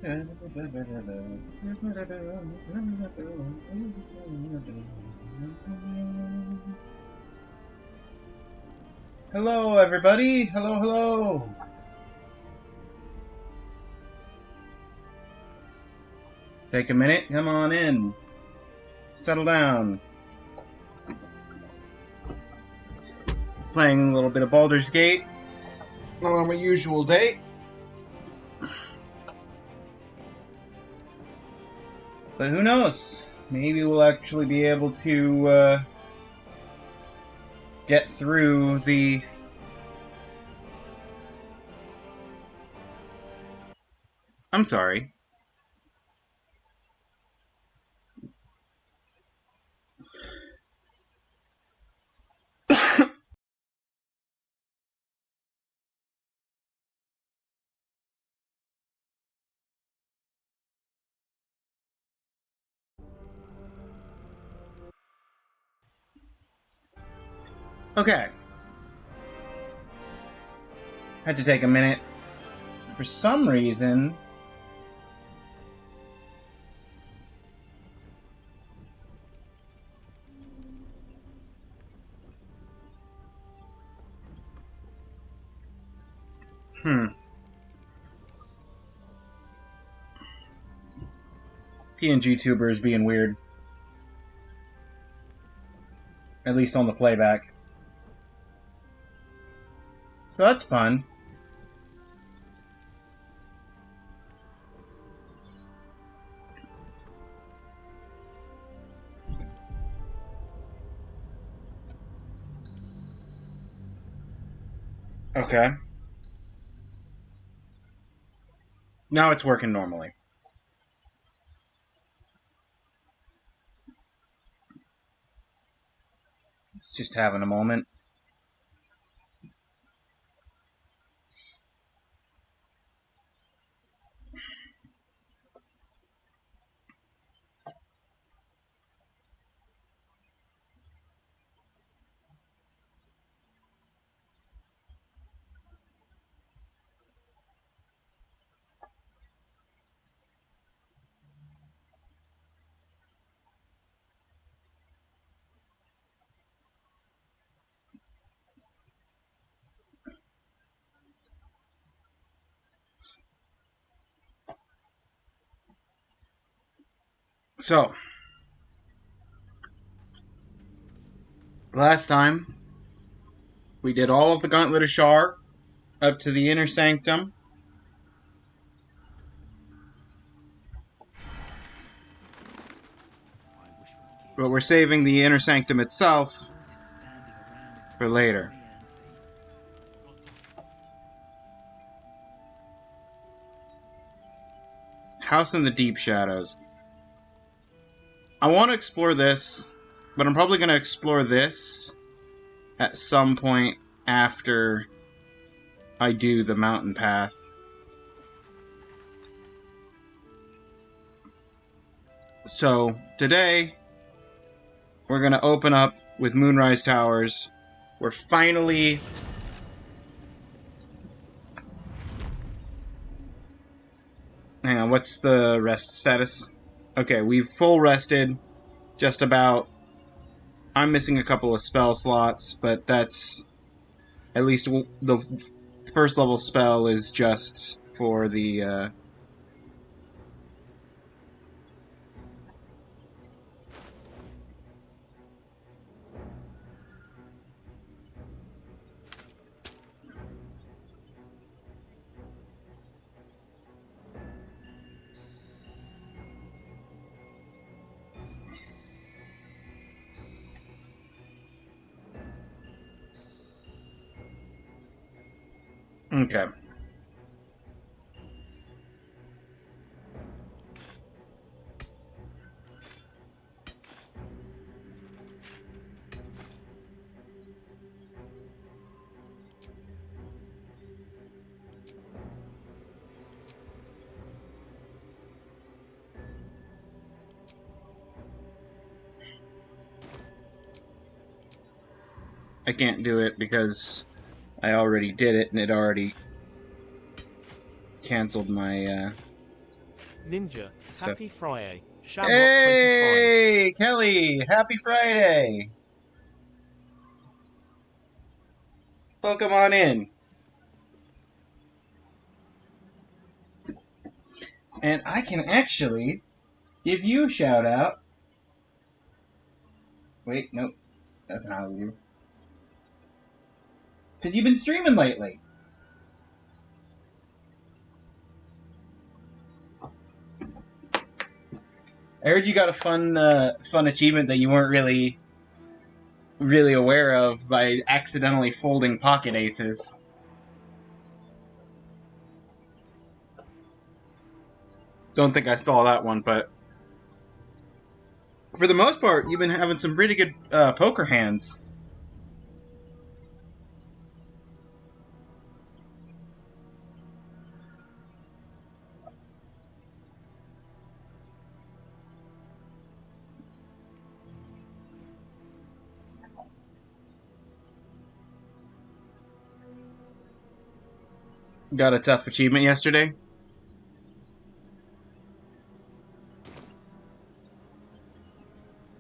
Hello, everybody. Hello, hello. Take a minute. Come on in. Settle down. Playing a little bit of Baldur's Gate on my usual day. But who knows? Maybe we'll actually be able to get through the... I'm sorry. Okay. Had to take a minute. For some reason... PNG tubers being weird. At least on the playback. So that's fun. Okay. Now it's working normally. It's just having a moment. So, last time, we did all of the Gauntlet of Shar up to the Inner Sanctum. But we're saving the Inner Sanctum itself for later. House in the Deep Shadows. I want to explore this, but I'm probably going to explore this at some point after I do the mountain path. So, today, we're going to open up with Moonrise Towers. We're finally... Hang on, what's the rest status? Okay, we've full rested, just about. I'm missing a couple of spell slots, but that's... At least the first level spell is just for the... Okay. I can't do it because I already did it and it already canceled my Ninja, So. happy Friday. Shamrock 25. Hey, Kelly, happy Friday. Welcome on in. And I can actually give you a shout out. Wait, nope, that's not how we do. Because you've been streaming lately. I heard you got a fun achievement that you weren't really aware of by accidentally folding pocket aces. Don't think I saw that one, but for the most part, you've been having some pretty good poker hands. Got a tough achievement yesterday.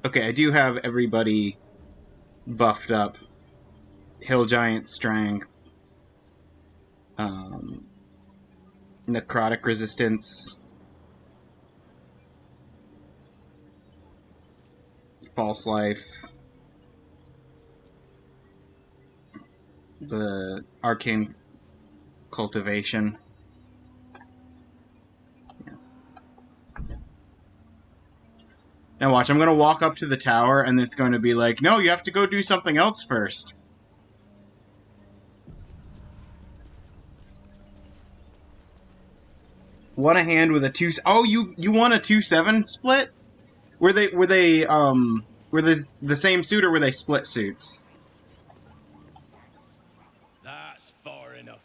Okay, I do have everybody buffed up. Hill Giant Strength, Necrotic Resistance, False Life, the Arcane Cultivation. Yeah. Now watch, I'm going to walk up to the tower and it's going to be like, no, you have to go do something else first. Won a hand with a 2... Oh, you won a 2-7 split? Were they the same suit or were they split suits? That's far enough.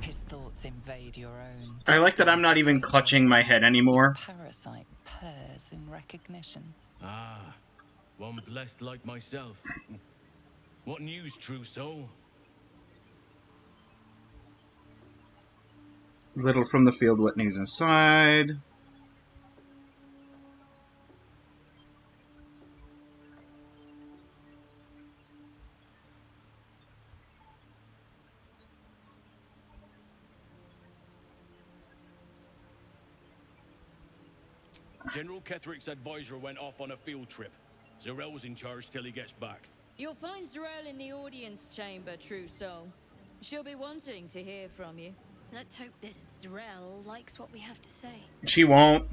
His thoughts invade your own. I like that I'm not even clutching my head anymore. Parasite purrs in recognition. Ah, one blessed like myself. What news, true soul? Little from the field, what news inside? General Ketherick's advisor went off on a field trip. Zarel's in charge till he gets back. You'll find Zarel in the audience chamber, true soul. She'll be wanting to hear from you. Let's hope this Zarel likes what we have to say. She won't.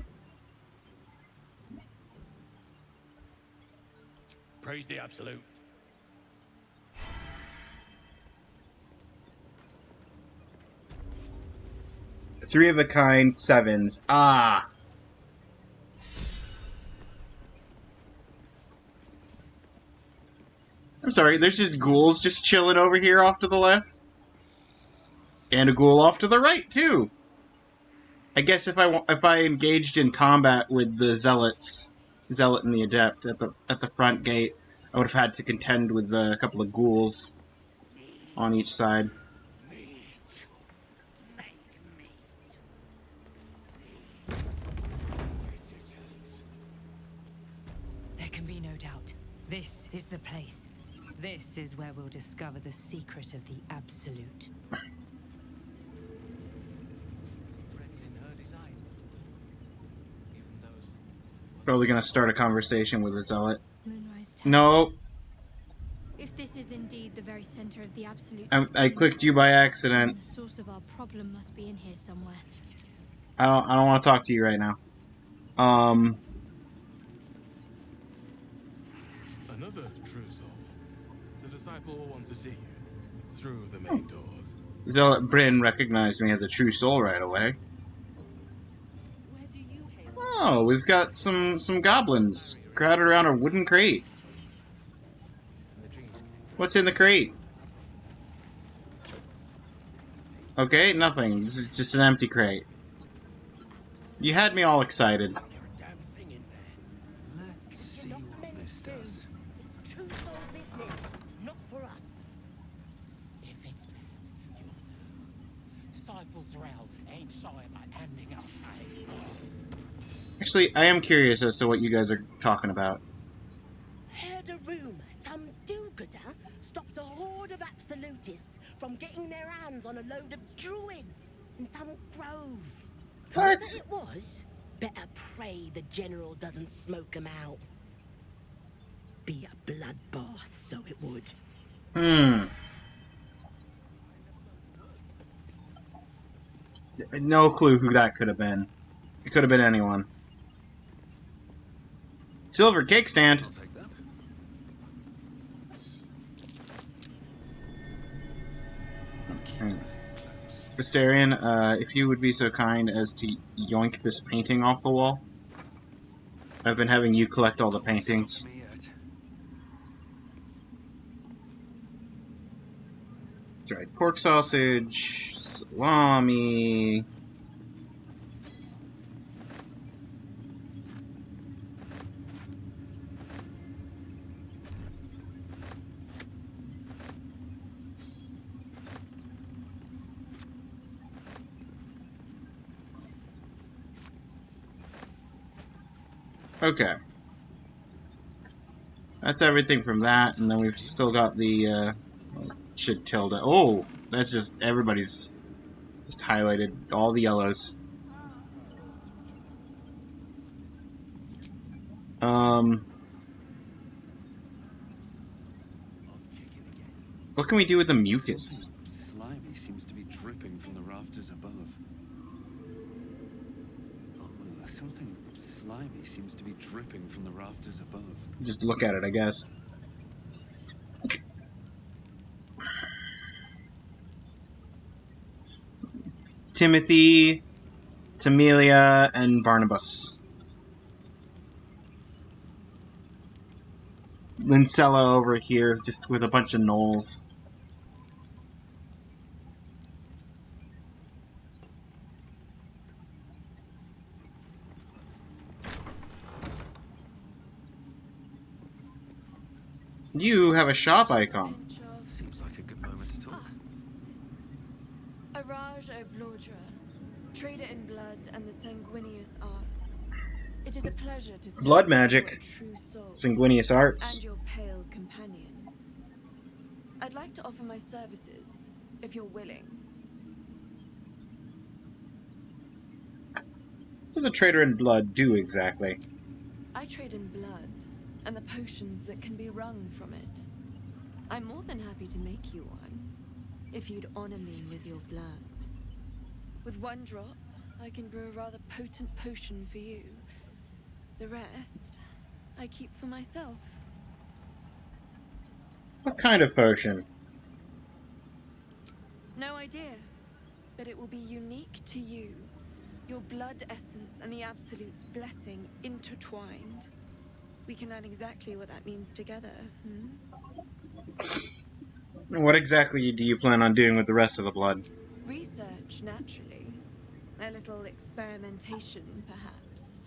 Praise the Absolute. Three of a kind, 7s. Ah! I'm sorry, there's just ghouls just chilling over here off to the left. And a ghoul off to the right, too. I guess if I engaged in combat with the zealots, zealot and the adept at the front gate, I would have had to contend with a couple of ghouls on each side. There can be no doubt. This is the place. This is where we'll discover the secret of the Absolute. Probably gonna start a conversation with a zealot. Moonrise Towers. No, If this is indeed the very center of the Absolute I schemes, clicked you by then accident. the source of our problem must be in here somewhere. I don't want to talk to you right now. Another true soul. The disciple will want to see you through the main doors. Zealot Bryn recognized me as a true soul right away. Oh, we've got some goblins crowded around a wooden crate. What's in the crate? Okay, nothing. This is just an empty crate. You had me all excited. There a damn thing in there. Let's see what this does. True soul business, not for us. disciples round ain't sorry about handing up, eh? Actually, I am curious as to what you guys are talking about. Heard a rumour some do-gooder stopped a horde of absolutists from getting their hands on a load of druids in some grove. Whoever What? it was, better pray the general doesn't smoke 'em out. Be a bloodbath, so it would. Hmm. No clue who that could have been. It could have been anyone. Silver cake stand. I'll take that. Asterion, if you would be so kind as to yoink this painting off the wall. I've been having you collect all the No one stops paintings. me yet. Dried pork sausage, salami. Okay. That's everything from that, and then we've still got the, shit tilde. Oh, that's just, everybody's just highlighted all the yellows. What can we do with the mucus? Something slimy seems to be dripping from the rafters above. Something slimy seems to be dripping from the rafters above. Just look at it, I guess. Timothy, Tamelia, and Barnabas. Lincella over here, just with a bunch of gnolls. You have a shop icon. Seems like a good moment to talk. Araj Oblodra, trader in blood and the sanguineous arts. It is a pleasure to stand Blood before magic. a true soul Sanguineous arts. and your pale companion. I'd like to offer my services, if you're willing. What does a trader in blood do exactly? I trade in blood and the potions that can be wrung from it. I'm more than happy to make you one, if you'd honor me with your blood. With one drop, I can brew a rather potent potion for you. The rest, I keep for myself. What kind of potion? No idea, but it will be unique to you. Your blood essence and the Absolute's blessing intertwined. We can learn exactly what that means together, What exactly do you plan on doing with the rest of the blood? Research, naturally. A little experimentation, perhaps.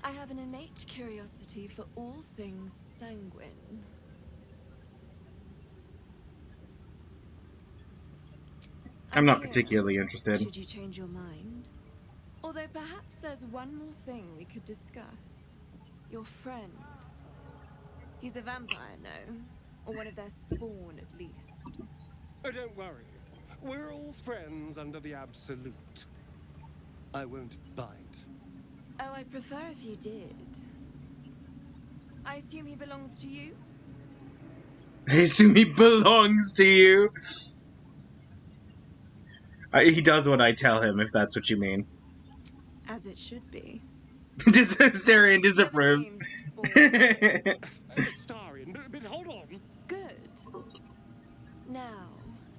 I have an innate curiosity for all things sanguine. I'm not here, particularly interested. should you change your mind. Although perhaps there's one more thing we could discuss. Your friend. He's a vampire, no? Or one of their spawn, at least. Oh, don't worry. We're all friends under the Absolute. I won't bite. Oh, I'd prefer if you did. I assume he belongs to you? I assume he belongs to you. He does what I tell him, if that's what you mean. As it should be. Asterion disapproves. Astarion, but hold on. Good. Now,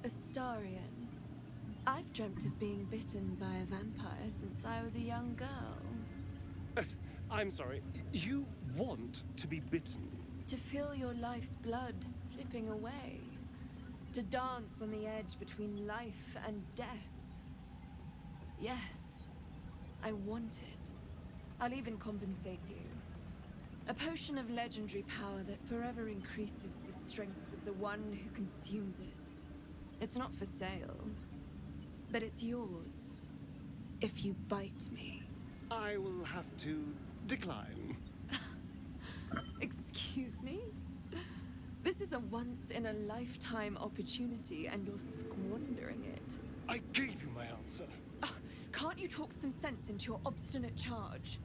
Astarion. I've dreamt of being bitten by a vampire since I was a young girl. I'm sorry. You want to be bitten? To feel your life's blood slipping away. To dance on the edge between life and death. Yes, I want it. I'll even compensate you. A potion of legendary power that forever increases the strength of the one who consumes it. It's not for sale. but it's yours if you bite me. I will have to decline. Excuse me? This is a once-in-a-lifetime opportunity, and you're squandering it. I gave you my answer. Can't you talk some sense into your obstinate charge?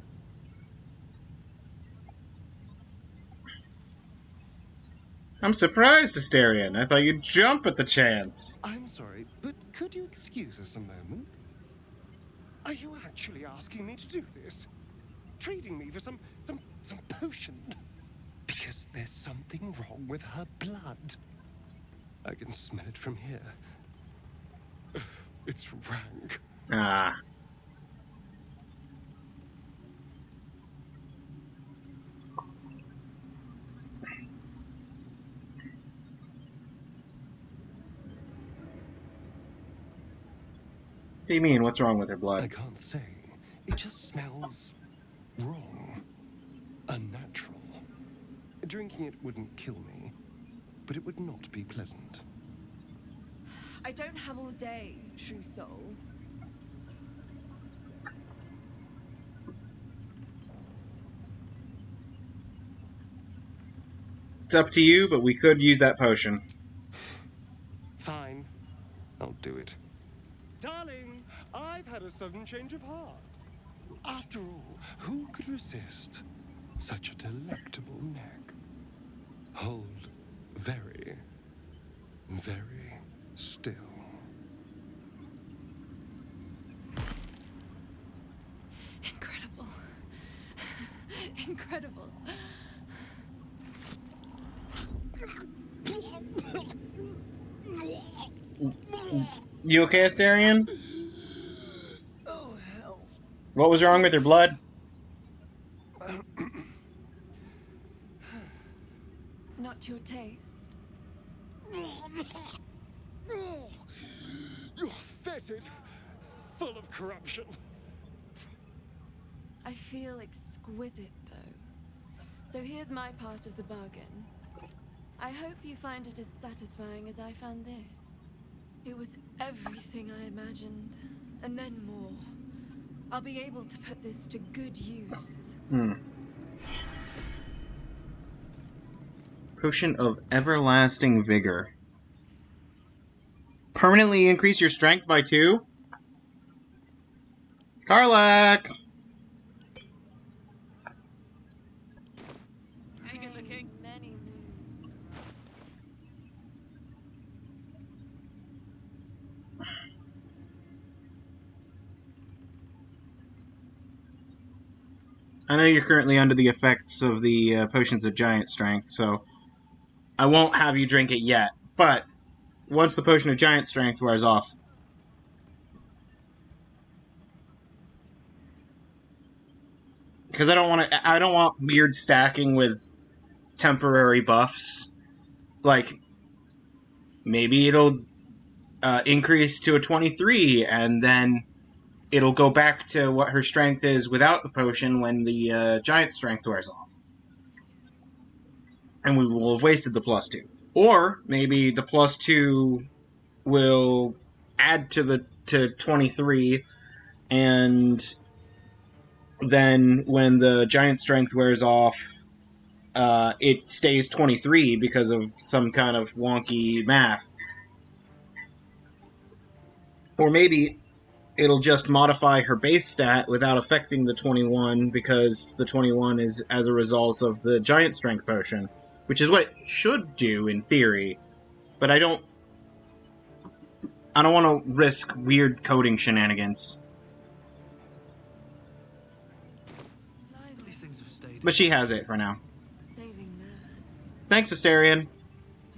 I'm surprised, Asterion. I thought you'd jump at the chance. I'm sorry, but could you excuse us a moment? Are you actually asking me to do this? Trading me for some potion? Because there's something wrong with her blood. I can smell it from here. It's rank. Ah. What do you mean? What's wrong with her blood? I can't say. It just smells wrong. Unnatural. Drinking it wouldn't kill me, but it would not be pleasant. I don't have all day, true soul. It's up to you, but we could use that potion. Fine. I'll do it. Darling, I've had a sudden change of heart. After all, who could resist such a delectable neck? Hold very, very still. Incredible. Incredible. You okay, Asterion? Oh, hells. What was wrong with your blood? Not to your taste. You're fetid, full of corruption. I feel exquisite, though. So here's my part of the bargain. I hope you find it as satisfying as I found this. It was everything I imagined, and then more. I'll be able to put this to good use. Potion of Everlasting Vigor. Permanently increase your strength by 2? Karlak! Many moons. I know you're currently under the effects of the potions of giant strength, so I won't have you drink it yet. But once the potion of giant strength wears off, because I don't want weird stacking with temporary buffs. Like maybe it'll increase to a 23, and then it'll go back to what her strength is without the potion when the giant strength wears off. And we will have wasted the +2. Or maybe the +2 will add to 23, and then when the giant strength wears off, it stays 23 because of some kind of wonky math. Or maybe it'll just modify her base stat without affecting the 21 because the 21 is as a result of the giant strength potion, which is what it should do in theory, but I don't want to risk weird coding shenanigans. These things have stayed. But she has it for now. Saving that. Thanks, Asterion.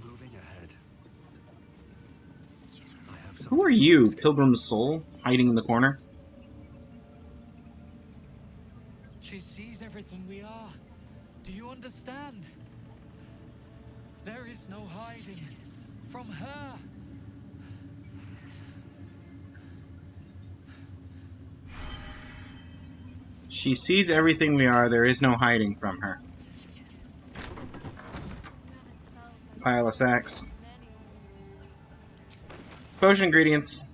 Moving ahead. I have Who are you, Pilgrim's Soul, hiding in the corner? She sees everything we are. Do you understand? There is no hiding from her. She sees everything we are. There is no hiding from her. Pile of sacks. Potion ingredients.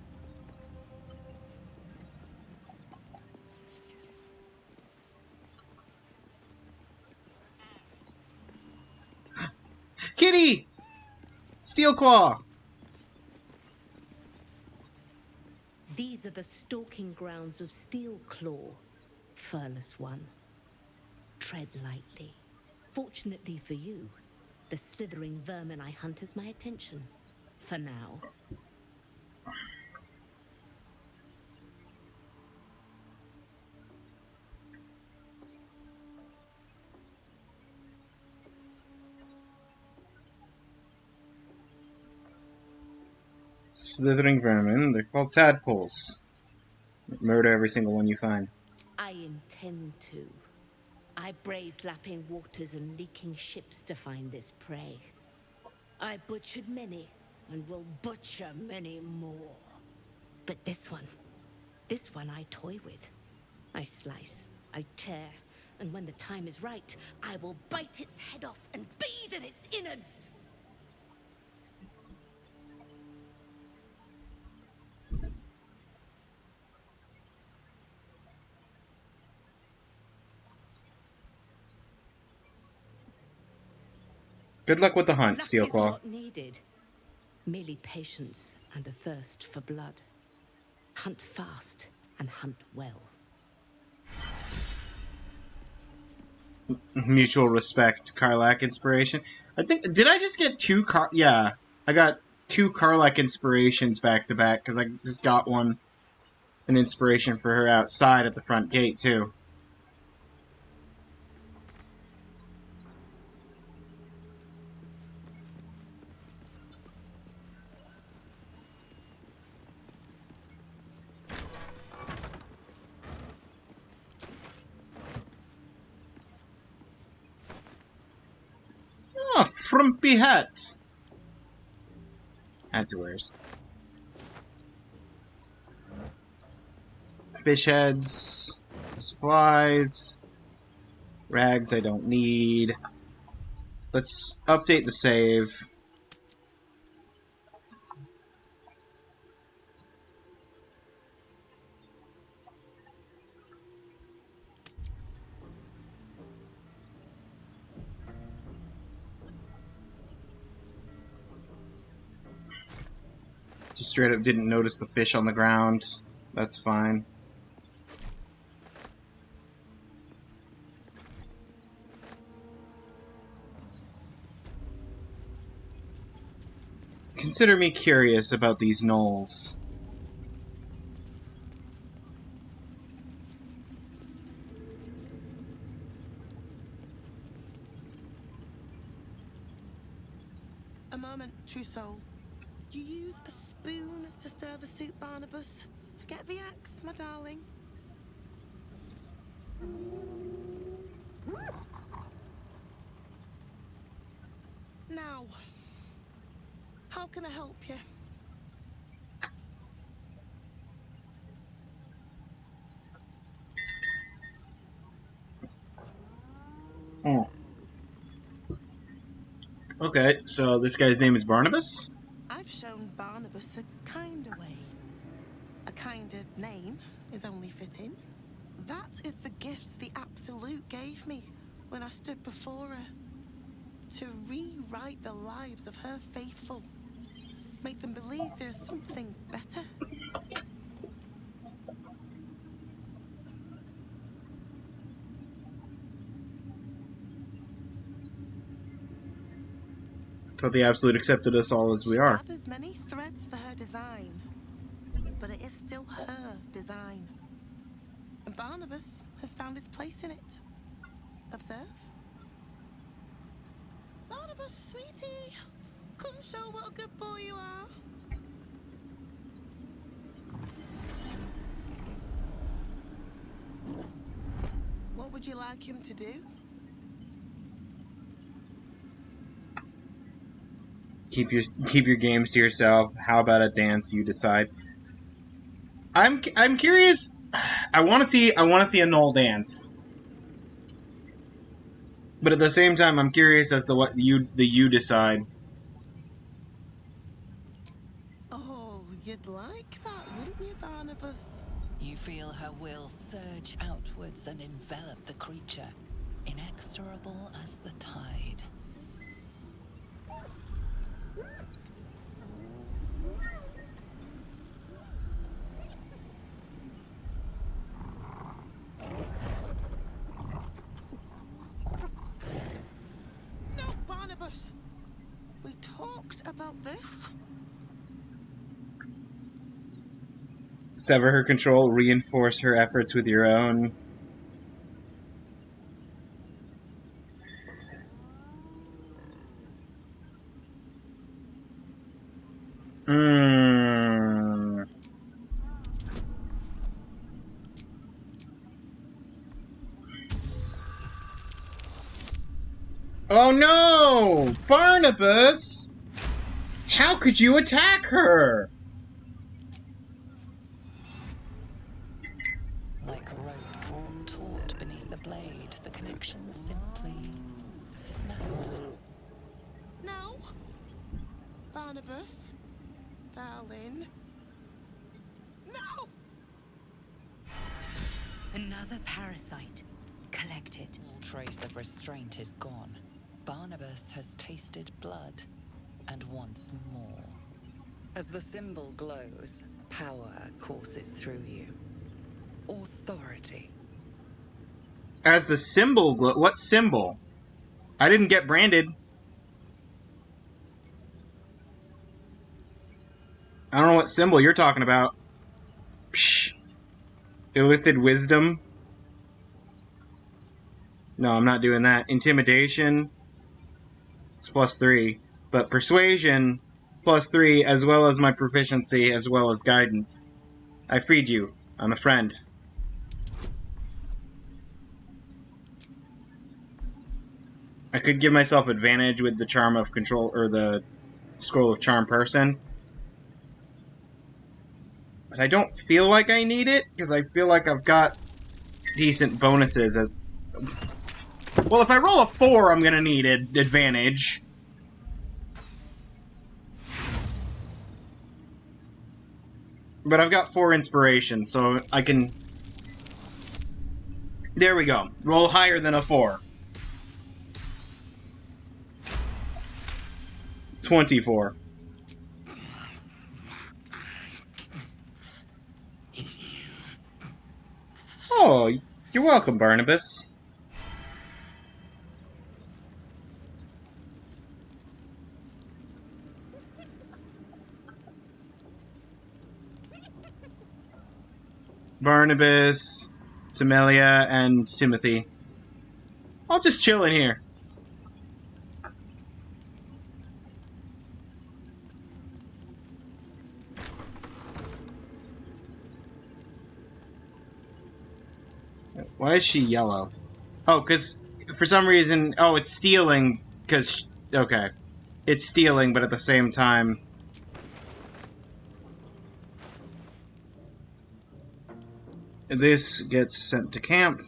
Steel Claw! These are the stalking grounds of Steel Claw, furless one. Tread lightly. Fortunately for you, the slithering vermin I hunt has my attention. For now. Slithering vermin. They're called tadpoles. Murder every single one you find. I intend to. I braved lapping waters and leaking ships to find this prey. I butchered many, and will butcher many more. But this one I toy with. I slice, I tear, and when the time is right, I will bite its head off and bathe in its innards! Good luck with the hunt, Luck Steel is Claw. not needed. Merely patience and a thirst for blood. Hunt fast and hunt well. Mutual respect, Karlak inspiration. I think, did I just get two yeah, I got two Karlak inspirations back to back, because I just got one, an inspiration for her outside at the front gate, too. Oh, frumpy hat! Hat to wears. Fish heads, supplies, rags I don't need. Let's update the save. Just straight up didn't notice the fish on the ground. That's fine. Consider me curious about these gnolls. A moment, true soul. You use a spoon to stir the soup, Barnabas. Forget the axe, my darling. Now, how can I help you? Oh. Okay, so this guy's name is Barnabas? I've shown Barnabas a kinder way. A kinder name is only fitting. That is the gift the Absolute gave me when I stood before her. To rewrite the lives of her faithful. Make them believe there's something better. Thought the Absolute accepted us all as we She are. gathers many threads for her design, but it is still her design. And Barnabas has found his place in it. Observe. Barnabas, sweetie, come show what a good boy you are. What would you like him to do? Keep your games to yourself. How about a dance? You decide. I'm curious. I want to see a gnoll dance, but at the same time, I'm curious as to what you decide. Oh, you'd like that, wouldn't you, Barnabas? You feel her will surge outwards and envelop the creature, inexorable as the tide. about this? Sever her control, reinforce her efforts with your own. Hmm. Oh no! Barnabas! How could you attack her? Like rope drawn taut beneath the blade, the connection simply snaps. No? Barnabas? Darling? No! Another parasite. Collect it. All trace of restraint is gone. Barnabas has tasted blood, and wants more. As the symbol glows, power courses through you. Authority. As the symbol what symbol? I didn't get branded. I don't know what symbol you're talking about. Psh. Illithid wisdom? No, I'm not doing that. Intimidation? It's +3. But persuasion, +3, as well as my proficiency, as well as guidance. I freed you. I'm a friend. I could give myself advantage with the charm of control, or the scroll of charm person. But I don't feel like I need it, because I feel like I've got decent bonuses. Well, if I roll a 4, I'm going to need advantage. But I've got 4 inspiration, so I can... There we go. Roll higher than a 4. 24. Oh, you're welcome, Barnabas. Barnabas, Temelia, and Timothy. I'll just chill in here. Why is she yellow? Oh, because for some reason... Oh, it's stealing, because... Okay. It's stealing, but at the same time... This gets sent to camp.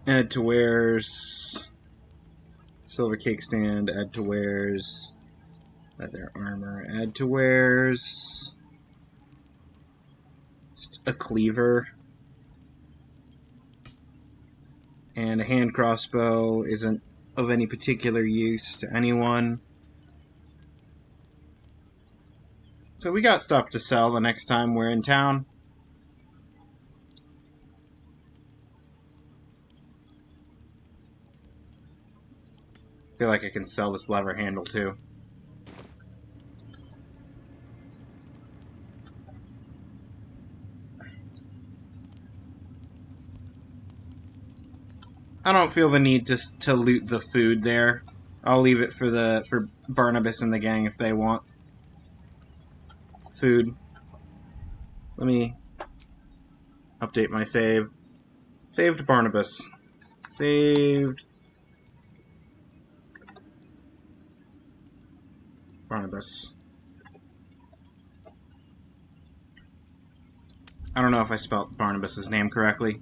Add to wares. Silver cake stand. Add to wares. Leather armor. Add to wares. Just a cleaver. And a hand crossbow isn't of any particular use to anyone. So we got stuff to sell the next time we're in town. I feel like I can sell this lever handle too. I don't feel the need to loot the food there. I'll leave it for Barnabas and the gang if they want food. Let me update my save. Saved Barnabas. Saved Barnabas. I don't know if I spelled Barnabas's name correctly.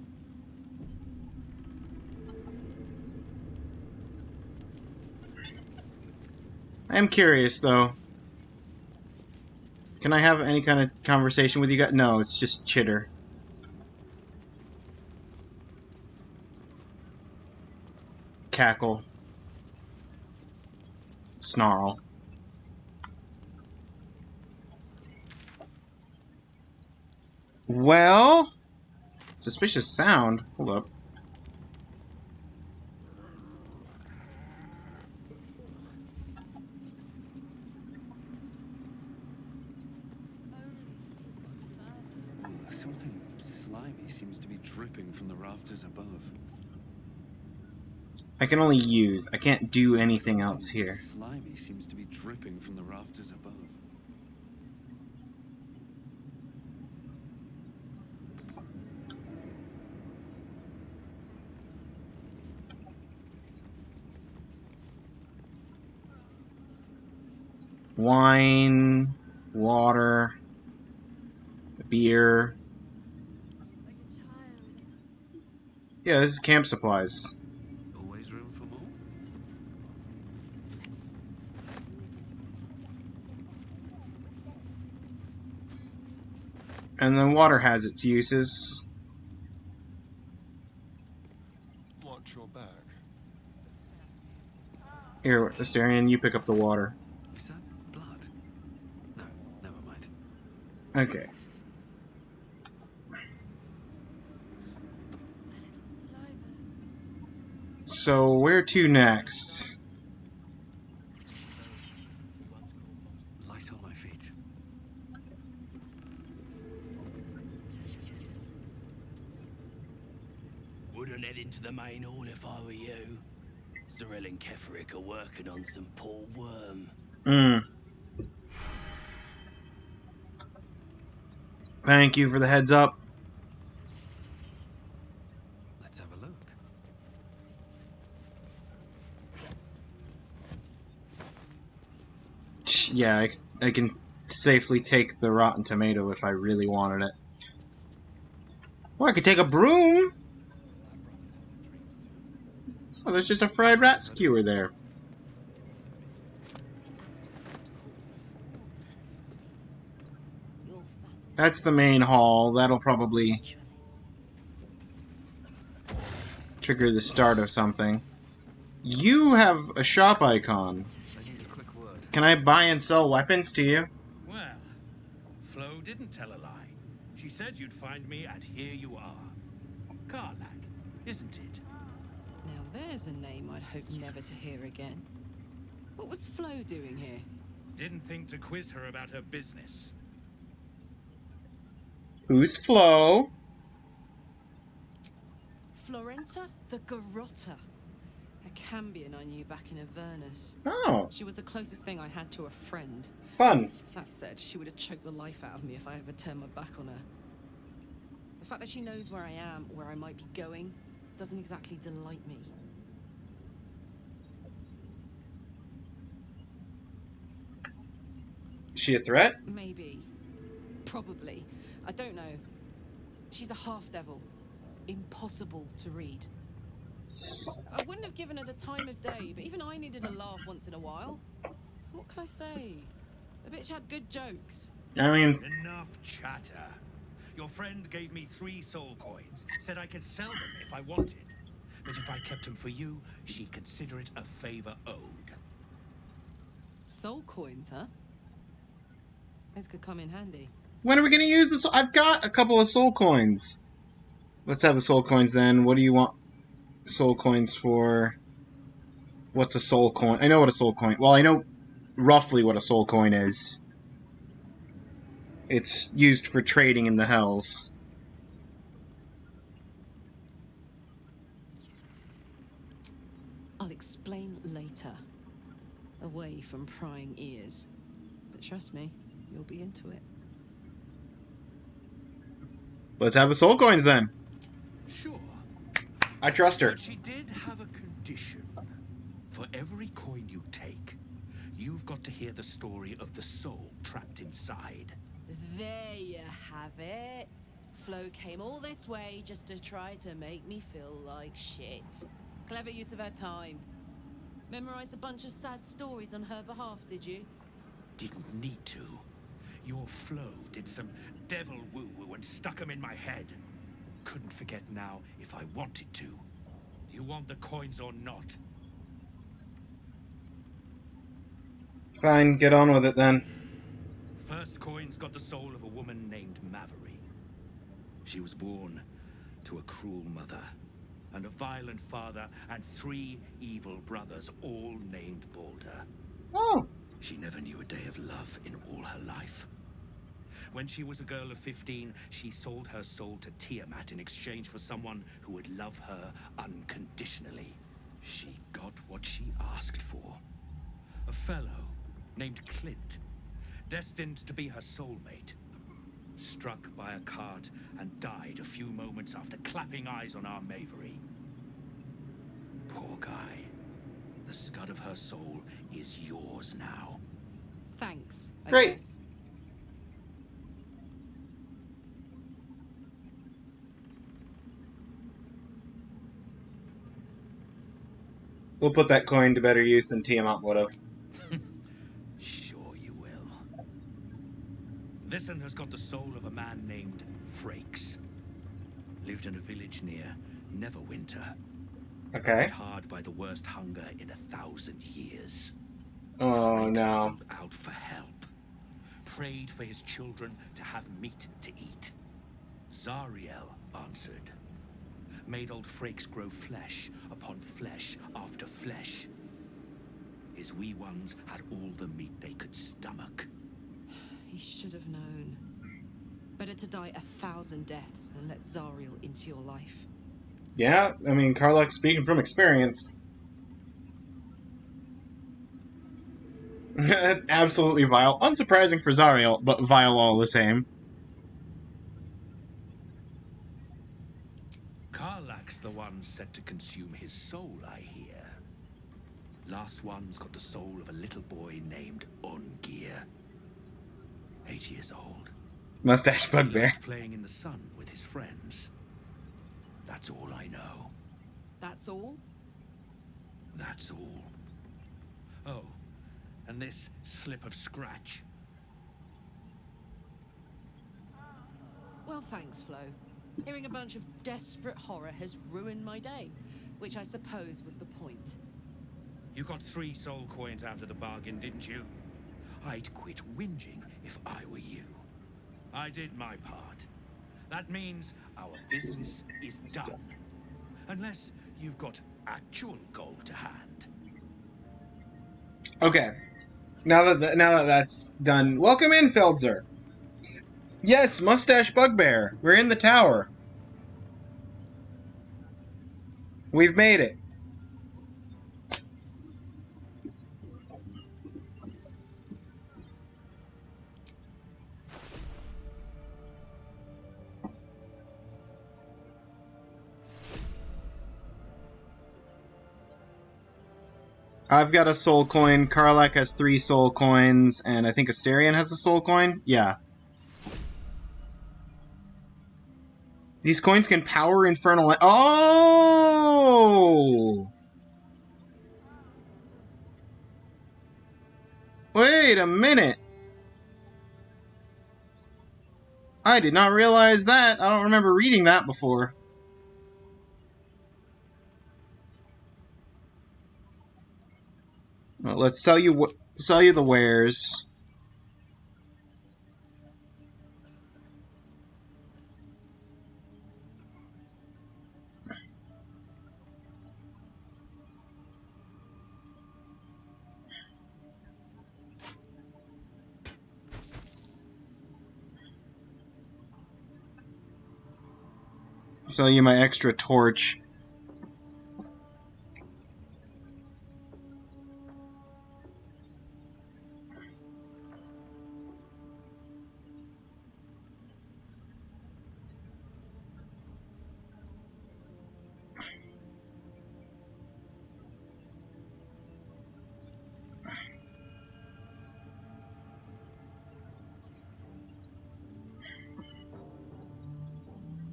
I am curious, though. Can I have any kind of conversation with you guys? No, it's just chitter. Cackle. Snarl. Well... Suspicious sound. Hold up. Something slimy seems to be dripping from the rafters above. I can only use. I can't do anything else Something here. slimy seems to be dripping from the rafters above. Wine, water, beer. Yeah, this is camp supplies. Always room for more? And then water has its uses. Watch your back. Here, Astarion, you pick up the water. Is that blood? No, never mind. Okay. So, where to next? Light on my feet. Wouldn't head into the main hall if I were you. Cyril and Keferic are working on some poor worm. Thank you for the heads up. Let's have a look. Yeah, I can safely take the rotten tomato if I really wanted it. Or I could take a broom. Oh, there's just a fried rat skewer there. That's the main hall. That'll probably trigger the start of something. You have a shop icon. I need a quick word. Can I buy and sell weapons to you? Well, Flo didn't tell a lie. She said you'd find me, and here you are. Karlak, isn't it? Now there's a name I'd hope never to hear again. What was Flo doing here? Didn't think to quiz her about her business. Who's Flo? Florenta the Garotta. A Cambion I knew back in Avernus. Oh. She was the closest thing I had to a friend. Fun. That said, she would have choked the life out of me if I ever turned my back on her. The fact that she knows where I am, where I might be going, doesn't exactly delight me. Is she a threat? Maybe. Probably. I don't know. She's a half-devil. Impossible to read. I wouldn't have given her the time of day, but even I needed a laugh once in a while. What can I say? The bitch had good jokes. I mean... Enough chatter. Your friend gave me 3 soul coins, said I could sell them if I wanted. But if I kept them for you, she'd consider it a favor owed. Soul coins, huh? This could come in handy. When are we going to use this? I've got a couple of soul coins. Let's have the soul coins then. What do you want soul coins for? What's a soul coin? I know what a soul coin... Well, I know roughly what a soul coin is. It's used for trading in the Hells. I'll explain later. Away from prying ears. But trust me, you'll be into it. Let's have the soul coins then. Sure. I trust her. But she did have a condition. For every coin you take, you've got to hear the story of the soul trapped inside. There you have it. Flo came all this way just to try to make me feel like shit. Clever use of her time. Memorized a bunch of sad stories on her behalf, did you? Didn't need to. Your Flo did some devil woo-woo and stuck 'em in my head. Couldn't forget now if I wanted to. You want the coins or not? Fine, get on with it then. First coin's got the soul of a woman named Mavery. She was born to a cruel mother, and a violent father, and 3 evil brothers, all named Balder. Oh. She never knew a day of love in all her life. When she was a girl of 15, she sold her soul to Tiamat in exchange for someone who would love her unconditionally. She got what she asked for. A fellow named Clint, destined to be her soulmate. Struck by a cart and died a few moments after clapping eyes on our Mavery. Poor guy. The scud of her soul is yours now. Thanks, I Great. guess. We'll put that coin to better use than Tiamat would have. Sure you will. This one has got the soul of a man named Frakes. Lived in a village near Neverwinter. Okay. Hit hard by the worst hunger in 1,000 years. Oh, Frakes no. called out for help. Prayed for his children to have meat to eat. Zariel answered. Made old Frakes grow flesh upon flesh after flesh. His wee ones had all the meat they could stomach. He should have known. Better to die 1,000 deaths than let Zariel into your life. Yeah, I mean, Karlak's speaking from experience. Absolutely vile. Unsurprising for Zariel, but vile all the same. Karlak's the one set to consume his soul, I hear. Last one's got the soul of a little boy named Ungir. 8 years old. Mustache He bugbear. liked playing in the sun with his friends. That's all I know. That's all? That's all. Oh, and this slip of scratch. Well, thanks, Flo. Hearing a bunch of desperate horror has ruined my day, which I suppose was the point. You got 3 soul coins out of the bargain, didn't you? I'd quit whinging if I were you. I did my part. That means our business is done. Unless you've got actual gold to hand. Okay. Now that that's done, welcome in, Feldzer. Yes, Mustache Bugbear. We're in the tower. We've made it. I've got a soul coin, Karlak has 3 soul coins, and I think Asterion has a soul coin? Yeah. These coins can power infernal... Oh! Wait a minute! I did not realize that. I don't remember reading that before. Well, let's sell you the wares. Sell you my extra torch.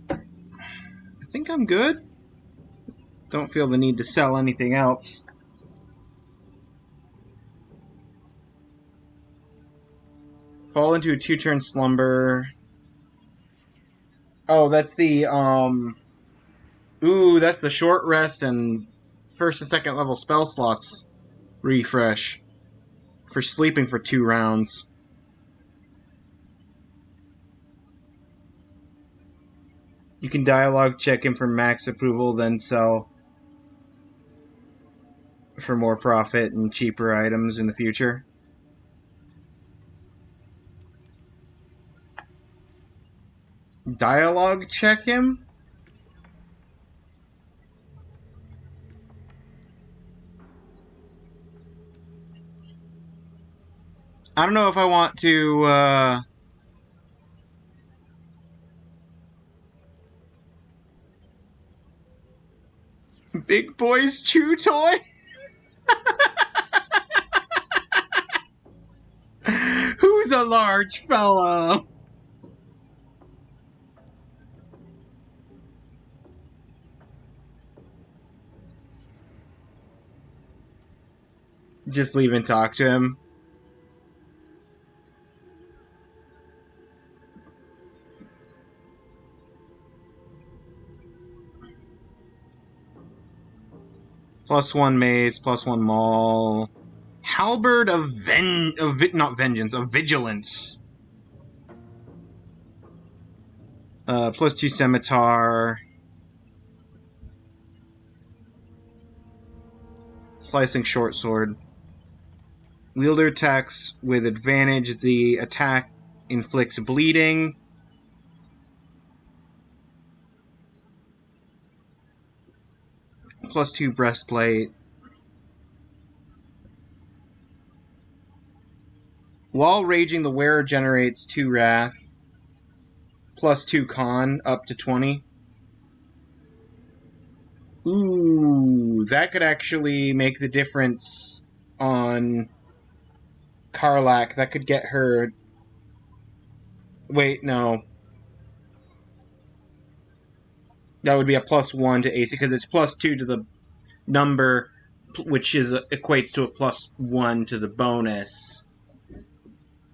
I think I'm good. Don't feel the need to sell anything else. Fall into a 2-turn slumber. Oh, that's the, Ooh, that's the short rest and first and second level spell slots refresh. For sleeping for 2 rounds. You can dialogue check him for max approval, then sell for more profit and cheaper items in the future. dialogue check him? I don't know if I want to, Big Boy's Chew Toy? Who's a large fellow? Just leave and talk to him. +1 mace, +1 maul. Halberd of not vengeance, of vigilance. +2 scimitar. Slicing short sword. Wielder attacks with advantage. The attack inflicts bleeding. +2 breastplate. While raging, the wearer generates 2 wrath. +2 con, up to 20. Ooh, that could actually make the difference on Karlach. That could get her... Wait, no. That would be a +1 to AC, because it's +2 to the number, which equates to a +1 to the bonus.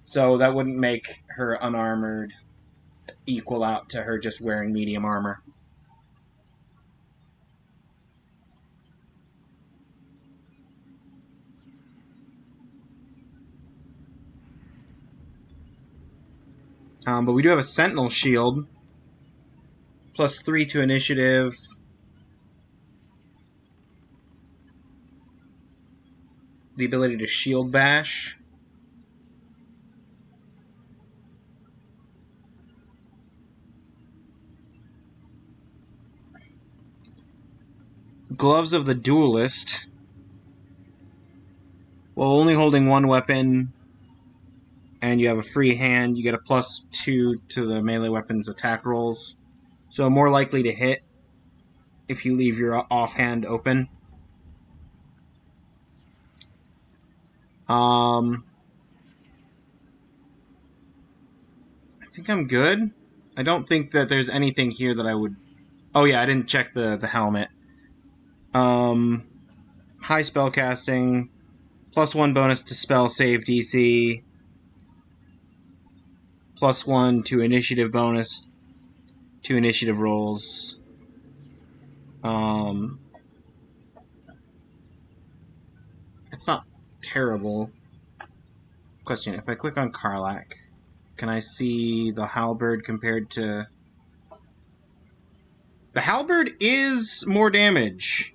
So that wouldn't make her unarmored equal out to her just wearing medium armor. But we do have a Sentinel Shield. +3 to initiative. The ability to shield bash. Gloves of the Duelist. While only holding one weapon and you have a free hand, you get a +2 to the melee weapon's attack rolls. So more likely to hit if you leave your offhand open. I think I'm good. I don't think that there's anything here that I would... Oh yeah, I didn't check the helmet. High spellcasting, +1 bonus to spell save DC, +1 to initiative bonus to initiative rolls. It's not terrible. Question, if I click on Karlach, can I see the halberd compared to... The halberd is more damage.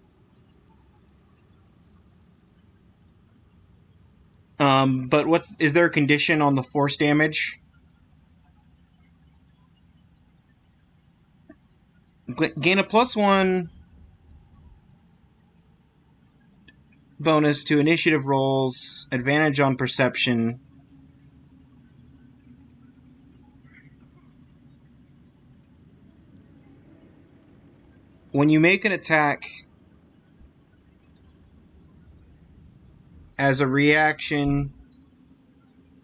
But is there a condition on the force damage? Gain a +1 bonus to initiative rolls, advantage on perception. When you make an attack as a reaction,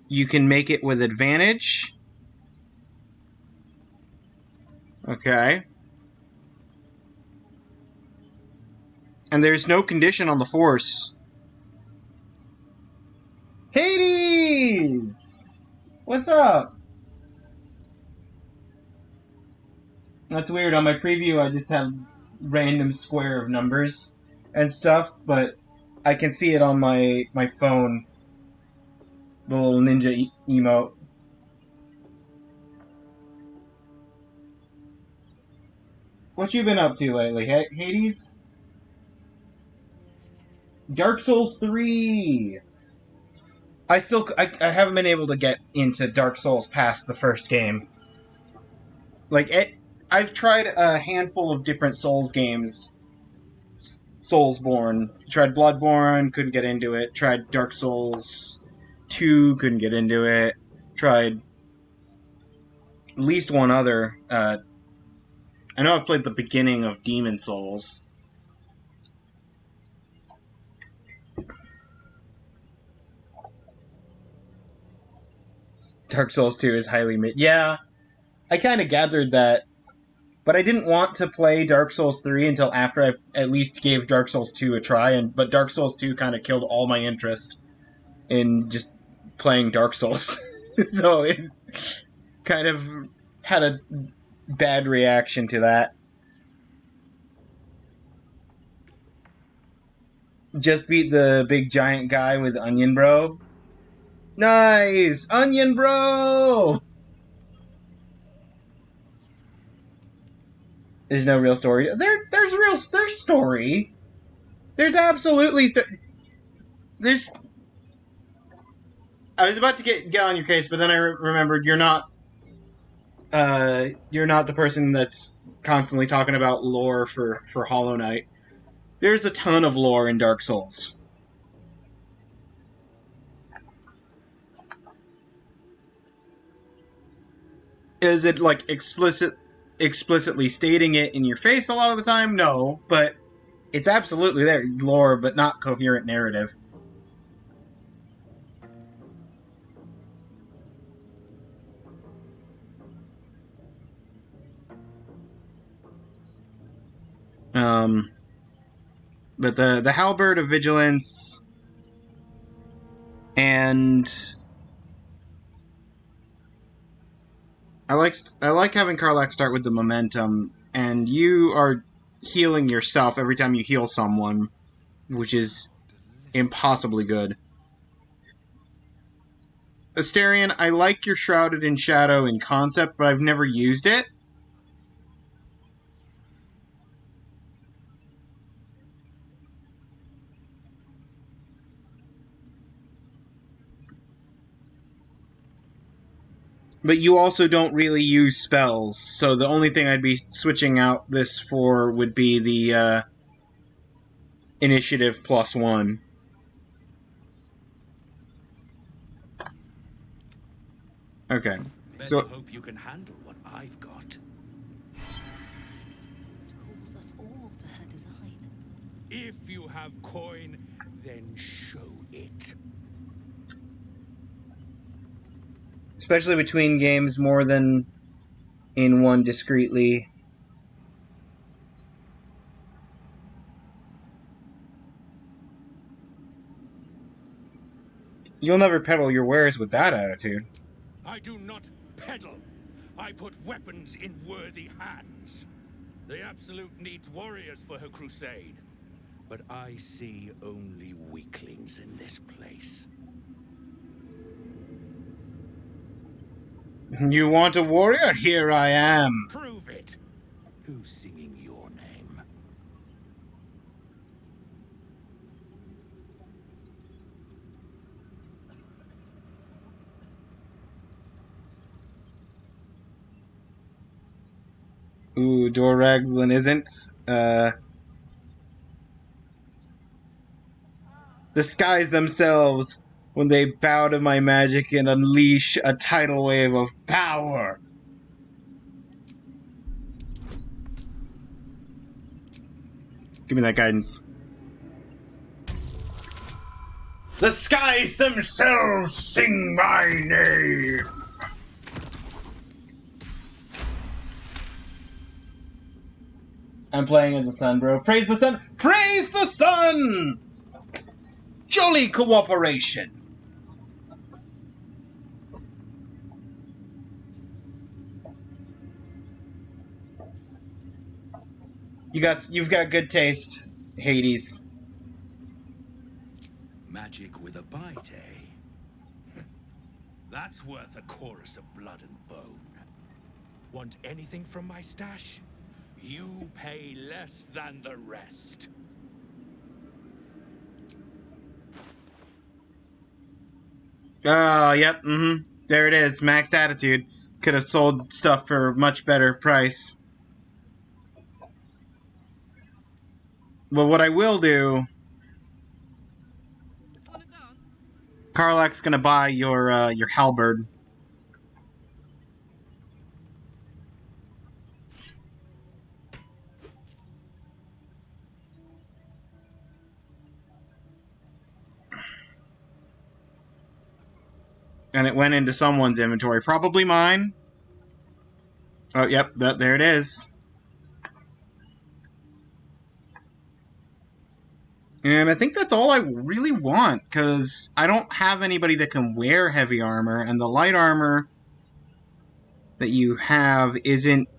you can make it with advantage. Okay. And there's no condition on the force. Hades! What's up? That's weird. On my preview, I just have random square of numbers and stuff, but I can see it on my phone. The little ninja emote. What you been up to lately, Hades? Dark Souls 3! I haven't been able to get into Dark Souls past the first game. I've tried a handful of different Souls games. Soulsborne. Tried Bloodborne, couldn't get into it. Tried Dark Souls 2, couldn't get into it. Tried at least one other. I know I've played the beginning of Demon Souls. Dark Souls 2 is highly mid. Yeah, I kind of gathered that, but I didn't want to play Dark Souls 3 until after I at least gave Dark Souls 2 a try, but Dark Souls 2 kind of killed all my interest in just playing Dark Souls. So it kind of had a bad reaction to that. Just beat the big giant guy with Onion Bro. Nice! Onion Bro! There's no real story. There's story. There's absolutely there's. I was about to get on your case, but then I remembered you're not the person that's constantly talking about lore for Hollow Knight. There's a ton of lore in Dark Souls. Is it like explicitly stating it in your face a lot of the time? No, but it's absolutely there. Lore, but not coherent narrative. But the Halberd of Vigilance and I like having Karlach start with the momentum, and you are healing yourself every time you heal someone, which is impossibly good. Asterion, I like your Shrouded in Shadow in concept, but I've never used it. But you also don't really use spells, so the only thing I'd be switching out this for would be the initiative +1. Okay. Better hope you can handle what I've got. Calls us all to her design. If you have coin, then show it. Especially between games more than in one discreetly. You'll never peddle your wares with that attitude. I do not peddle. I put weapons in worthy hands. The Absolute needs warriors for her crusade. But I see only weaklings in this place. You want a warrior? Here I am. Prove it. Who's singing your name? Ooh, Doragslin isn't. The skies themselves, when they bow to my magic and unleash a tidal wave of power. Give me that guidance. The skies themselves sing my name. I'm playing as the sun, bro. Praise the sun! Praise the sun! Jolly cooperation! You've got good taste, Hades. Magic with a bite, eh? That's worth a chorus of blood and bone. Want anything from my stash? You pay less than the rest. Oh, yep, There it is, maxed attitude. Could have sold stuff for a much better price. But what I will do, Karlak's gonna buy your halberd. And it went into someone's inventory, probably mine. Oh, yep, there it is. And I think that's all I really want, because I don't have anybody that can wear heavy armor, and the light armor that you have isn't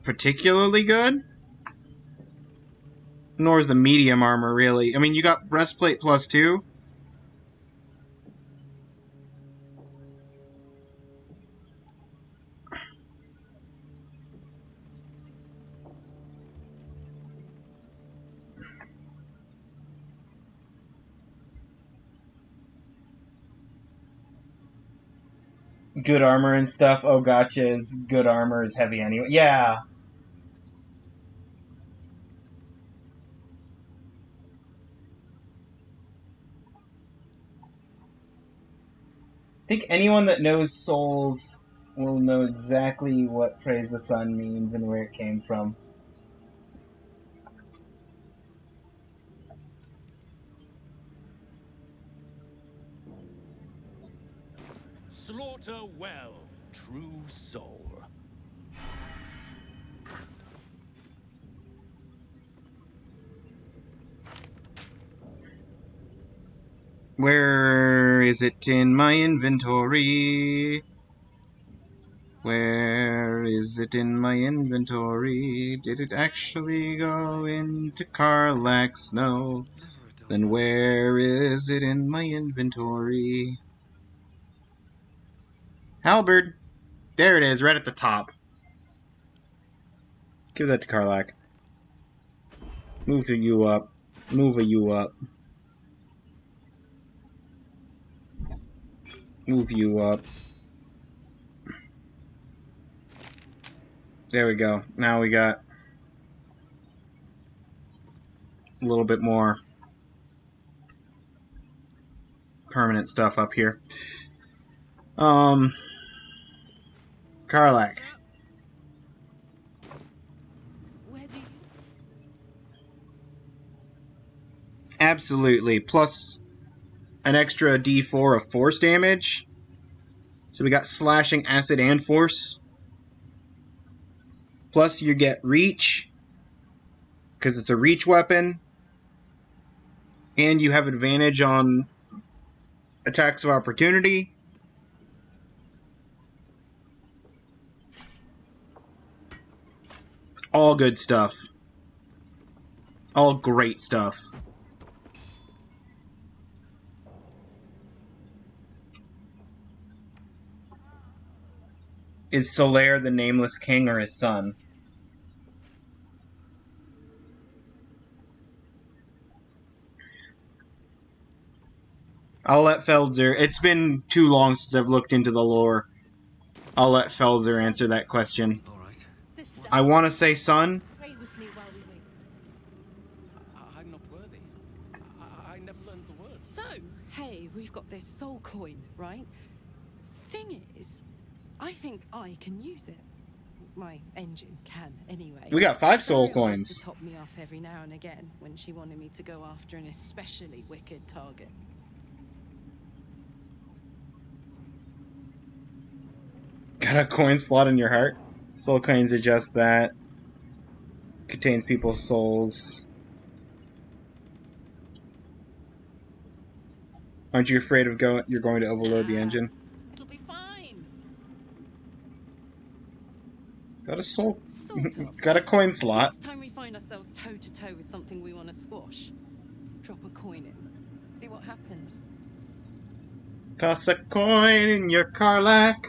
particularly good. Nor is the medium armor, really. I mean, you got breastplate +2. Good armor and stuff. Oh, gotcha. Is good armor is heavy anyway. Yeah. I think anyone that knows Souls will know exactly what Praise the Sun means and where it came from. Slaughter well, true soul. Where is it in my inventory? Where is it in my inventory? Did it actually go into Karlak's? No. Then where is it in my inventory? Halberd. There it is, right at the top. Give that to Karlak. Move you up. Move you up. Move you up. There we go. Now we got a little bit more permanent stuff up here. Karlak. Absolutely. Plus an extra D4 of force damage. So we got slashing, acid, and force. Plus you get reach, because it's a reach weapon. And you have advantage on attacks of opportunity. All good stuff. All great stuff. Is Solaire the Nameless King or his son? I'll let Felzer... It's been too long since I've looked into the lore. I'll let Felzer answer that question. I want to say son. I'm not worthy. I never learned the word. So, hey, we've got this soul coin, right? Thing is, I think I can use it. My engine can, anyway. We got 5 soul Sorry, coins. to top me up every now and again when she wanted me to go after an especially wicked target. Got a coin slot in your heart? Soul coins are just that. Contains people's souls. Aren't you afraid of you're going to overload the engine? It'll be fine. Got a soul. Sort of. Got a coin slot. Next time we find ourselves toe to toe with something we want to squash, drop a coin in. See what happens. Toss a coin in your Karlak.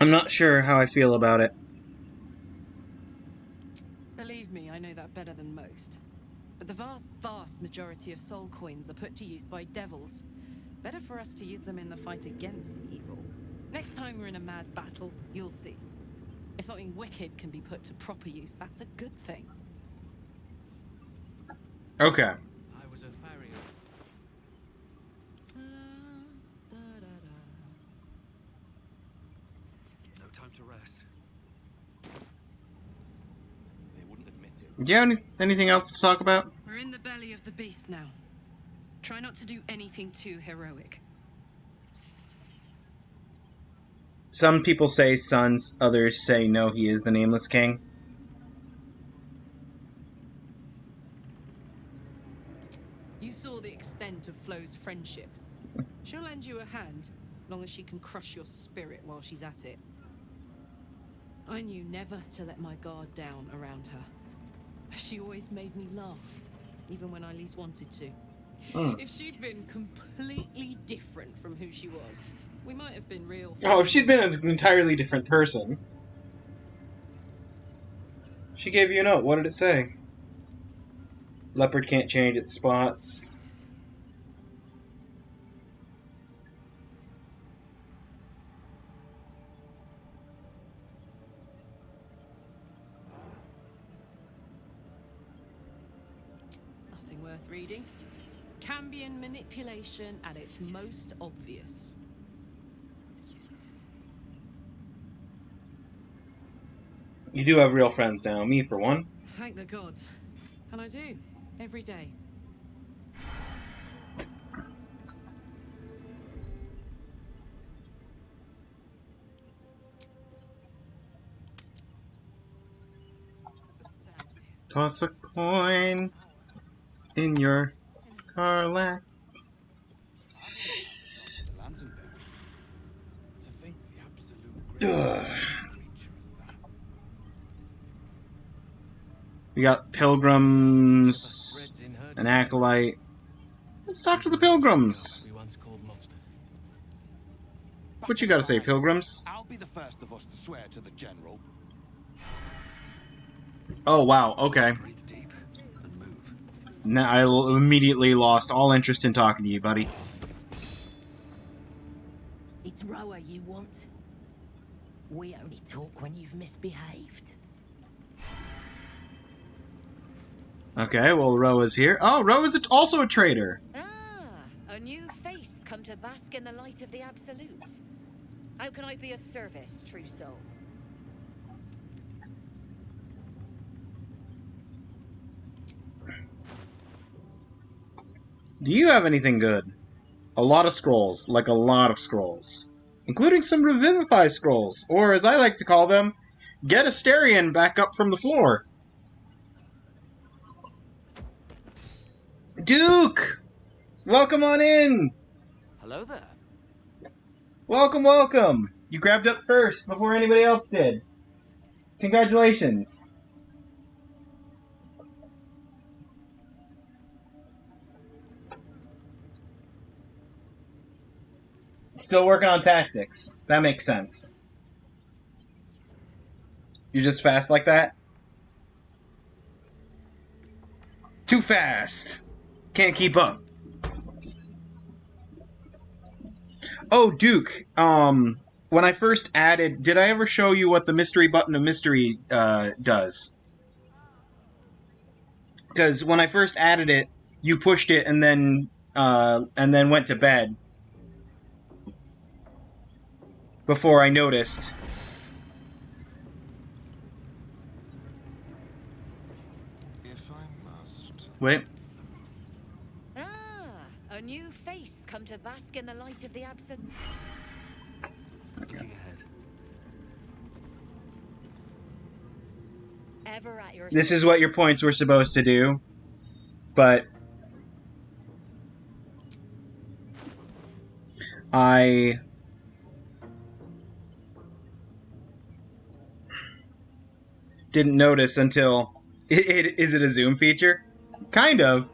I'm not sure how I feel about it. Believe me, I know that better than most. But the vast majority of soul coins are put to use by devils. Better for us to use them in the fight against evil. Next time we're in a mad battle, you'll see. If something wicked can be put to proper use, that's a good thing. Okay. I was a farrier. No time to rest. They wouldn't admit it. Do you have anything else to talk about? We're in the belly of the beast now. Try not to do anything too heroic. Some people say sons, others say no, he is the Nameless King. You saw the extent of Flo's friendship. She'll lend you a hand, long as she can crush your spirit while she's at it. I knew never to let my guard down around her. She always made me laugh, even when I least wanted to. If she'd been completely different from who she was, we might have been real friends. Oh, if she'd been an entirely different person. She gave you a note. What did it say? Leopard can't change its spots. Nothing worth reading. Cambion manipulation at its most obvious. You do have real friends now. Me, for one. Thank the gods. And I do, every day. Toss a coin in your car lap. The Lanternberry. To think the absolute greatest creature is that. We got pilgrims, an acolyte. Let's talk to the pilgrims. We once called monsters. What you gotta say, pilgrims? I'll be the first of us to swear to the general. Oh, wow, okay. Breathe deep and move. Now I immediately lost all interest in talking to you, buddy. It's Roa you want. We only talk when you've misbehaved. Okay, well, Roa's here. Oh, Roa's also a traitor. Ah, a new face come to bask in the light of the Absolute. How can I be of service, true soul? Do you have anything good? A lot of scrolls, like a lot of scrolls. Including some Revivify scrolls, or as I like to call them, get Asterion back up from the floor. Duke! Welcome on in! Hello there. Welcome, welcome! You grabbed up first before anybody else did. Congratulations. Still working on tactics. That makes sense. You're just fast like that? Too fast! Can't keep up. Oh, Duke, when I first added, did I ever show you what the mystery button of mystery does? Because when I first added it, you pushed it and then went to bed. Before I noticed. If I must. Wait. Ah, a new face come to bask in the light of the Absolute. Looking ahead. Ever at your This is what your points were supposed to do. But I didn't notice until... Is it a zoom feature? Kind of.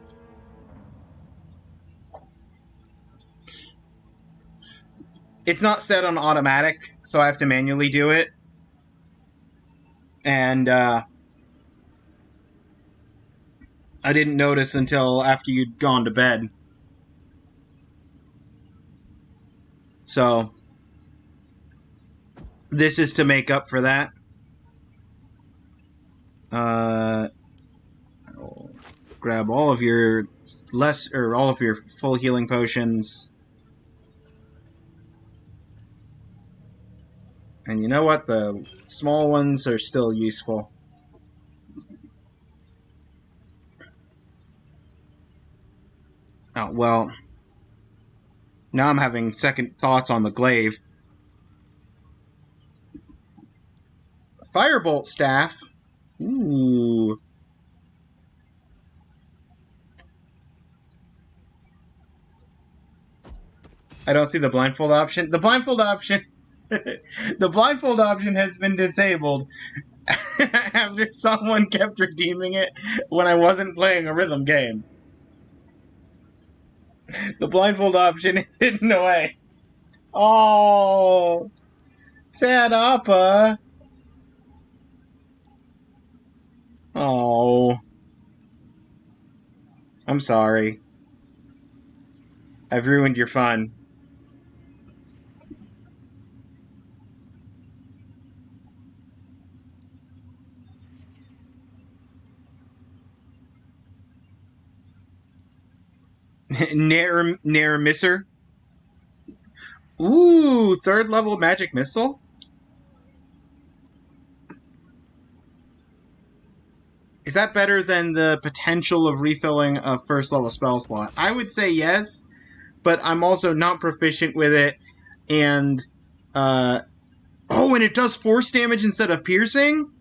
It's not set on automatic, so I have to manually do it. And I didn't notice until after you'd gone to bed. So this is to make up for that. I'll grab all of your all of your full healing potions. And you know what? The small ones are still useful. Oh, well. Now I'm having second thoughts on the glaive. Firebolt staff. Ooh. I don't see the blindfold option. The blindfold option... the blindfold option has been disabled after someone kept redeeming it when I wasn't playing a rhythm game. The blindfold option is hidden away. Oh, sad Appa. Oh, I'm sorry. I've ruined your fun. Nair Misser. Ooh, third level magic missile? Is that better than the potential of refilling a first level spell slot? I would say yes, but I'm also not proficient with it. And, oh, and it does force damage instead of piercing?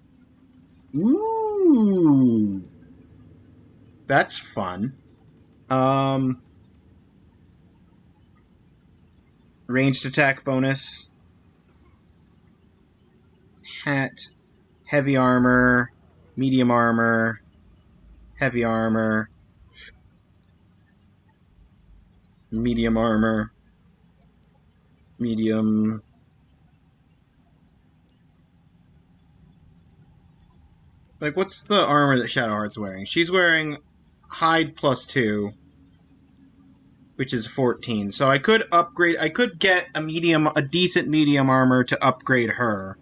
Ooh. That's fun. Ranged attack bonus. Hat. Heavy armor. Medium armor. Heavy armor. Medium armor. Medium. Like, what's the armor that Shadowheart's wearing? She's wearing hide +2, which is 14. So I could upgrade. I could get a decent medium armor to upgrade her.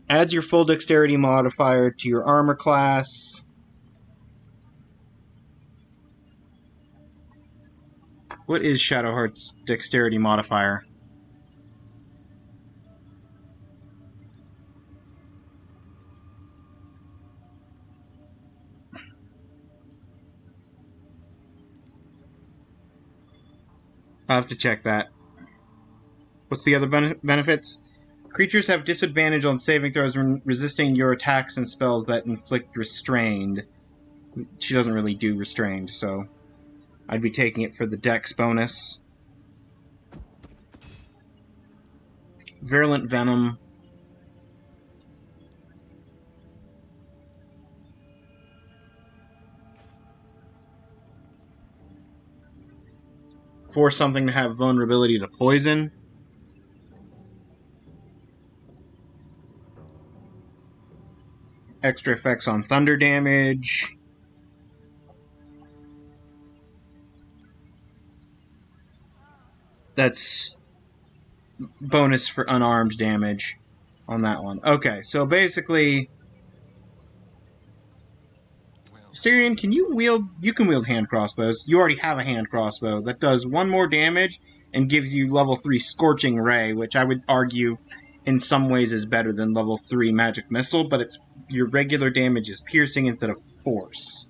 Adds your full dexterity modifier to your armor class. What is Shadowheart's dexterity modifier? I'll have to check that. What's the other benefits? Creatures have disadvantage on saving throws when resisting your attacks and spells that inflict restrained. She doesn't really do restrained, so I'd be taking it for the dex bonus. Virulent Venom. Force something to have vulnerability to poison. Extra effects on thunder damage. That's bonus for unarmed damage on that one. Okay, so basically, Styrian, you can wield hand crossbows. You already have a hand crossbow that does 1 more damage and gives you level 3 Scorching Ray, which I would argue in some ways is better than level 3 Magic Missile, but your regular damage is piercing instead of force.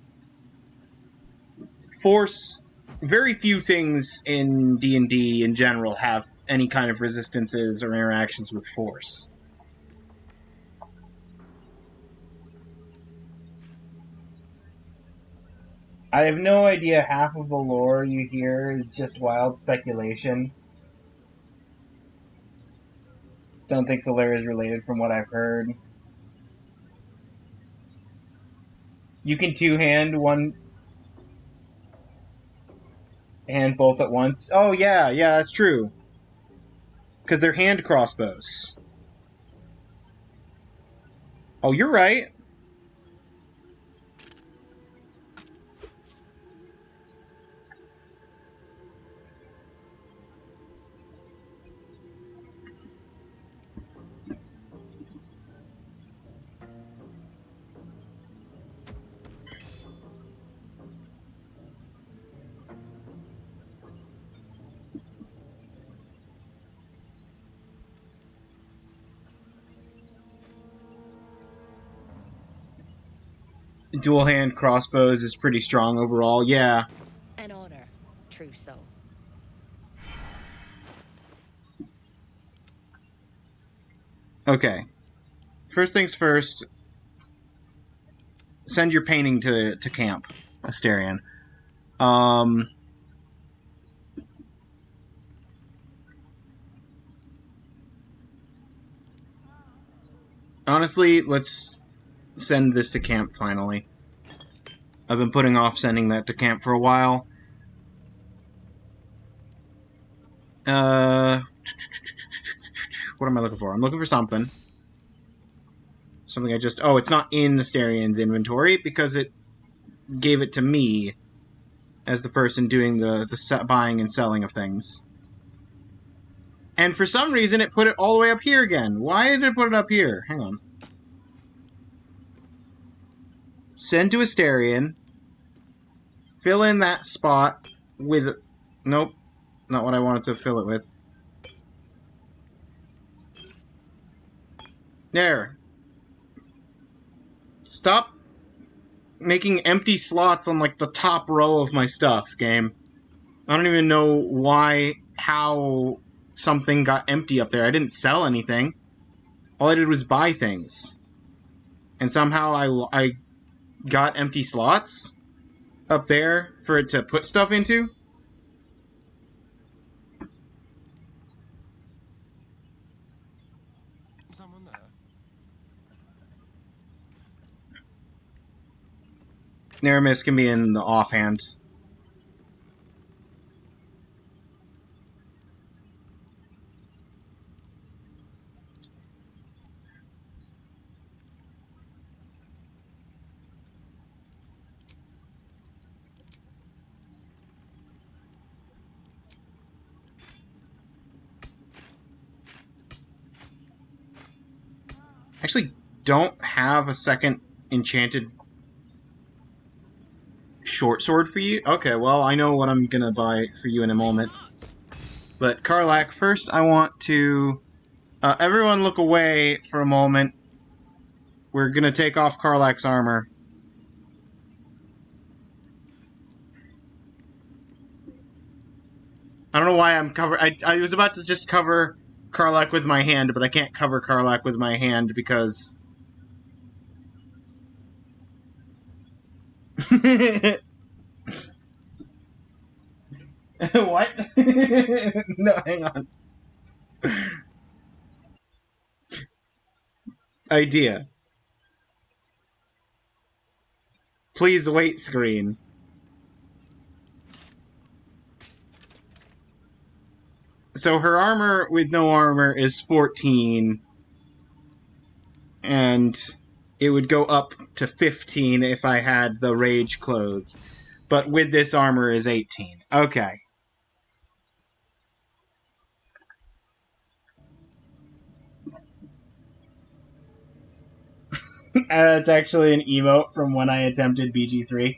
Force, very few things in D&D in general have any kind of resistances or interactions with force. I have no idea. Half of the lore you hear is just wild speculation. Don't think Solaire is related from what I've heard. You can two-hand one hand both at once. Oh, yeah, that's true. Because they're hand crossbows. Oh, you're right. Dual hand crossbows is pretty strong overall, yeah. An honor, true soul. Okay. First things first, send your painting to camp, Asterion. Honestly, let's send this to camp finally. I've been putting off sending that to camp for a while. What am I looking for? I'm looking for something. Something I just... Oh, it's not in Asterion's inventory because it gave it to me as the person doing the buying and selling of things. And for some reason, it put it all the way up here again. Why did it put it up here? Hang on. Send to Asterion. Fill in that spot with... Nope. Not what I wanted to fill it with. There. Stop making empty slots on, like, the top row of my stuff, game. I don't even know how something got empty up there. I didn't sell anything. All I did was buy things. And somehow I got empty slots up there for it to put stuff into. Someone there? Naramis can be in the offhand. Actually, don't have a second enchanted short sword for you. Okay, well, I know what I'm gonna buy for you in a moment. But Karlach, first I want to... everyone look away for a moment. We're gonna take off Karlach's armor. I don't know why I'm I was about to just cover Karlach with my hand, but I can't cover Karlach with my hand because... What? No, hang on. Idea. Please wait screen. So her armor with no armor is 14. And it would go up to 15 if I had the rage clothes. But with this armor is 18. Okay. That's actually an emote from when I attempted BG3.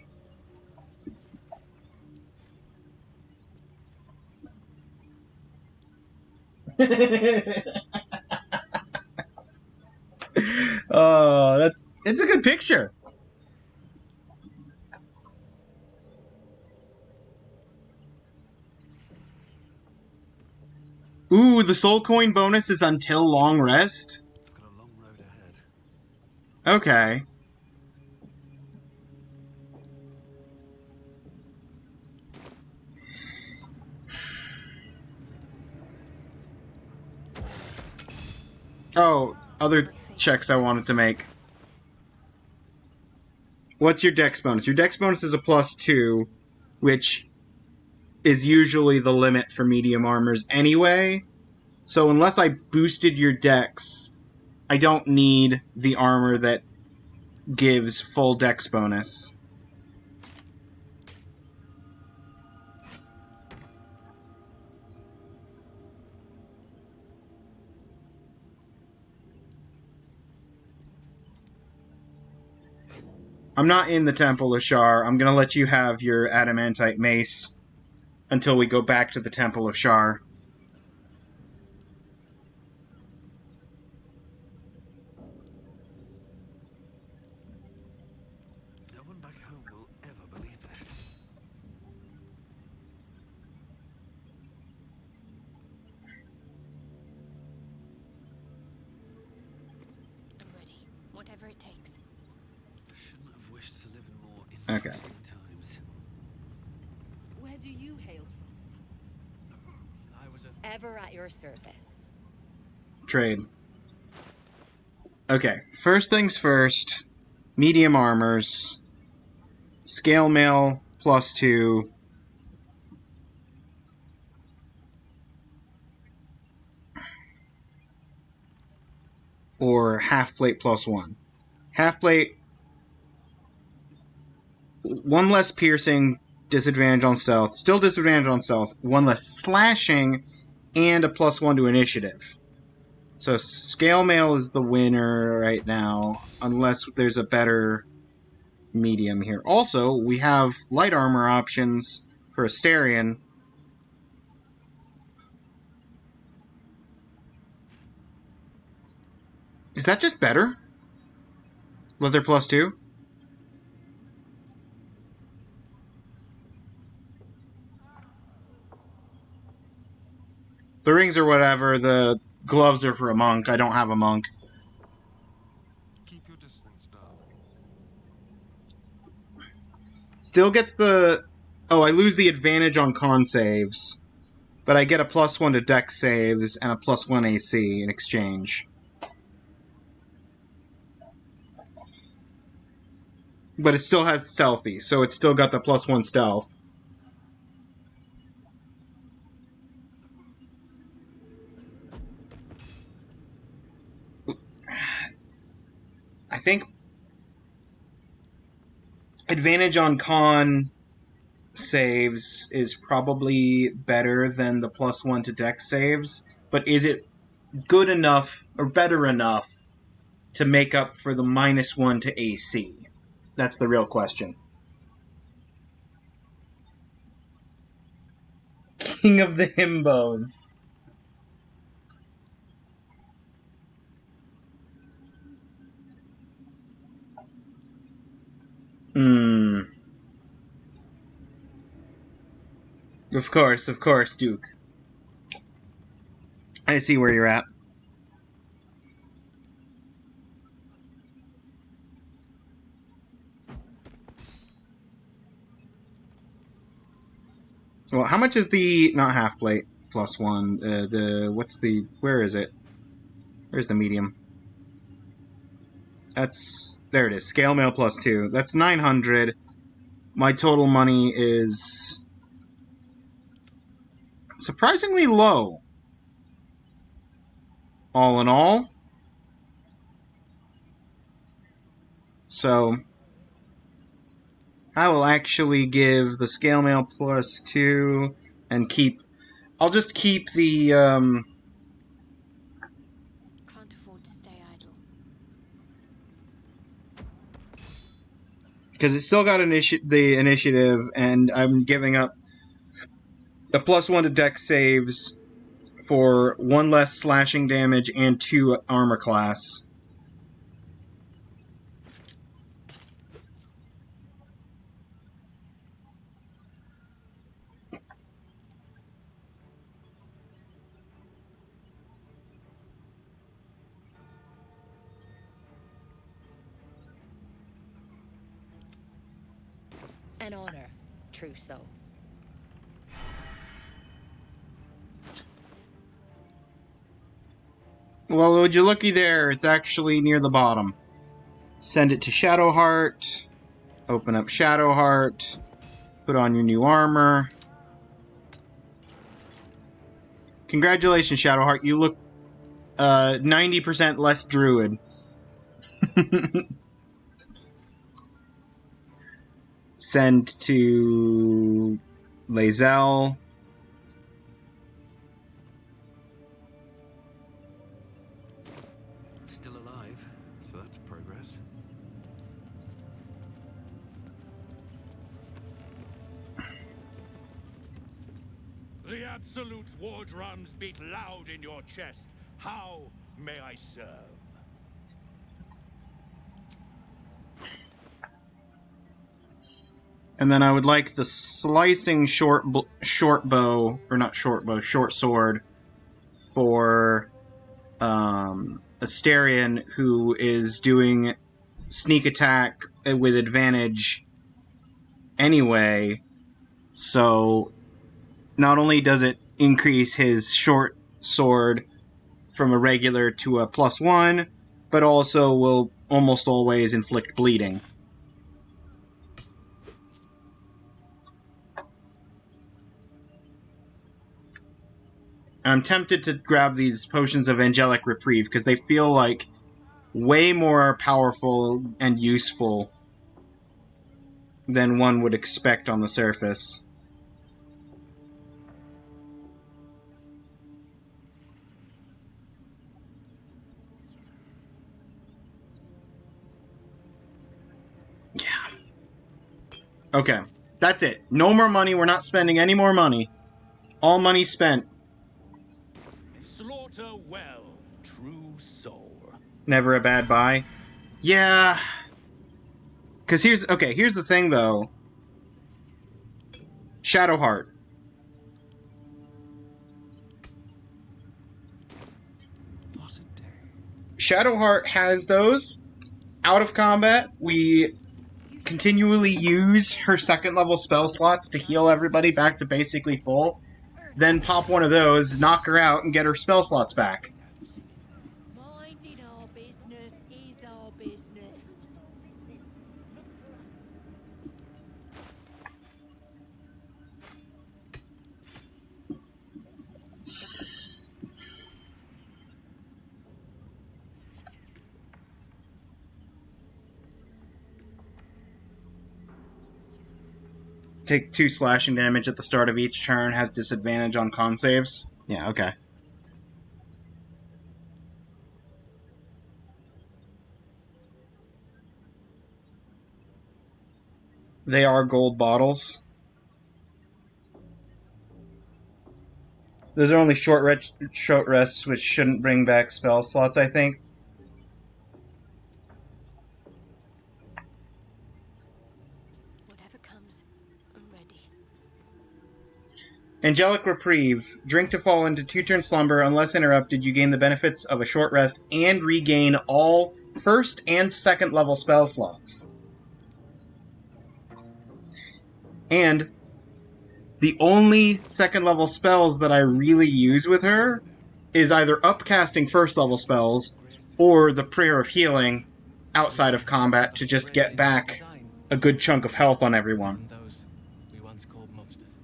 Oh, it's a good picture. Ooh, the soul coin bonus is until long rest. Got a long road ahead. Okay. Oh, other checks I wanted to make. What's your dex bonus? Your dex bonus is a +2, which is usually the limit for medium armors anyway. So unless I boosted your dex, I don't need the armor that gives full dex bonus. I'm not in the Temple of Shar. I'm gonna let you have your adamantite mace until we go back to the Temple of Shar. No one back home will ever believe this. I'm ready. Whatever it takes. I shouldn't have wished to live in more Okay. interesting times. Where do you hail from? I was a... Ever at your service. Trade. Okay, first things first. Medium armors. Scale mail +2. Or half plate +1. Half plate, 1 less piercing, disadvantage on stealth. Still disadvantage on stealth. 1 less slashing, and a +1 to initiative. So scale mail is the winner right now, unless there's a better medium here. Also, we have light armor options for Asterion. Is that just better? Leather +2? The rings are whatever, the gloves are for a monk. I don't have a monk. Keep your distance, darling. Still gets the... Oh, I lose the advantage on con saves. But I get a +1 to dex saves and a +1 AC in exchange. But it still has stealthy, so it's still got the +1 stealth. I think advantage on con saves is probably better than the +1 to dex saves, but is it good enough or better enough to make up for the -1 to AC? That's the real question. King of the Himbos. Of course, Duke. I see where you're at. Well, how much is the not half plate +1? What's the where is it? Where's the medium? That's there it is. Scale mail +2. That's 900. My total money is surprisingly low. All in all. So I will actually give the scale mail +2 and keep. I'll just keep the. Can't afford to stay idle. Because it's still got the initiative, and I'm giving up a +1 to dex saves for 1 less slashing damage and 2 armor class. An honor, true soul. Well, would you looky there? It's actually near the bottom. Send it to Shadowheart. Open up Shadowheart. Put on your new armor. Congratulations, Shadowheart. You look 90% less druid. Send to Lae'zel. Still alive, so that's progress. The Absolute's war drums beat loud in your chest. How may I serve? And then I would like the slicing short bow, or not short bow, short sword for Asterion, who is doing sneak attack with advantage anyway. So not only does it increase his short sword from a regular to a +1, but also will almost always inflict bleeding. I'm tempted to grab these potions of angelic reprieve because they feel like way more powerful and useful than one would expect on the surface. Yeah. Okay, that's it. No more money. We're not spending any more money. All money spent. Slaughter well, true soul. Never a bad buy. Yeah. Because here's the thing though. Shadowheart. Shadowheart has those. Out of combat, we continually use her second level spell slots to heal everybody back to basically full. Then pop one of those, knock her out, and get her spell slots back. Minding our business is our business. Take 2 slashing damage at the start of each turn, has disadvantage on con saves. Yeah, okay. They are gold bottles. Those are only short rests, which shouldn't bring back spell slots, I think. Whatever comes, I'm ready. Angelic Reprieve. Drink to fall into 2-turn slumber. Unless interrupted, you gain the benefits of a short rest and regain all first and second level spell slots. And the only second level spells that I really use with her is either upcasting first level spells or the Prayer of Healing outside of combat to just get back a good chunk of health on everyone. Those we once called monsters.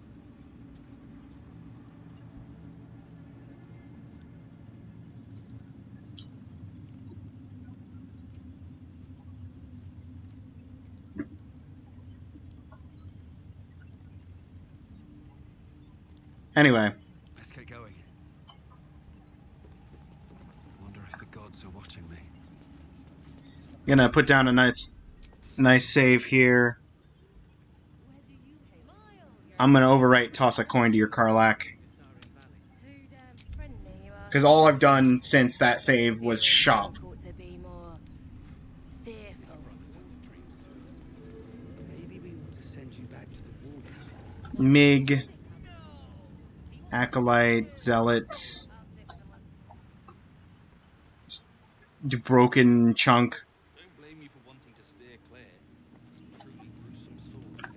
Anyway. Let's get going. Wonder if the gods are watching me. Gonna put down a nice save here. I'm gonna overwrite toss a coin to your Karlach. Because all I've done since that save was shop. Mig, Acolyte, Zealot, Broken Chunk. Don't blame me for wanting to steer clear. Some truly gruesome swords down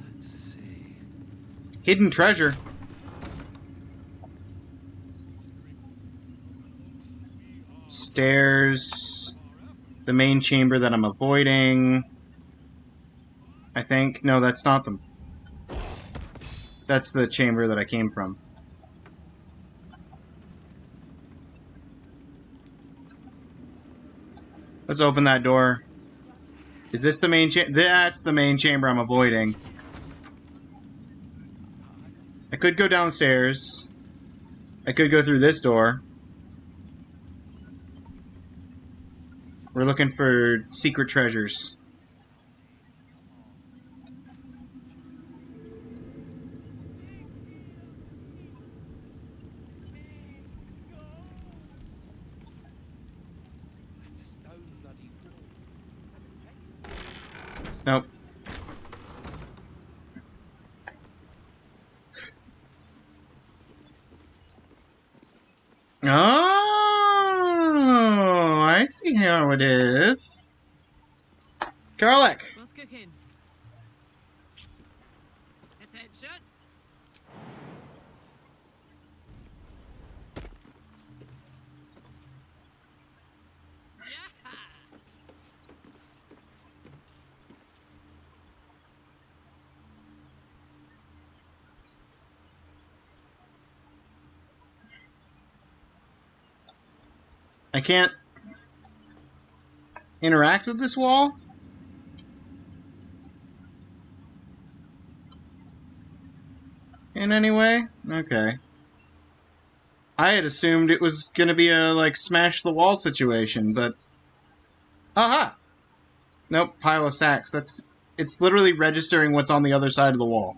there. Let's see. Hidden treasure. Stairs. the main chamber that I'm avoiding. I think. No, that's not the... That's the chamber that I came from. Let's open that door. Is this the main chamber? That's the main chamber I'm avoiding. I could go downstairs. I could go through this door. We're looking for secret treasures. Nope. Oh, I see how it is. Karlek! What's cooking? Attention! I can't interact with this wall? In any way? Okay. I had assumed it was gonna be a, like, smash the wall situation, but... Aha! Nope, pile of sacks. That's... It's literally registering what's on the other side of the wall.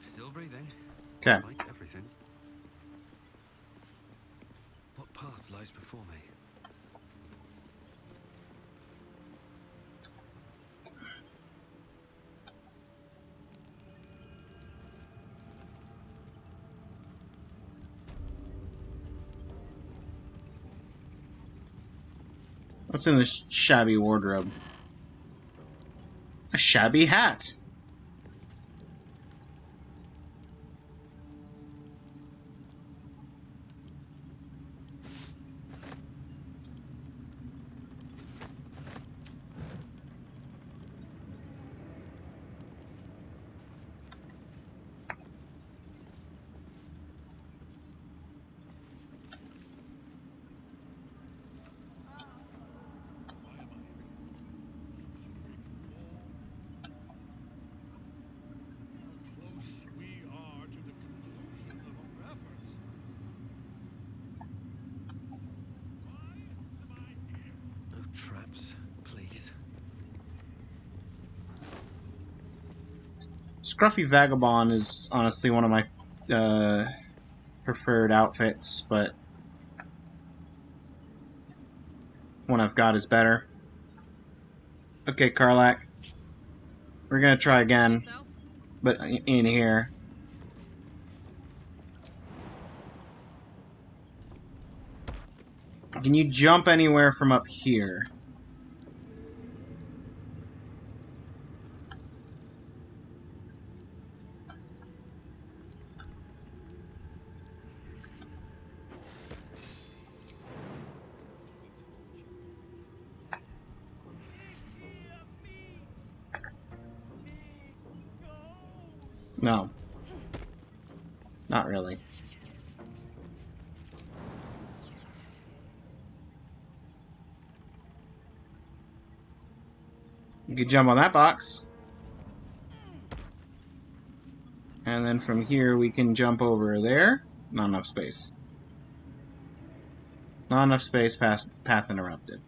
Still breathing. Okay. Despite everything. What path lies before me? What's in this shabby wardrobe? A shabby hat! No traps, please. Scruffy Vagabond is honestly one of my preferred outfits, but one I've got is better. Okay, Karlak. We're gonna try again, but in here. Can you jump anywhere from up here? No. Not really. You could jump on that box. And then from here we can jump over there. Not enough space. Not enough space, path interrupted.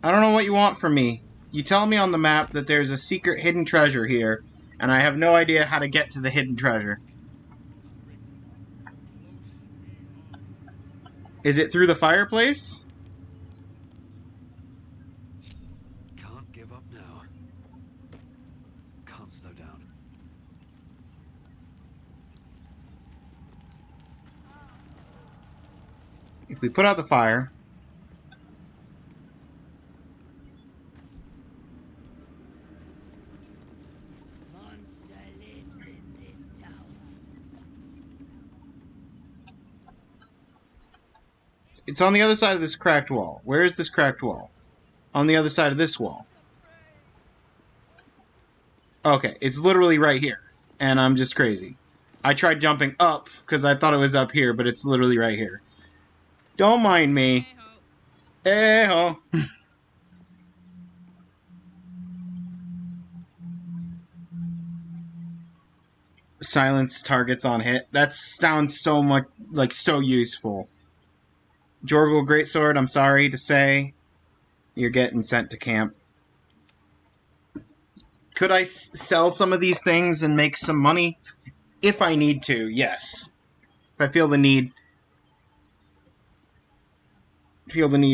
I don't know what you want from me. You tell me on the map that there's a secret hidden treasure here, And I have no idea how to get to the hidden treasure. Is it through the fireplace? Can't give up now. Can't slow down. If we put out the fire... Monster lives in this tower. It's on the other side of this cracked wall. Where is this cracked wall? On the other side of this wall. Okay, it's literally right here. And I'm just crazy. I tried jumping up because I thought it was up here, but it's literally right here. Don't mind me. Eh-ho. Silence targets on hit. That sounds so much like so useful. Jorgul Greatsword, I'm sorry to say, you're getting sent to camp. Could I sell some of these things and make some money? If I need to, yes. If I feel the need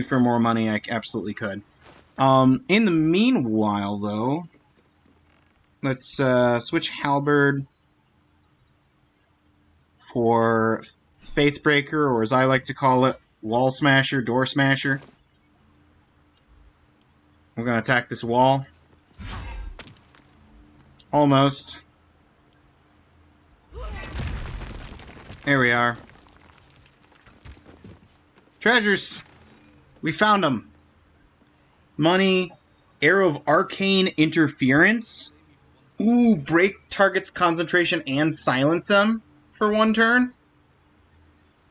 for more money, I absolutely could. In the meanwhile, though, let's switch Halberd for Faithbreaker, or as I like to call it, Wall Smasher, Door Smasher. We're going to attack this wall. Almost. There we are. Treasures! We found them. Money. Arrow of Arcane Interference. Ooh, break target's concentration and silence them for one turn.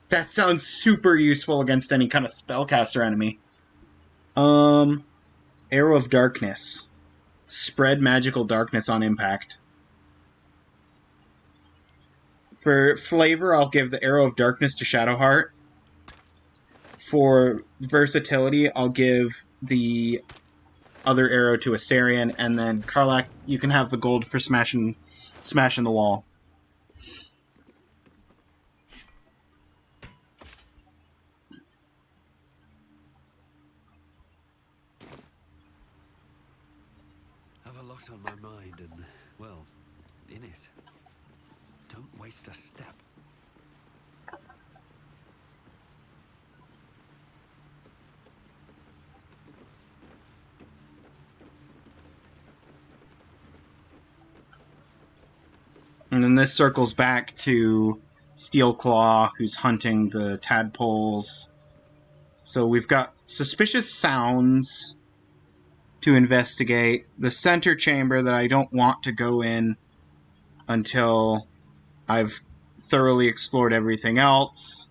That sounds super useful against any kind of spellcaster enemy. Arrow of Darkness. Spread magical darkness on impact. For flavor, I'll give the Arrow of Darkness to Shadowheart. For versatility, I'll give the other arrow to Asterion, and then Karlach, you can have the gold for smashing the wall. Have a lot on my mind and, well, in it. Don't waste a step. And then this circles back to Steelclaw, who's hunting the tadpoles. So we've got suspicious sounds to investigate. The center chamber that I don't want to go in until I've thoroughly explored everything else.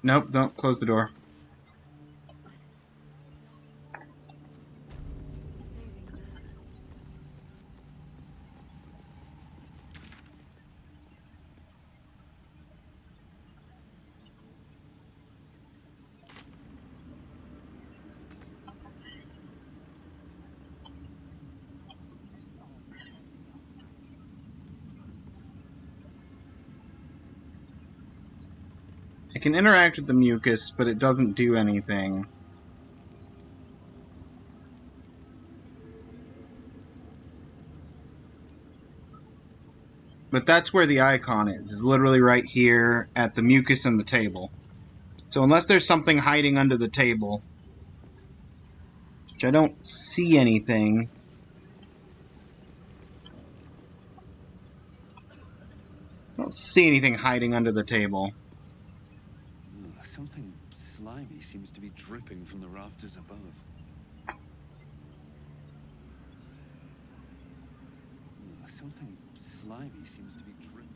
Nope, don't close the door. I can interact with the mucus, but it doesn't do anything. But that's where the icon is literally right here at the mucus and the table. So unless there's something hiding under the table, which I don't see anything. I don't see anything hiding under the table. Something slimy seems to be dripping from the rafters above. Something slimy seems to be dripping.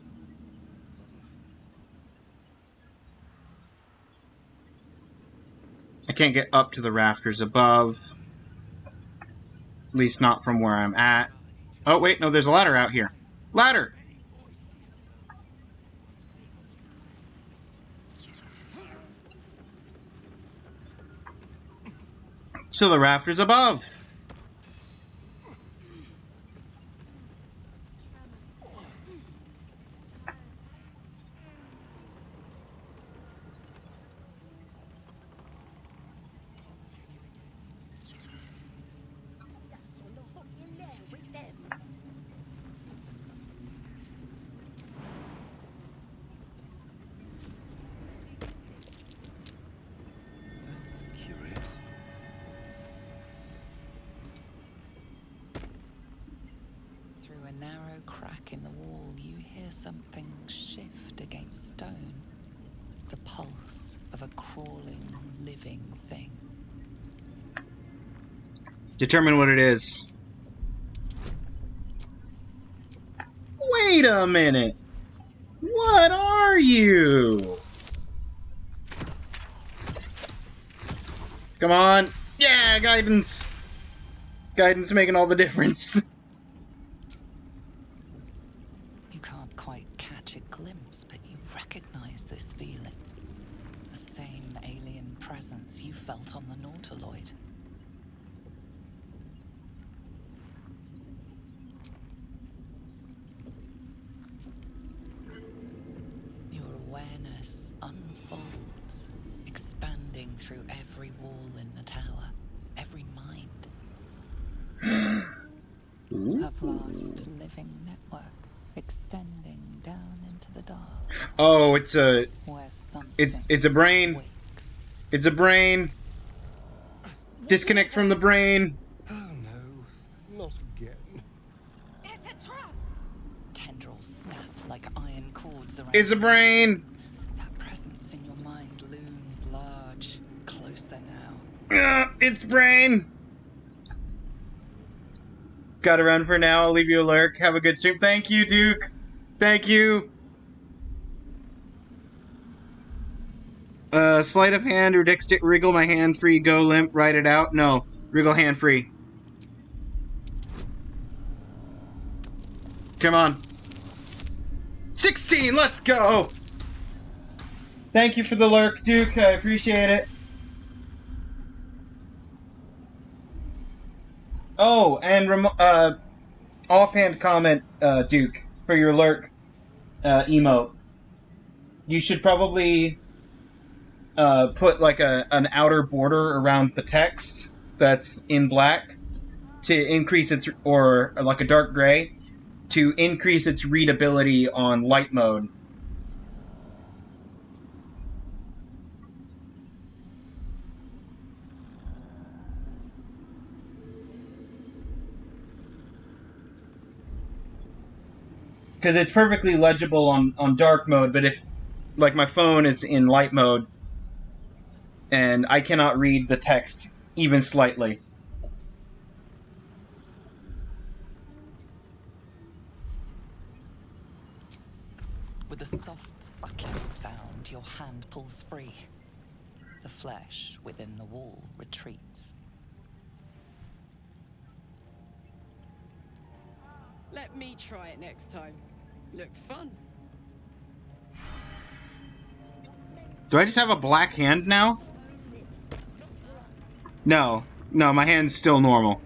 I can't get up to the rafters above. At least not from where I'm at. Oh, wait, no, there's a ladder out here. Ladder! To the rafters above. That's curious. Through a narrow crack in the wall, you hear something shift against stone. The pulse of a crawling, living thing. Determine what it is. Wait a minute! What are you? Come on! Yeah, guidance! Guidance making all the difference. You can't quite catch a glimpse, but you recognize this feeling. The same alien presence you felt on the Nautiloid. Your awareness unfolds, expanding through every wall in the tower, every mind. A vast living network extending down into the dark. Oh, it's a brain. Wakes. It's a brain. Disconnect from the brain. Oh no, not again. It's a trap! Tendrils snap like iron cords around It's a your brain. wrist. That presence in your mind looms large, closer now. It's brain. Gotta run for now. I'll leave you a lurk. Have a good stream. Thank you, Duke. Thank you. Sleight of hand or wriggle my hand free, go limp, write it out. No, wriggle hand free. Come on. 16, let's go! Thank you for the lurk, Duke. I appreciate it. Oh, and offhand comment, Duke, for your lurk emote. You should probably put like an outer border around the text that's in black to increase its, or like a dark gray, to increase its readability on light mode. Because it's perfectly legible on dark mode, but if, like, my phone is in light mode, and I cannot read the text even slightly. With a soft sucking sound, your hand pulls free. The flesh within the wall retreats. Let me try it next time. Look fun. Do I just have a black hand now? No, my hand's still normal.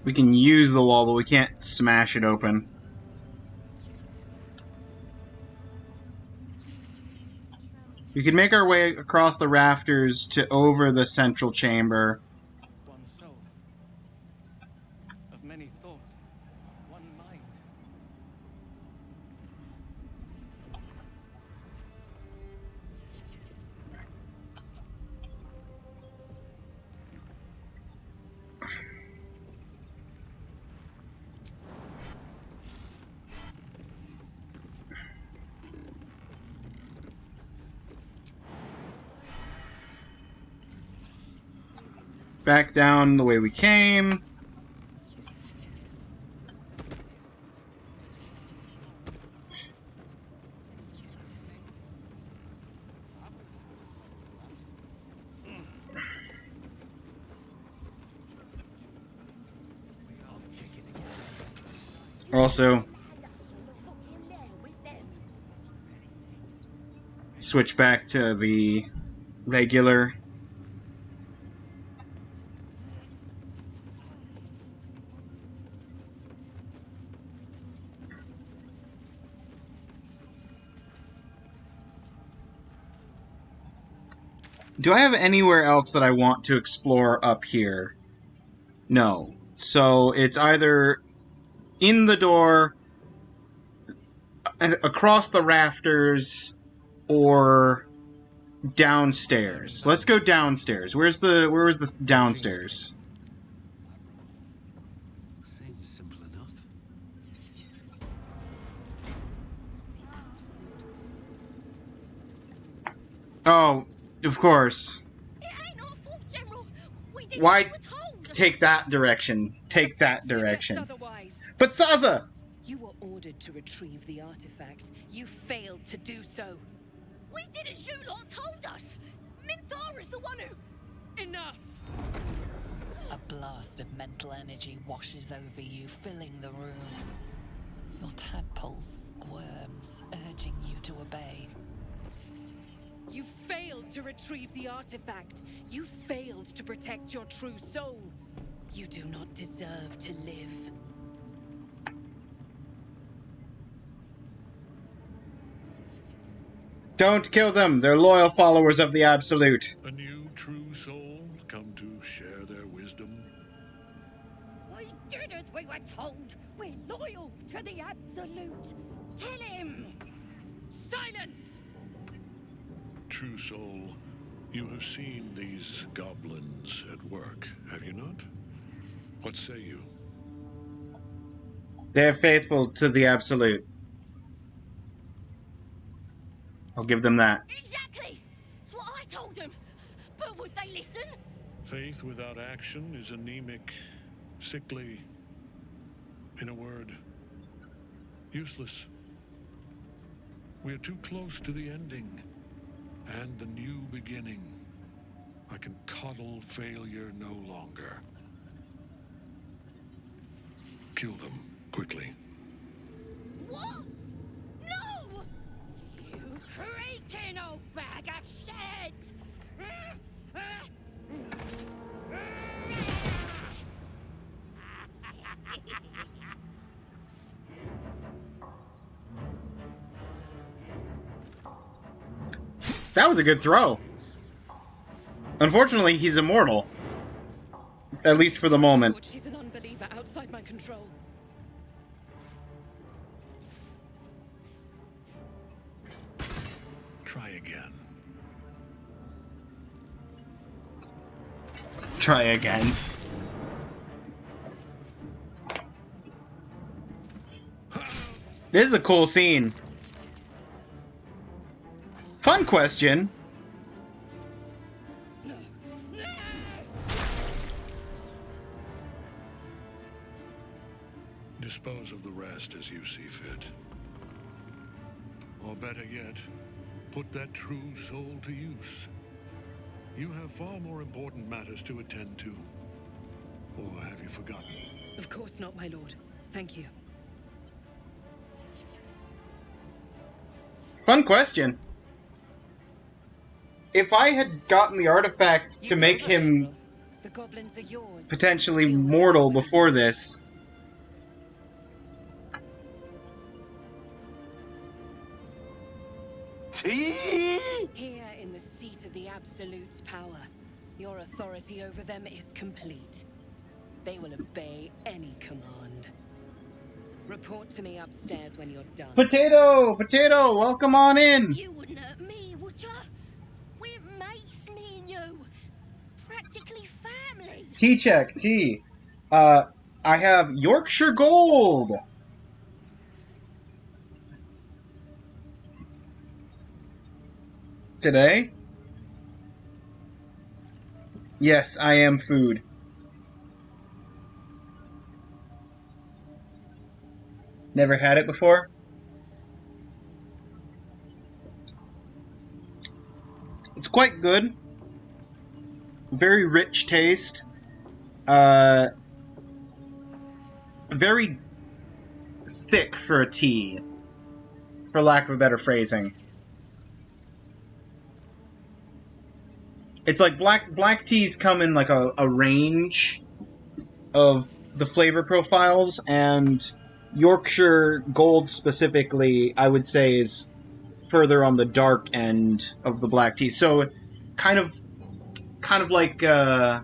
We can use the wall, but we can't smash it open. We can make our way across the rafters to over the central chamber. One soul. Of many thoughts. One mind. Back down the way we came. Also, switch back to the regular. Do I have anywhere else that I want to explore up here? No. So it's either in the door, across the rafters, or downstairs. Let's go downstairs. Where was the downstairs? Seems simple enough. Oh, of course. It ain't our fault, General. We did Why as we were told. take that direction? Take that direction. Otherwise. But Saza! You were ordered to retrieve the artifact. You failed to do so. We did as you lot told us. Minthara's the one who... Enough! A blast of mental energy washes over you, filling the room. Your tadpole squirms, urging you to obey. You failed to retrieve the artifact. You failed to protect your true soul. You do not deserve to live. Don't kill them. They're loyal followers of the Absolute. A new true soul come to share their wisdom. We did as we were told. We're loyal to the Absolute. Tell him! Silence! True soul, you have seen these goblins at work, have you not? What say you? They're faithful to the Absolute. I'll give them that. Exactly! It's what I told them. But would they listen? Faith without action is anemic, sickly, in a word, useless. We are too close to the ending and the new beginning. I can coddle failure no longer. Kill them, quickly. What? No! You creaking old bag of shit! That was a good throw. Unfortunately, he's immortal. At least for the moment. Lord, she's an unbeliever outside my control. Try again. Try again. This is a cool scene. Fun question. Dispose of the rest as you see fit. Or better yet, put that true soul to use. You have far more important matters to attend to. Or have you forgotten? Of course not, my lord. Thank you. Fun question. If I had gotten the artifact to make him The goblins are yours. potentially mortal before this, Here in the seat of the Absolute's power, your authority over them is complete. They will obey any command. Report to me upstairs when you're done. Potato! Potato! Welcome on in! You wouldn't hurt me, would ya? We're mates, me and you. Practically family. T-check, T. I have Yorkshire Gold! Today? Yes, I am food. Never had it before? It's quite good. Very rich taste. Very thick for a tea, for lack of a better phrasing. It's like black teas come in like a range of the flavor profiles, and Yorkshire Gold specifically, I would say, is further on the dark end of the black tea. So kind of like how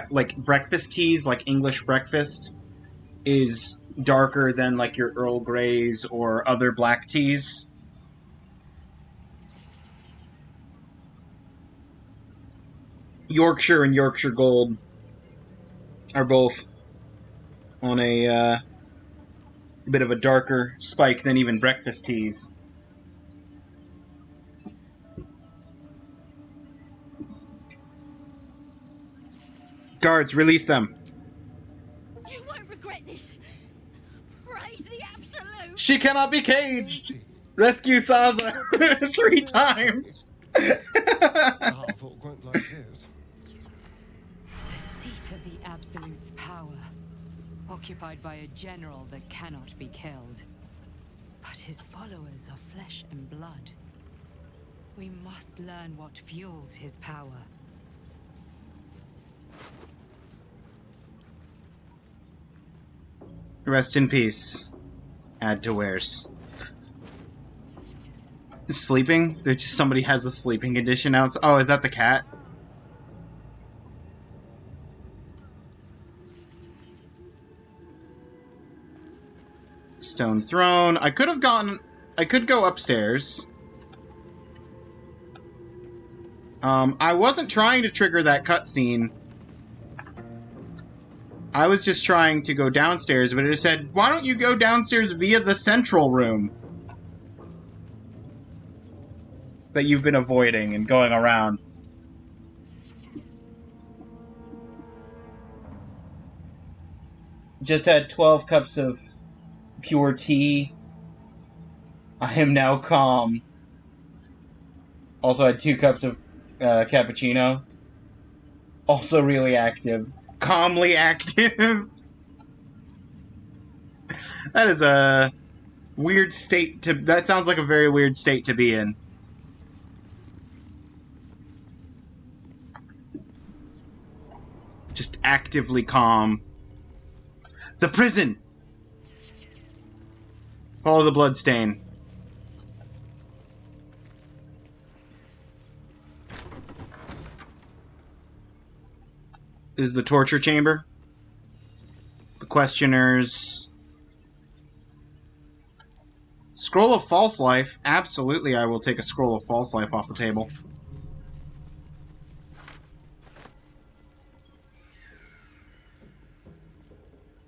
like breakfast teas, like English breakfast, is darker than like your Earl Greys or other black teas. Yorkshire and Yorkshire Gold are both on a bit of a darker spike than even breakfast teas. Guards, release them. You won't regret this. Praise the absolute. She cannot be caged. Rescue Saza 3 times. Half orc won't like this. The seat of the Absolute's power, occupied by a general that cannot be killed. But his followers are flesh and blood. We must learn what fuels his power. Rest in peace. Add to wares. Sleeping? There's just somebody has a sleeping condition now. Oh, is that the cat? Stone throne. I could go upstairs. I wasn't trying to trigger that cutscene. I was just trying to go downstairs, but it said, why don't you go downstairs via the central room? That you've been avoiding and going around. Just had 12 cups of pure tea. I am now calm. Also had 2 cups of cappuccino. Also really active. Calmly active. That is a weird state to... That sounds like a very weird state to be in. Just actively calm. The prison! Follow the bloodstain. This is the torture chamber. The questioners. Scroll of False Life. Absolutely, I will take a Scroll of False Life off the table.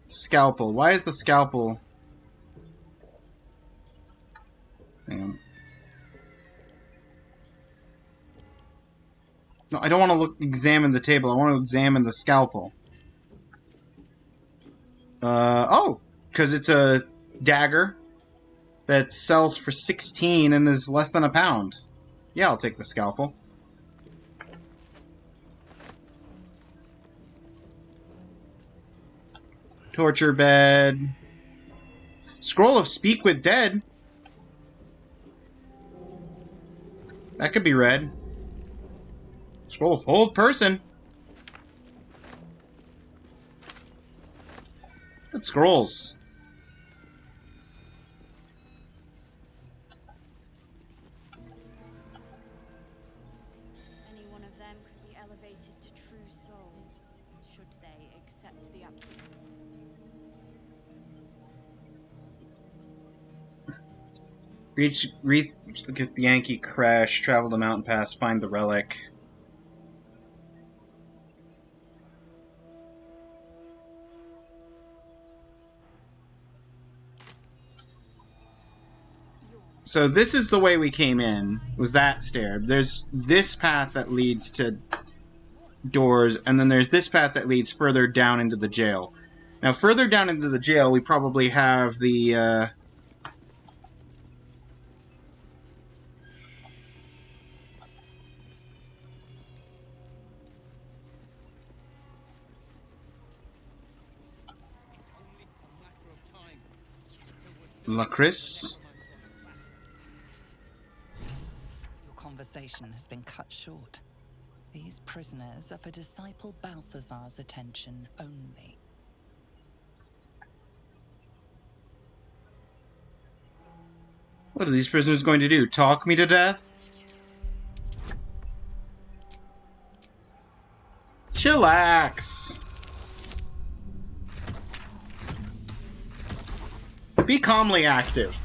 Scalpel. Why is the scalpel... Hang on. No, I don't want to examine the table. I want to examine the scalpel. Oh! Because it's a dagger that sells for 16 and is less than £1. Yeah, I'll take the scalpel. Torture bed. Scroll of Speak with Dead. That could be read. Scroll of Hold Person. Good scrolls. Any one of them could be elevated to true soul, should they accept the absolute. Reach the Yankee crash, travel the mountain pass, find the relic. So this is the way we came in, was that stair. There's this path that leads to doors, and then there's this path that leads further down into the jail. Now, further down into the jail, we probably have the, Lacris. Your conversation has been cut short. These prisoners are for Disciple Balthazar's attention only. What are these prisoners going to do? Talk me to death? Chillax! Be calmly active.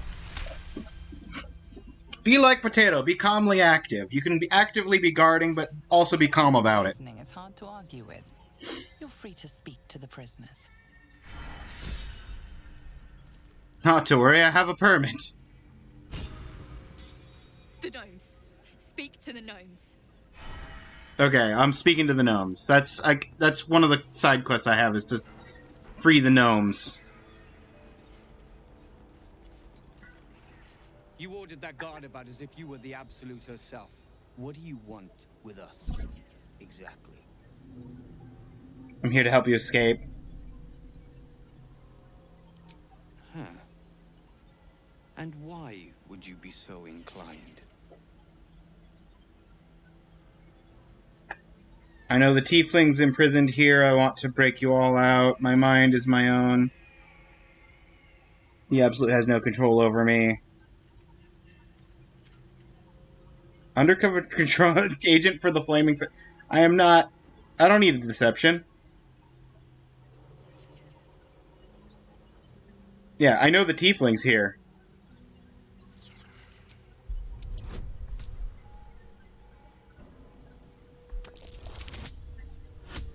Be like Potato. Be calmly active. You can actively be guarding, but also be calm about it. Reasoning is hard to argue with. You're free to speak to the prisoners. Not to worry, I have a permit. The gnomes. Speak to the gnomes. Okay, I'm speaking to the gnomes. That's one of the side quests I have, is to free the gnomes. You ordered that guard about as if you were the Absolute herself. What do you want with us, exactly? I'm here to help you escape. Huh. And why would you be so inclined? I know the tiefling's imprisoned here. I want to break you all out. My mind is my own. The Absolute has no control over me. Undercover control agent for the Flaming... I am not... I don't need a deception. Yeah, I know the tiefling's here.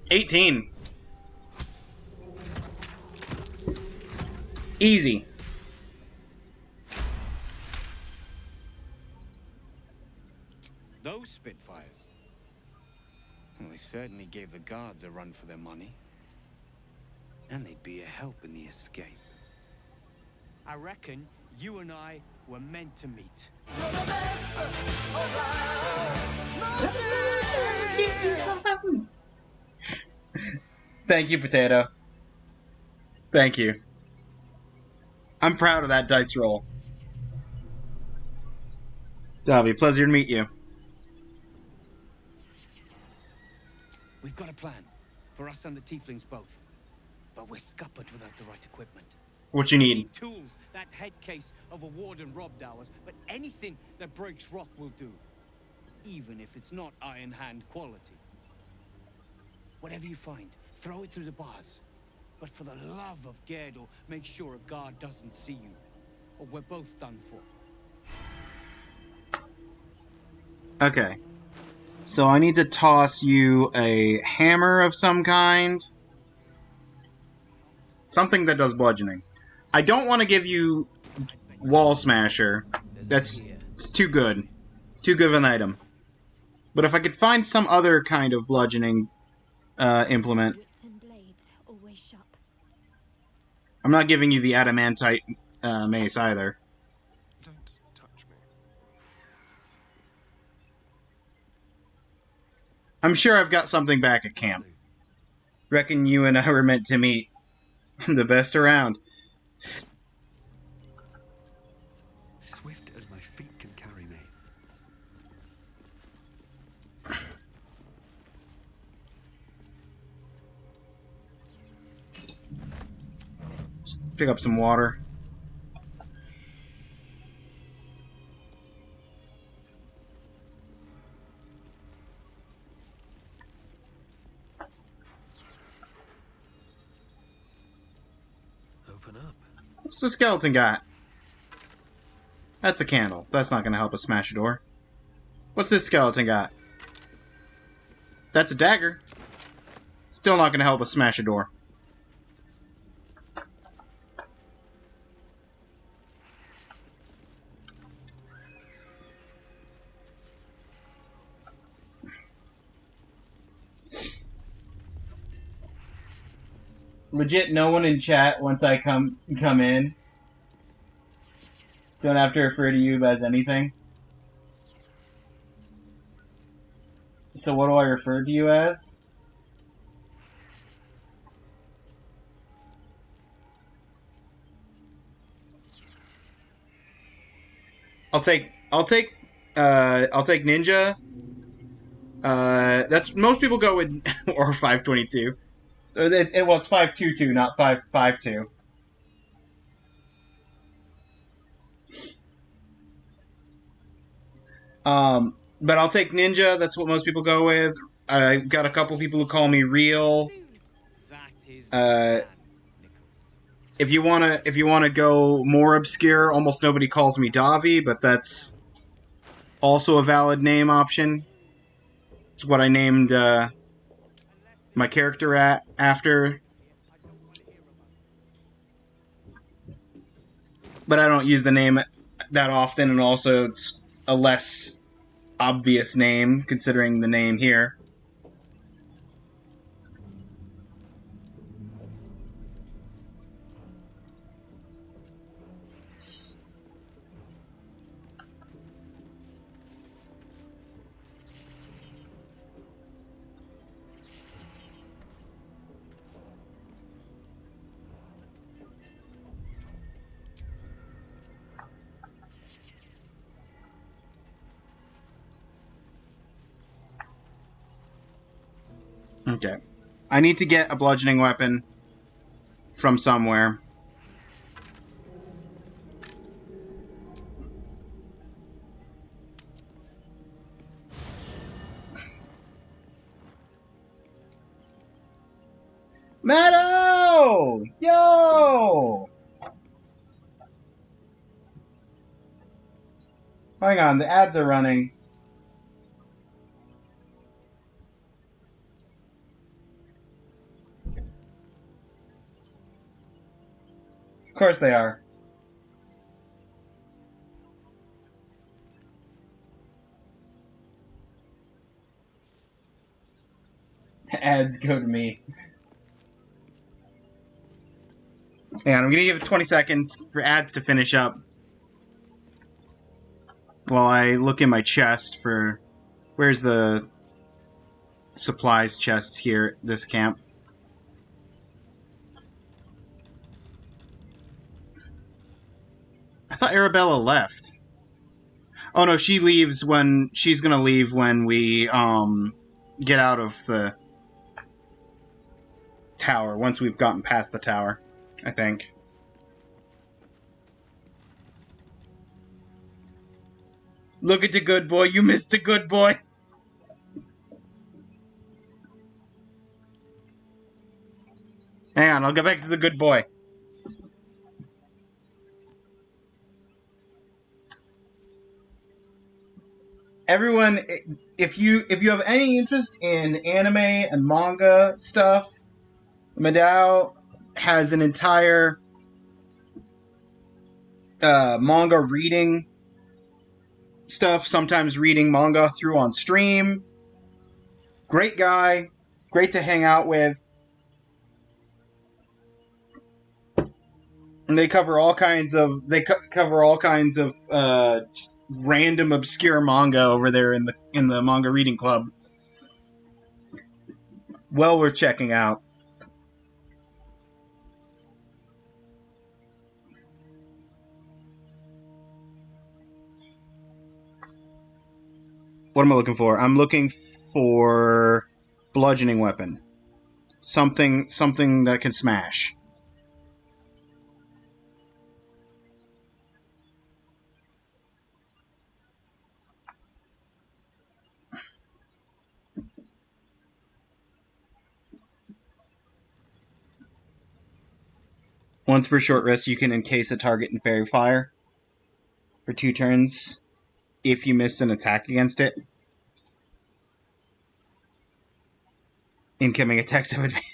$18. Easy. Those Spitfires? Well, they certainly gave the guards a run for their money. And they'd be a help in the escape. I reckon you and I were meant to meet. Thank you, Potato. Thank you. I'm proud of that dice roll. Dobby, pleasure to meet you. We've got a plan. For us and the tieflings both. But we're scuppered without the right equipment. What you We need? need tools. That head case of a warden robbed ours. But anything that breaks rock will do. Even if it's not Iron Hand quality. Whatever you find, throw it through the bars. But for the love of Gerdor, make sure a guard doesn't see you. Or we're both done for. Okay. So I need to toss you a hammer of some kind. Something that does bludgeoning. I don't want to give you Wall Smasher. That's too good. Too good of an item. But if I could find some other kind of bludgeoning implement. Whips and blades, always sharp. I'm not giving you the adamantite mace either. Don't touch me. I'm sure I've got something back at camp. Reckon you and I were meant to meet. I'm the best around. Swift as my feet can carry me. Pick up some water. Open up. What's the skeleton got? That's a candle. That's not going to help us smash a door. What's this skeleton got? That's a dagger. Still not going to help us smash a door. Legit, no one in chat once I come in. Don't have to refer to you as anything. So what do I refer to you as? I'll take Ninja. That's most people go with or 522. It's 522, not 552. But I'll take Ninja. That's what most people go with. I got a couple people who call me Real. That is the Uh, plan, Nichols. if you wanna go more obscure, almost nobody calls me Davi, but that's also a valid name option. It's what I named my character after. But I don't use the name that often, and also it's a less obvious name considering the name here. Okay. I need to get a bludgeoning weapon from somewhere. Meadow! Yo! Hang on, the ads are running. Of course they are. Ads go to me. Hang on, I'm gonna give it 20 seconds for ads to finish up while I look in my chest for... Where's the supplies chest here at this camp? I thought Arabella left. Oh no, she's gonna leave when we get out of the tower, once we've gotten past the tower, I think. Look at the good boy, you missed the good boy. Hang on, I'll get back to the good boy. Everyone, if you have any interest in anime and manga stuff, Madao has an entire manga reading stuff, sometimes reading manga through on stream. Great guy, great to hang out with. And they cover all kinds of just random obscure manga over there in the manga reading club. Well worth checking out. What am I looking for? I'm looking for bludgeoning weapon. Something that can smash. Once per short rest, you can encase a target in fairy fire for 2 turns if you missed an attack against it. Incoming attacks have advantage.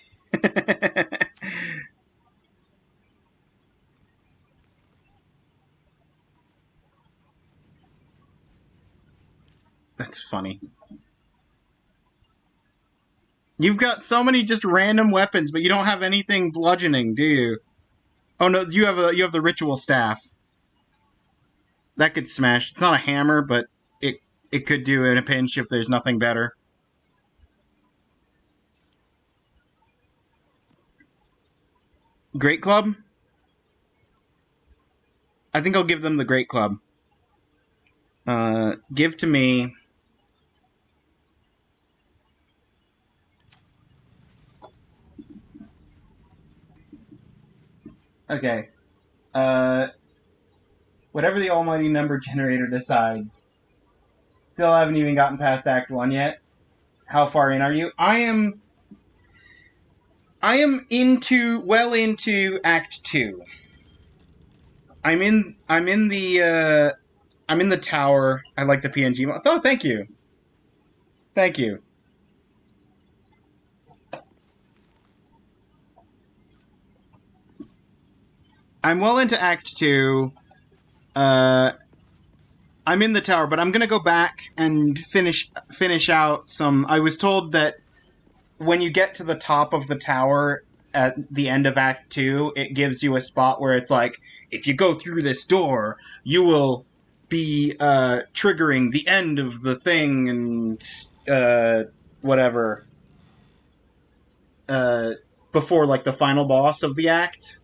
That's funny. You've got so many just random weapons, but you don't have anything bludgeoning, do you? Oh no, you have the ritual staff. That could smash. It's not a hammer, but it could do in a pinch if there's nothing better. Great Club? I think I'll give them the Great Club. Give to me. Okay. Whatever the almighty number generator decides. Still haven't even gotten past Act 1 yet. How far in are you? I am well into Act 2. I'm in the tower. I like the PNG. Oh, thank you. Thank you. I'm well into Act 2. I'm in the tower, but I'm gonna go back and finish out some. I was told that when you get to the top of the tower at the end of Act 2, it gives you a spot where it's like, if you go through this door, you will be triggering the end of the thing and whatever before like the final boss of the act.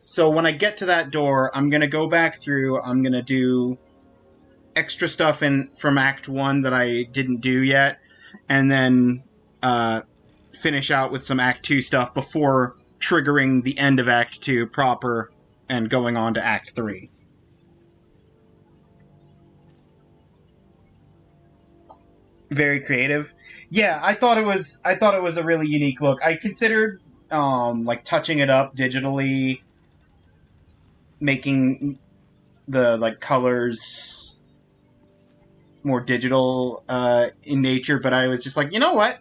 So when I get to that door, I'm gonna go back through. I'm gonna do extra stuff from Act 1 that I didn't do yet, and then finish out with some Act 2 stuff before triggering the end of Act 2 proper and going on to Act 3. Very creative. Yeah, I thought it was a really unique look. I considered like touching it up digitally, making the like colors more digital in nature, but I was just like, you know what?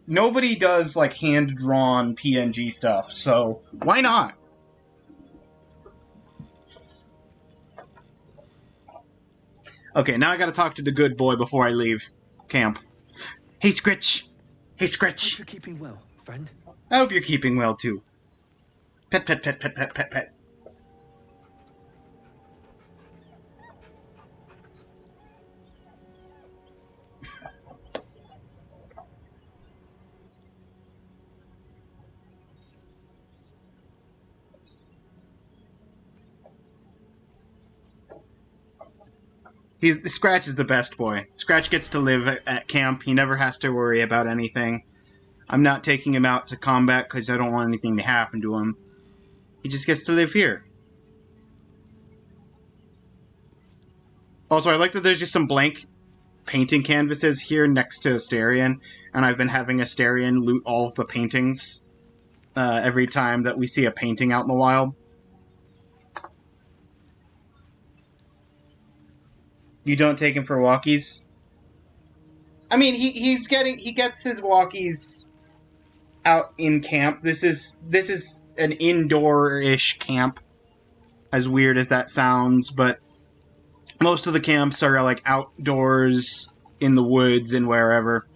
Nobody does like hand-drawn PNG stuff, so why not? Okay, now I gotta talk to the good boy before I leave camp. Hey, Scritch! Hey, Scritch! Hope you're keeping well, friend. I hope you're keeping well, too. Pet, pet, pet, pet, pet, pet, pet. Scratch is the best boy. Scratch gets to live at camp. He never has to worry about anything. I'm not taking him out to combat because I don't want anything to happen to him. He just gets to live here. Also, I like that there's just some blank painting canvases here next to Asterion, and I've been having Asterion loot all of the paintings every time that we see a painting out in the wild. You don't take him for walkies? I mean, he gets his walkies out in camp. This is an indoor-ish camp, as weird as that sounds, but most of the camps are like outdoors in the woods and wherever.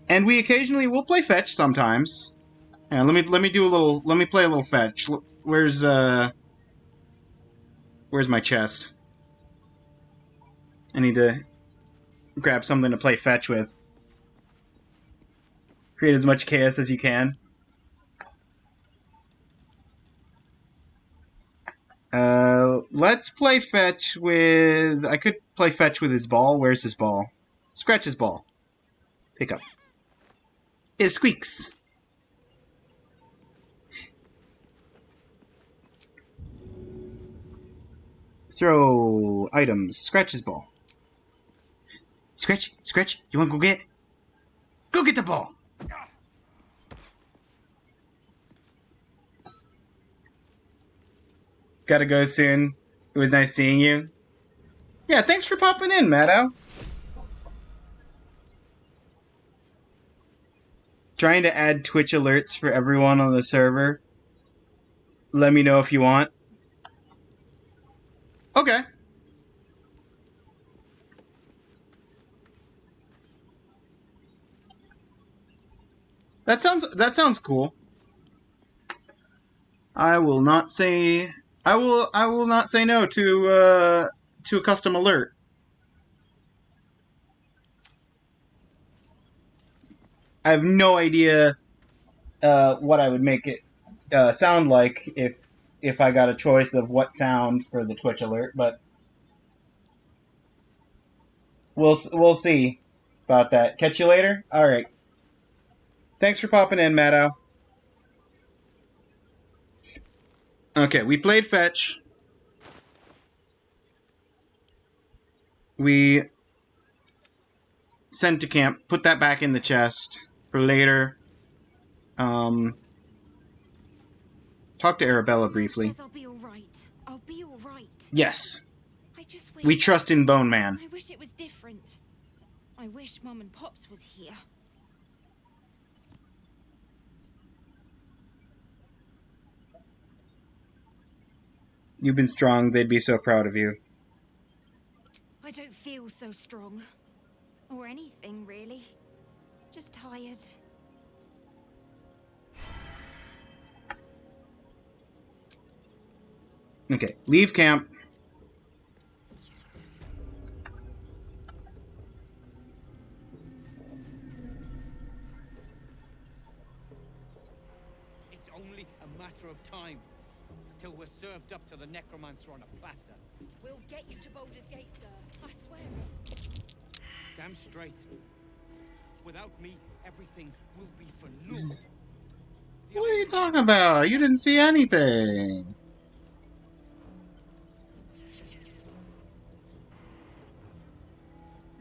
And we occasionally will play fetch sometimes. Yeah, let me play a little fetch. Where's my chest? I need to grab something to play fetch with. Create as much chaos as you can. Let's play fetch with... I could play fetch with his ball. Where's his ball? Scratch his ball. Pick up. It squeaks. Throw items. Scratch his ball. Scratch, Scratch, you wanna go get? Go get the ball! Gotta go soon. It was nice seeing you. Yeah, thanks for popping in, Maddow. Trying to add Twitch alerts for everyone on the server. Let me know if you want. Okay. That sounds cool. I will not say I will not say no to a custom alert. I have no idea what I would make it sound like if I got a choice of what sound for the Twitch alert, but we'll see about that. Catch you later. All right. Thanks for popping in, Maddow. Okay, we played fetch. We sent to camp. Put that back in the chest for later. Talk to Arabella briefly. Says I'll be all right. I'll be all right. Yes. I just wish. We trust in Bone Man. I wish it was different. I wish Mum and Pops was here. You've been strong. They'd be so proud of you. I don't feel so strong. Or anything, really. Just tired. Okay, leave camp. It's only a matter of time till we're served up to the necromancer on a platter. We'll get you to Baldur's Gate, sir. I swear. Damn straight. Without me, everything will be for naught. What are you talking about? You didn't see anything.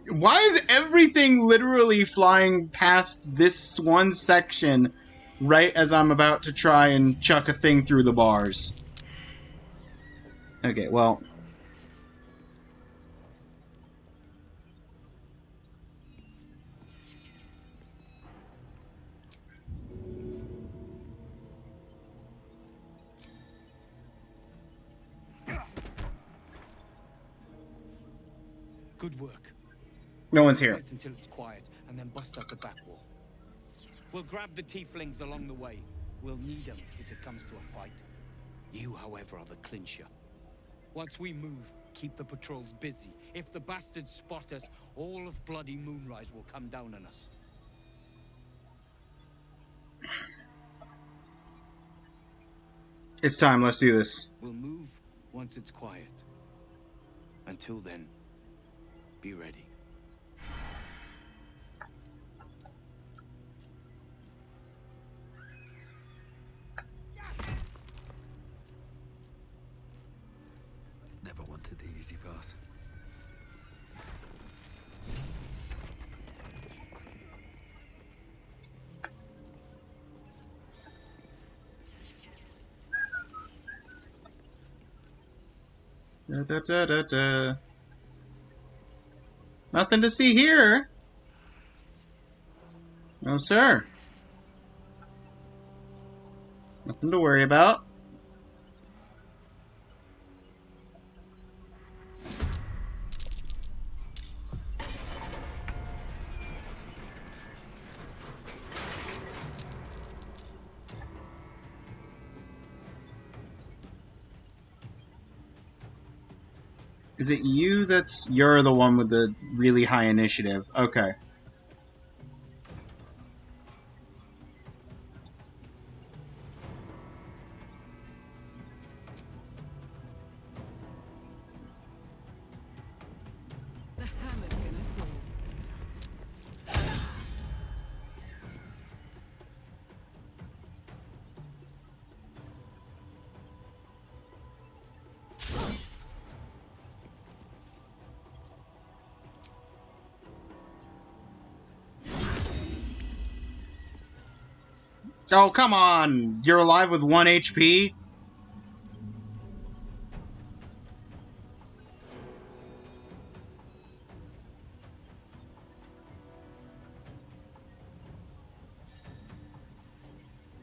Why is everything literally flying past this one section right as I'm about to try and chuck a thing through the bars? Okay, well. Good work. No one's here. Wait until it's quiet and then bust out the back wall. We'll grab the tieflings along the way. We'll need them if it comes to a fight. You, however, are the clincher. Once we move, keep the patrols busy. If the bastards spot us, all of bloody Moonrise will come down on us. It's time, let's do this. We'll move once it's quiet. Until then, be ready. Never wanted the easy path. Da, da, da, da, da. Nothing to see here. No, sir. Nothing to worry about. Is it you you're the one with the really high initiative? Okay. The hammer's gonna fall. Oh, come on! You're alive with 1 HP?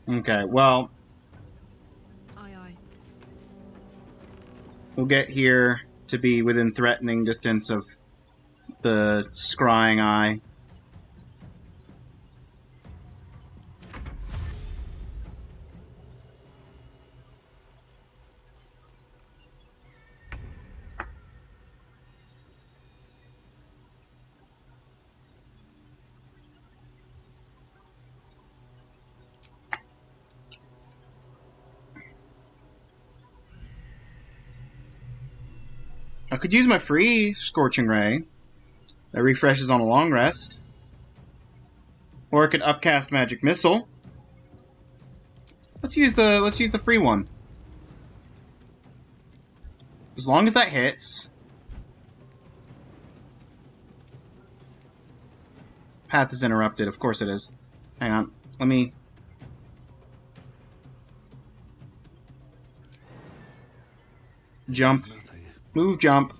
Okay, well, Aye. we'll get here to be within threatening distance of the scrying eye. I could use my free Scorching Ray. That refreshes on a long rest. Or I could upcast Magic Missile. Let's use the free one. As long as that hits. Path is interrupted. Of course it is. Hang on. Let me... Jump. Move, jump.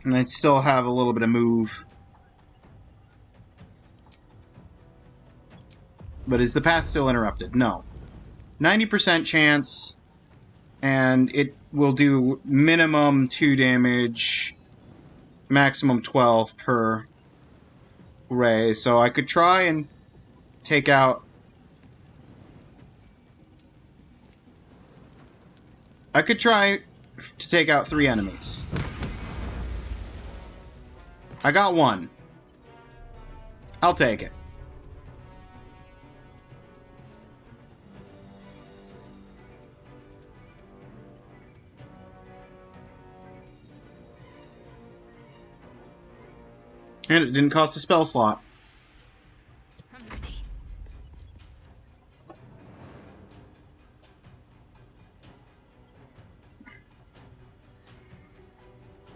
And I'd still have a little bit of move. But is the path still interrupted? No. 90% chance, and it will do minimum 2 damage, maximum 12 per ray. So I could try and take out... I could try to take out 3 enemies. I got 1. I'll take it. And it didn't cost a spell slot. I'm ready.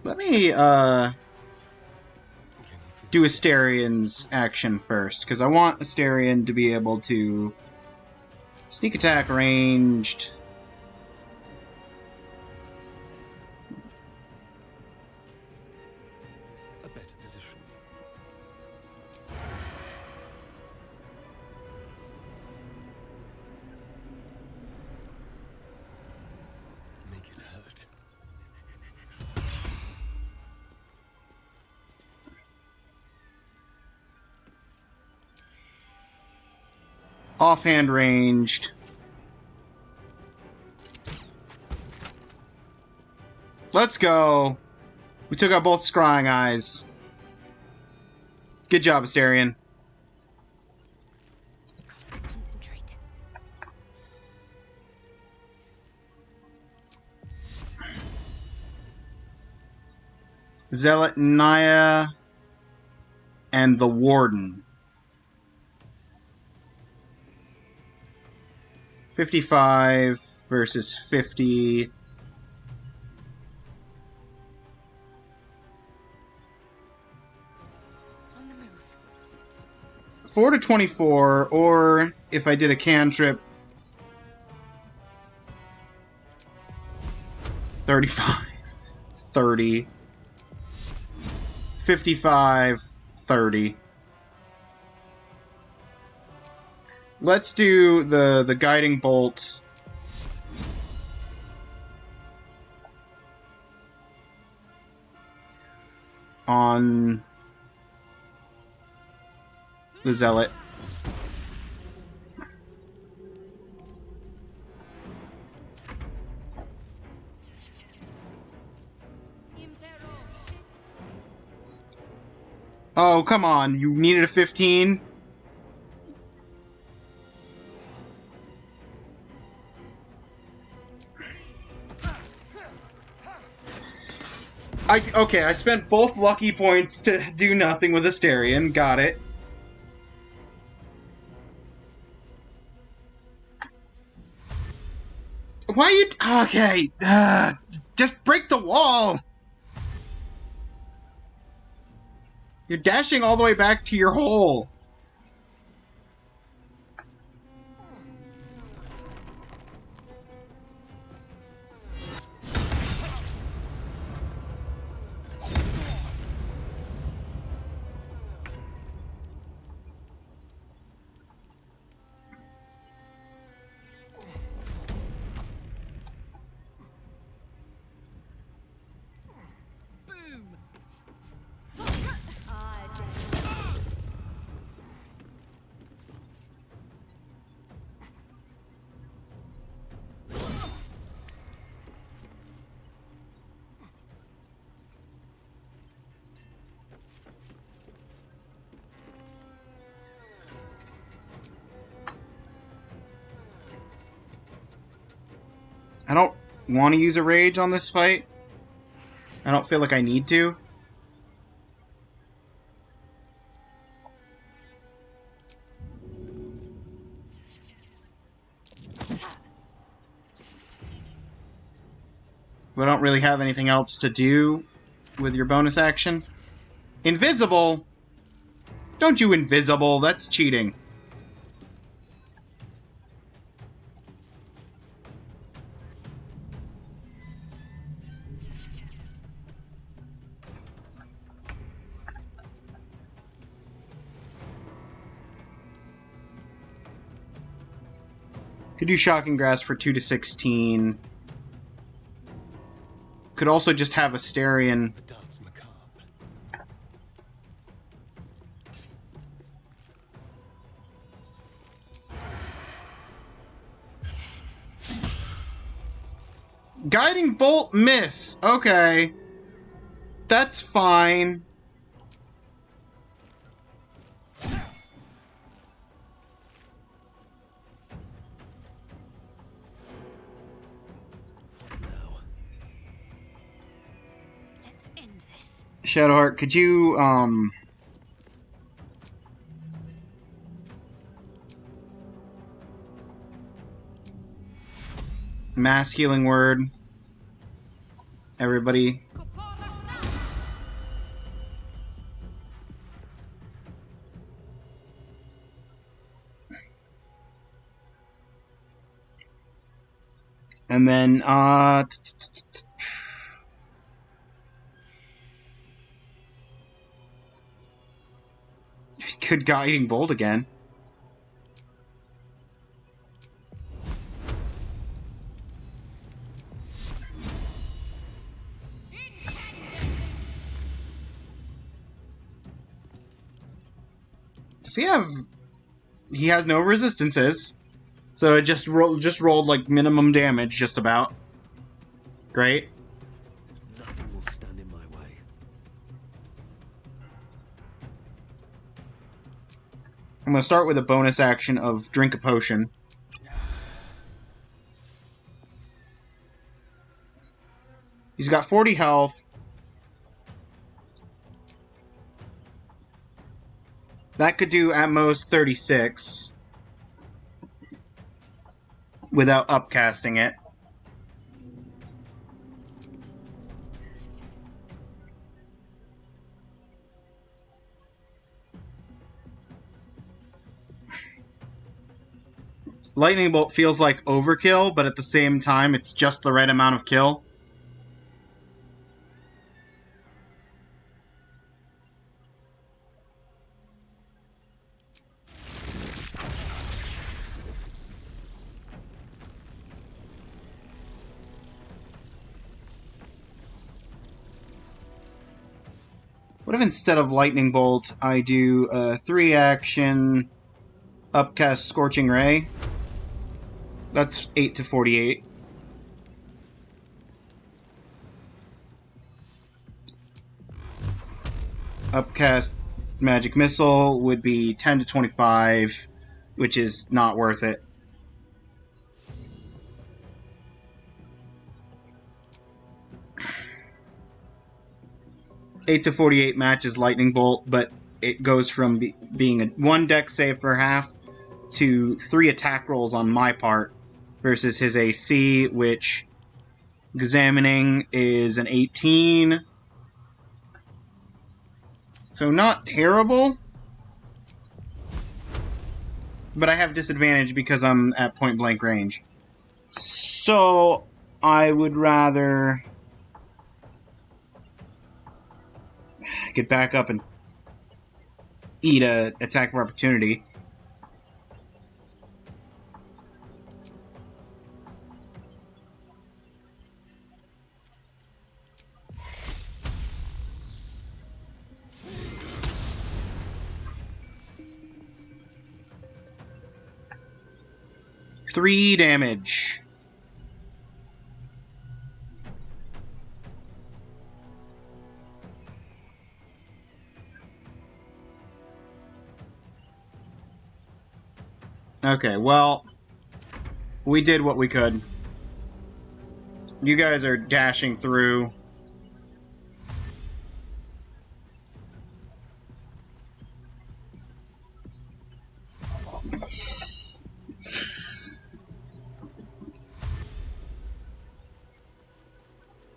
Let me, do Asterian's action first, because I want Asterian to be able to sneak attack ranged. A better position. Make it hurt. Offhand ranged. Let's go. We took out both Scrying Eyes. Good job, Asterian. Concentrate. Zealot, Naya, and the Warden. 55 versus 50. On the move. 4 to 24, or if I did a cantrip, 35, 30, 55, 30. Let's do the guiding bolt. On the Zealot. Oh, come on. You needed a 15? Okay, I spent both lucky points to do nothing with Asterian. Got it. Why you... Okay. Just break the wall. You're dashing all the way back to your hole. I don't want to use a rage on this fight. I don't feel like I need to. We don't really have anything else to do with your bonus action. Invisible? Don't you invisible, that's cheating. Could do Shocking Grasp for 2 to 16. Could also just have Asterion. The dance macabre. Guiding Bolt miss. Okay. That's fine. Let's end this. Shadowheart, could you, Mass Healing Word. Everybody. And then, could Guiding Bolt again. Does he have... He has no resistances. So it just rolled like minimum damage, just about. Great. Nothing will stand in my way. I'm gonna start with a bonus action of drink a potion. He's got 40 health. That could do at most 36. Without upcasting it. Lightning Bolt feels like overkill, but at the same time, it's just the right amount of kill. What if instead of Lightning Bolt, I do a 3-action upcast Scorching Ray? That's 8 to 48. Upcast Magic Missile would be 10 to 25, which is not worth it. Eight to 48 matches Lightning Bolt, but it goes from being a 1 deck save per half to 3 attack rolls on my part versus his AC, which examining is an 18. So not terrible, but I have disadvantage because I'm at point blank range. So I would rather get back up and eat a attack of opportunity. Three damage. Okay, well, we did what we could. You guys are dashing through.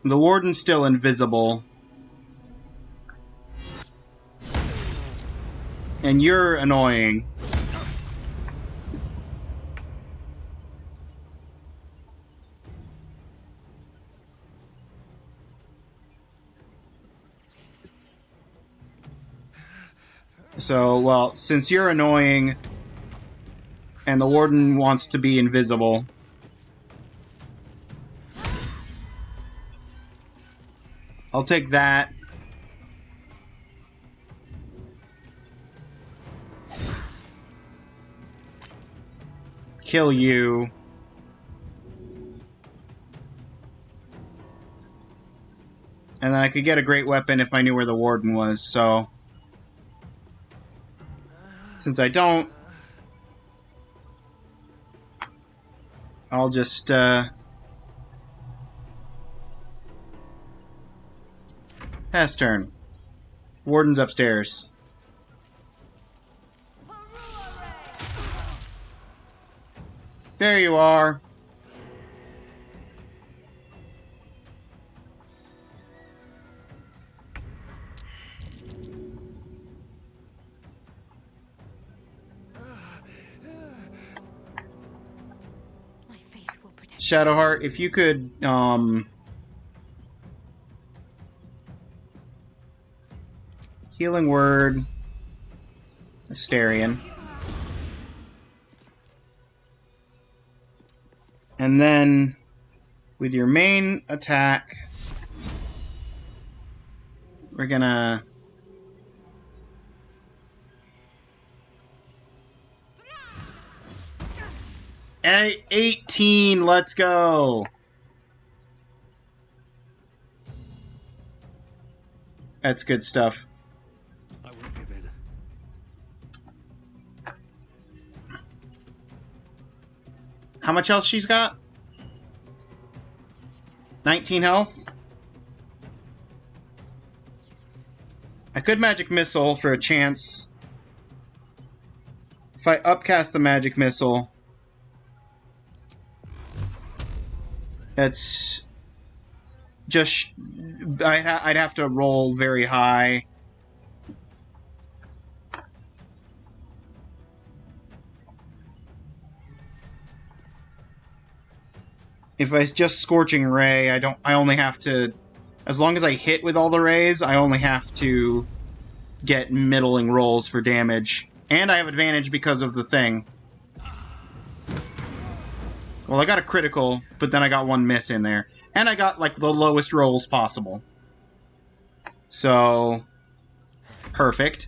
The warden's still invisible. And you're annoying. So, well, since you're annoying and the warden wants to be invisible, I'll take that. Kill you. And then I could get a great weapon if I knew where the warden was, so... Since I don't... I'll just, Pass turn. Warden's upstairs. There you are. Shadowheart, if you could, Healing Word, Asterion. And then, with your main attack, we're gonna... 18, let's go! That's good stuff. I won't give in. How much health she's got? 19 health? I could Magic Missile for a chance. If I upcast the Magic Missile, that's just... I'd have to roll very high. If I just Scorching Ray, I only have to... As long as I hit with all the rays, I only have to get middling rolls for damage. And I have advantage because of the thing. Well, I got a critical, but then I got one miss in there. And I got, like, the lowest rolls possible. So... Perfect.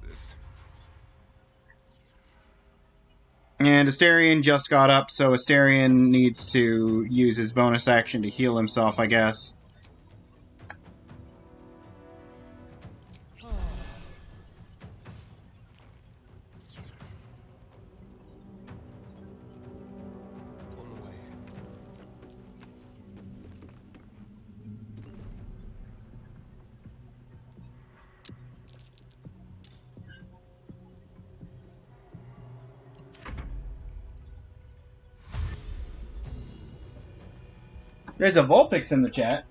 And Asterion just got up, so Asterion needs to use his bonus action to heal himself, I guess. There's a Vulpix in the chat.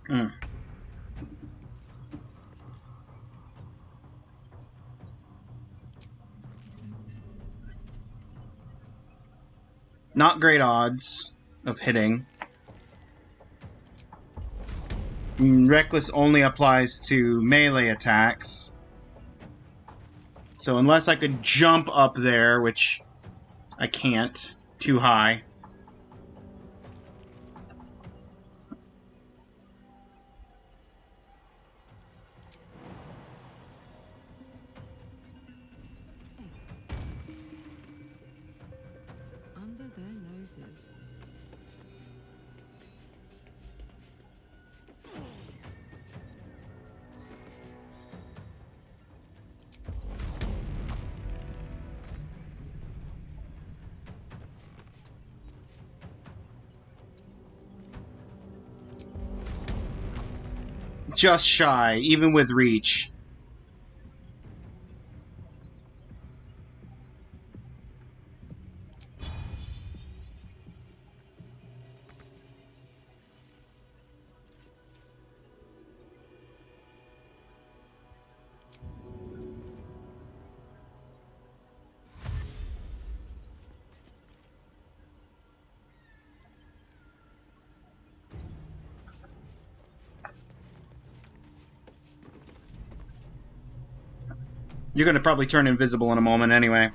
Hmm. Not great odds of hitting. Reckless only applies to melee attacks. So unless I could jump up there, which I can't, too high. Under their noses. just shy, even with reach. You're gonna probably turn invisible in a moment anyway.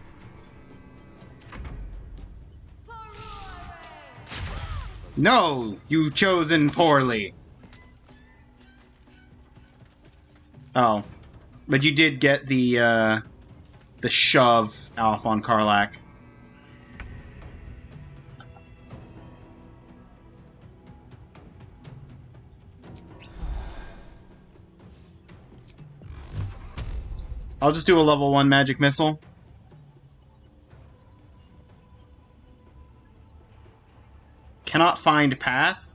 No! You chosen poorly. Oh. But you did get the shove off on Karlach. I'll just do a level 1 magic missile. Cannot find path.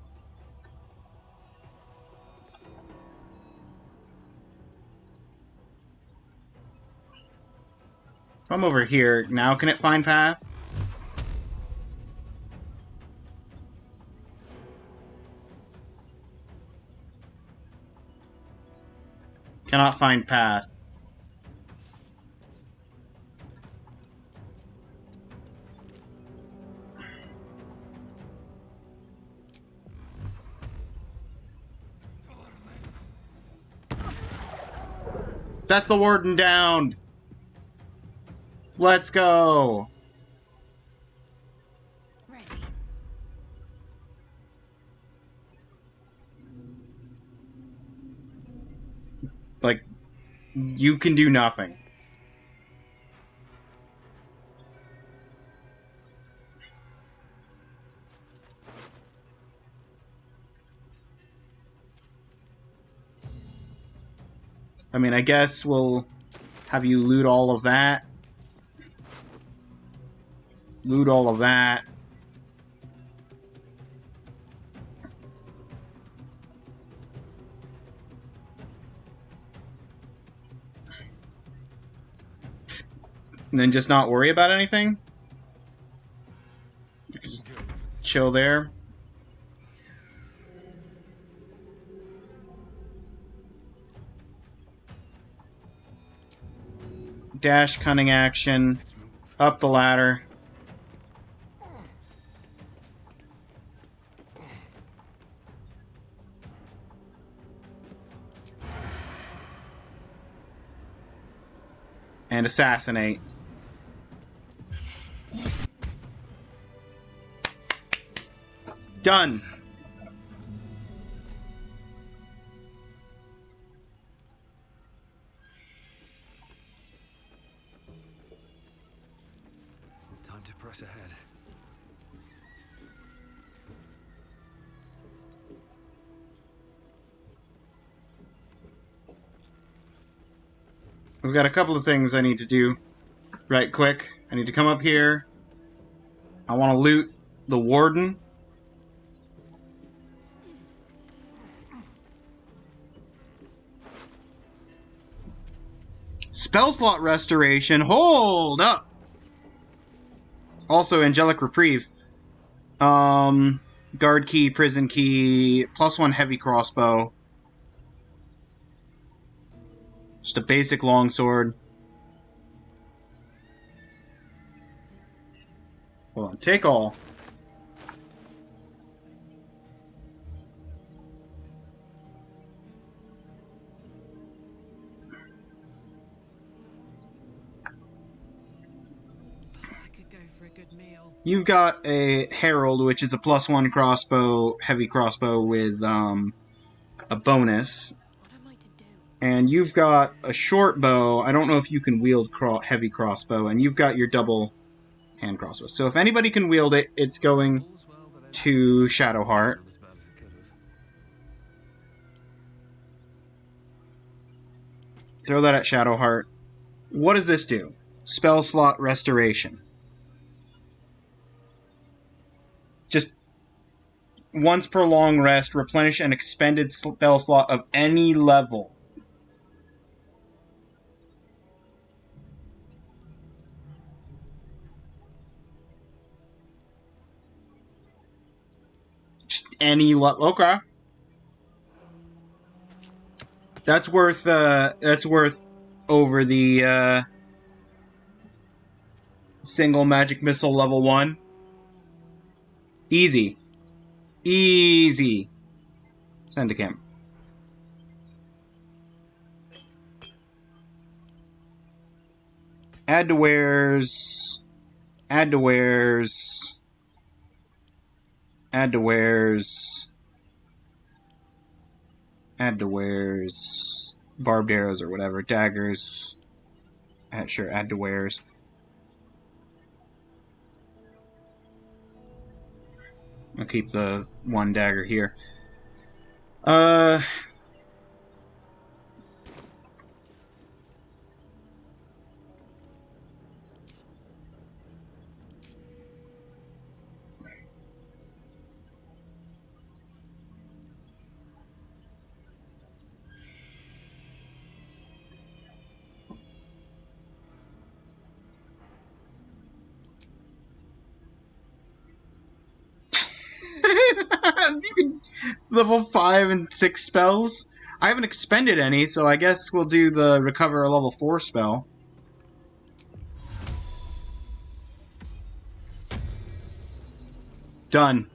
I'm over here. Now can it find path? Cannot find path. That's the warden down! Let's go! Ready. Like, you can do nothing. I mean, I guess we'll have you loot all of that. Loot all of that. And then just not worry about anything? You can just chill there. Dash, cunning action. Up the ladder. And assassinate. Done. Time to press ahead. We've got a couple of things I need to do right quick. I need to come up here. I want to loot the warden. Spell slot restoration. Hold up. Also, angelic reprieve. Guard key, prison key, +1 heavy crossbow. Just a basic longsword. Hold on, take all. You've got a Herald, which is a +1 crossbow, heavy crossbow with a bonus. And you've got a short bow. I don't know if you can wield heavy crossbow, and you've got your double hand crossbow. So if anybody can wield it, it's going to Shadowheart. Throw that at Shadowheart. What does this do? Spell slot restoration. Just once per long rest, replenish an expended spell slot of any level. Just any level. Okay. That's worth over the single magic missile level 1. Easy. Easy. Send to camp. Add to wares. Add to wares. Add to wares. Add to wares. Barbed arrows or whatever. Daggers. Sure, add to wares. I'll keep the one dagger here. You can level 5 and 6 spells. I haven't expended any, so I guess we'll do the recover a level 4 spell. Done.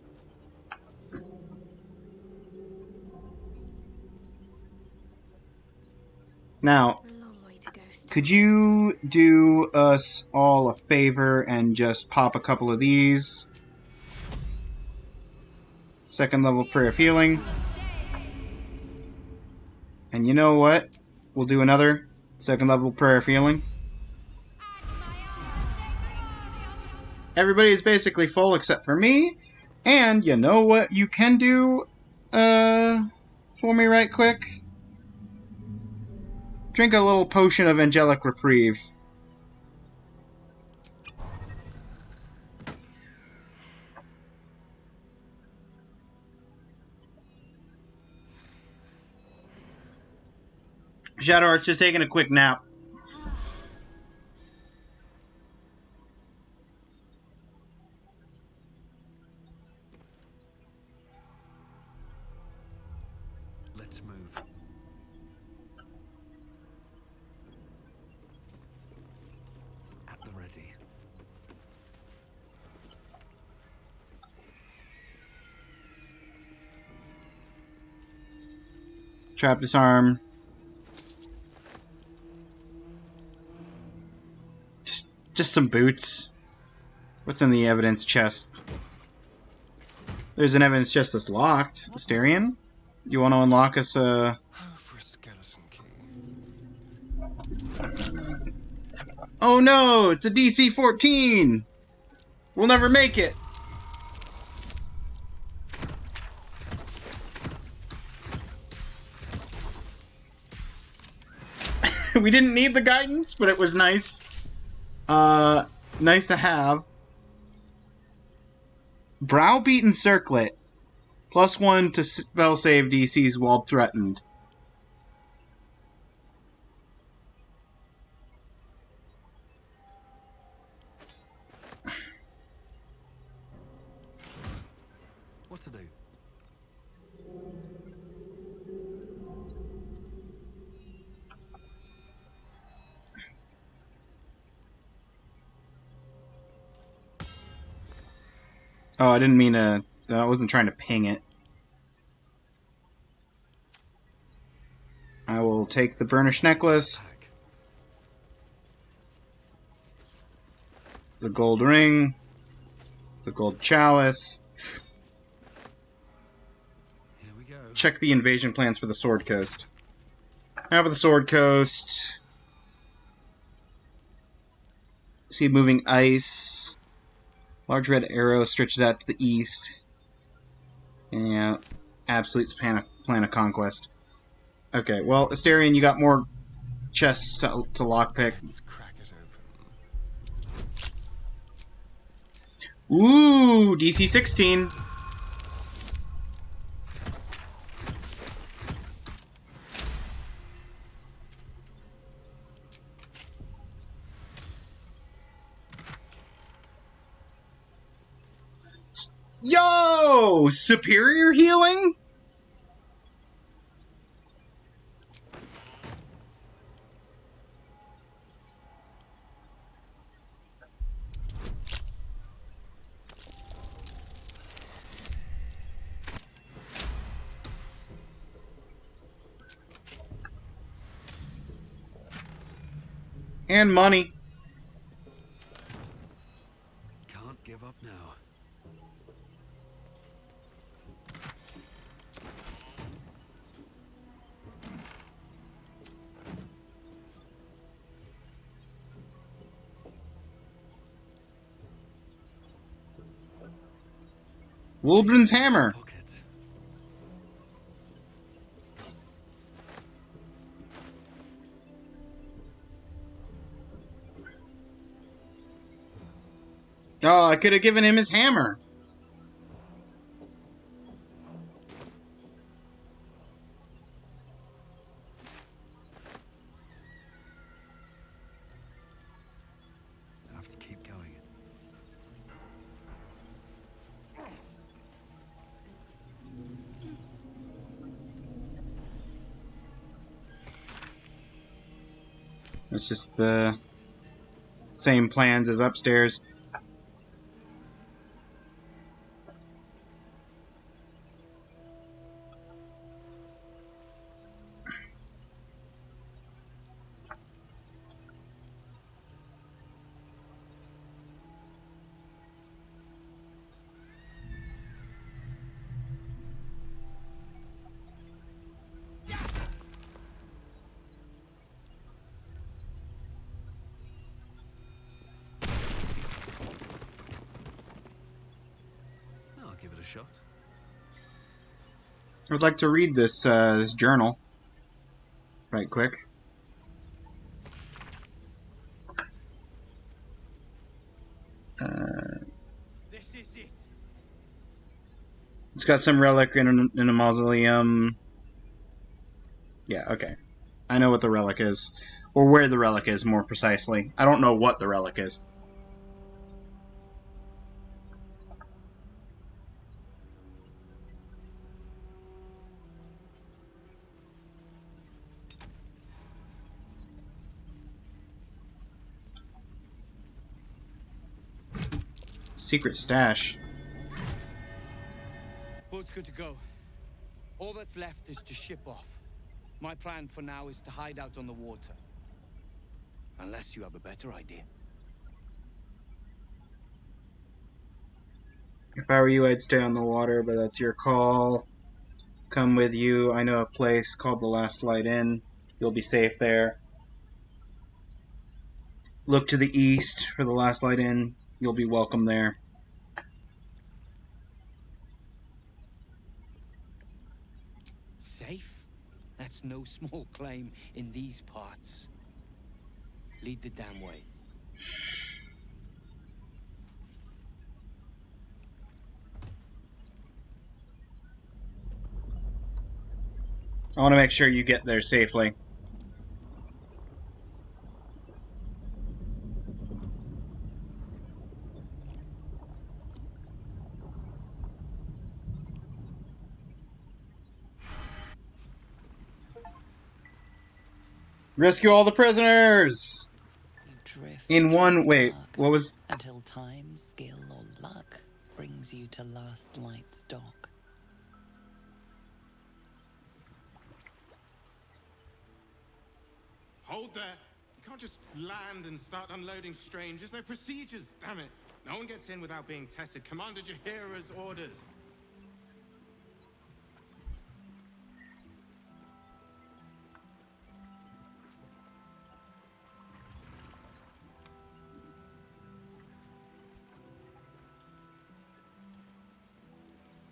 Now, could you do us all a favor and just pop a couple of these? Second level prayer of healing. And you know what? We'll do another second level prayer of healing. Everybody is basically full except for me. And you know what you can do for me right quick? Drink a little potion of angelic reprieve. Shadowheart's just taking a quick nap. Let's move. At the ready. Trap disarm. Just some boots. What's in the evidence chest? There's an evidence chest that's locked. Asterion? You want to unlock us a... For a skeleton key. Oh no! It's a DC 14! We'll never make it! We didn't need the guidance, but it was nice. Nice to have. Browbeaten Circlet. +1 to spell save DCs while threatened. What to do? Oh, I didn't mean to... I wasn't trying to ping it. I will take the burnished necklace. The gold ring. The gold chalice. Here we go. Check the invasion plans for the Sword Coast. Map of the Sword Coast. See moving ice. Large red arrow stretches out to the east. Yeah, Absolute's plan of conquest. Okay, well, Asterion, you got more chests to lockpick. Let's crack it open. Ooh, DC 16. Whoa! Superior healing? And money. Can't give up now. Wulbren's hammer. Pockets. Oh, I could have given him his hammer. Have to keep going. It's just the same plans as upstairs. I'll give it a shot. I would like to read this this journal right quick. This is it. It's got some relic in a mausoleum. Yeah, okay. I know what the relic is. Or where the relic is, more precisely. I don't know what the relic is. Secret stash. Boat's good to go. All that's left is to ship off. My plan for now is to hide out on the water. Unless you have a better idea. If I were you, I'd stay on the water, but that's your call. Come with you. I know a place called the Last Light Inn. You'll be safe there. Look to the east for the Last Light Inn. You'll be welcome there. Safe? That's no small claim in these parts. Lead the damn way. I want to make sure you get there safely. Rescue all the prisoners! You drift In through one... the Wait, dark what was... until time, skill, or luck brings you to Last Light's dock. Hold there. You can't just land and start unloading strangers. They're procedures, damn it. No one gets in without being tested. Commander Jahira's orders.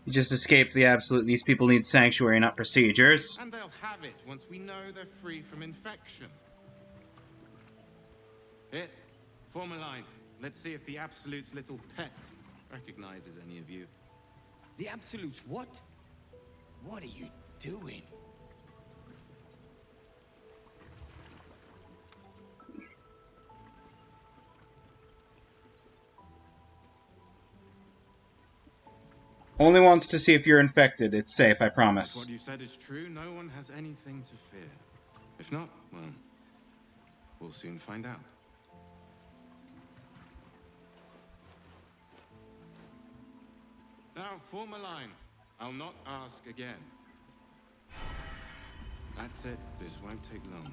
You just escaped the absolute... These people need sanctuary, not procedures. And they'll have it once we know they're free from infection. Here, form a line. Let's see if the Absolute's little pet recognizes any of you. The Absolutes what? What are you doing? Only wants to see if you're infected. It's safe, I If promise. what you said is true, no one has anything to fear. If not, well, we'll soon find out. Now, form a line. I'll not ask again. That's it. This won't take long.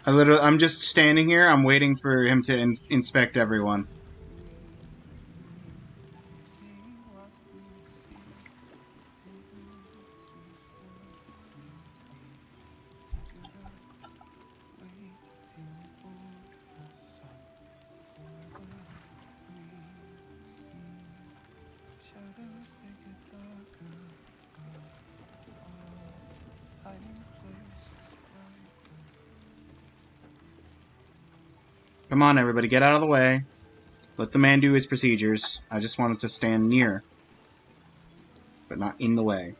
I'm just standing here. I'm waiting for him to inspect everyone. Come on, everybody, get out of the way. Let the man do his procedures. I just wanted to stand near, but not in the way.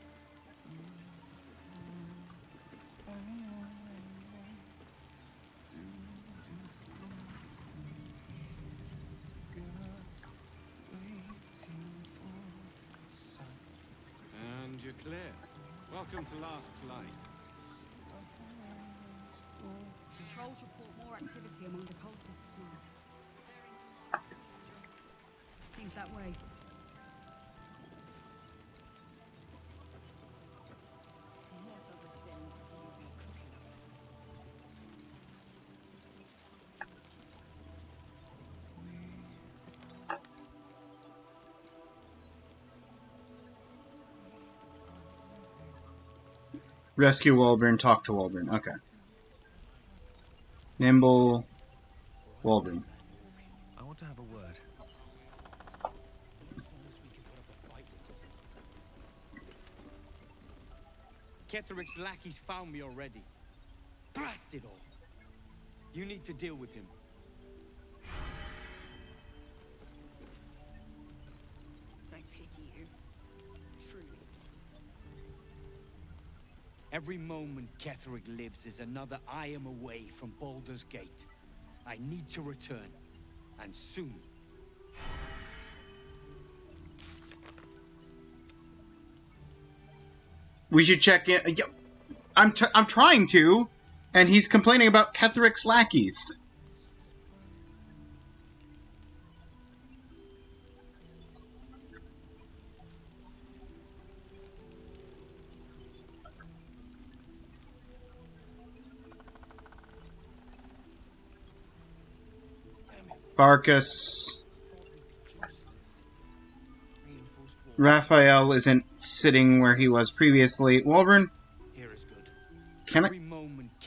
And you're clear. Welcome to Last Flight. Trolls report more activity among the cultists, Mom. Seems that way. What other sins have you been cooking up? Rescue Wulbren, talk to Wulbren. Okay. Nimble Wulbren. I want to have a word. Ketheric's lackeys found me already. Blast it all! You need to deal with him. I pity you. Truly. Every moment Ketheric lives is another I am away from Baldur's Gate. I need to return, and soon. We should check in. I'm trying to, and he's complaining about Ketheric's lackeys. Barkus. Raphael isn't sitting where he was previously. Wulbren? Can I?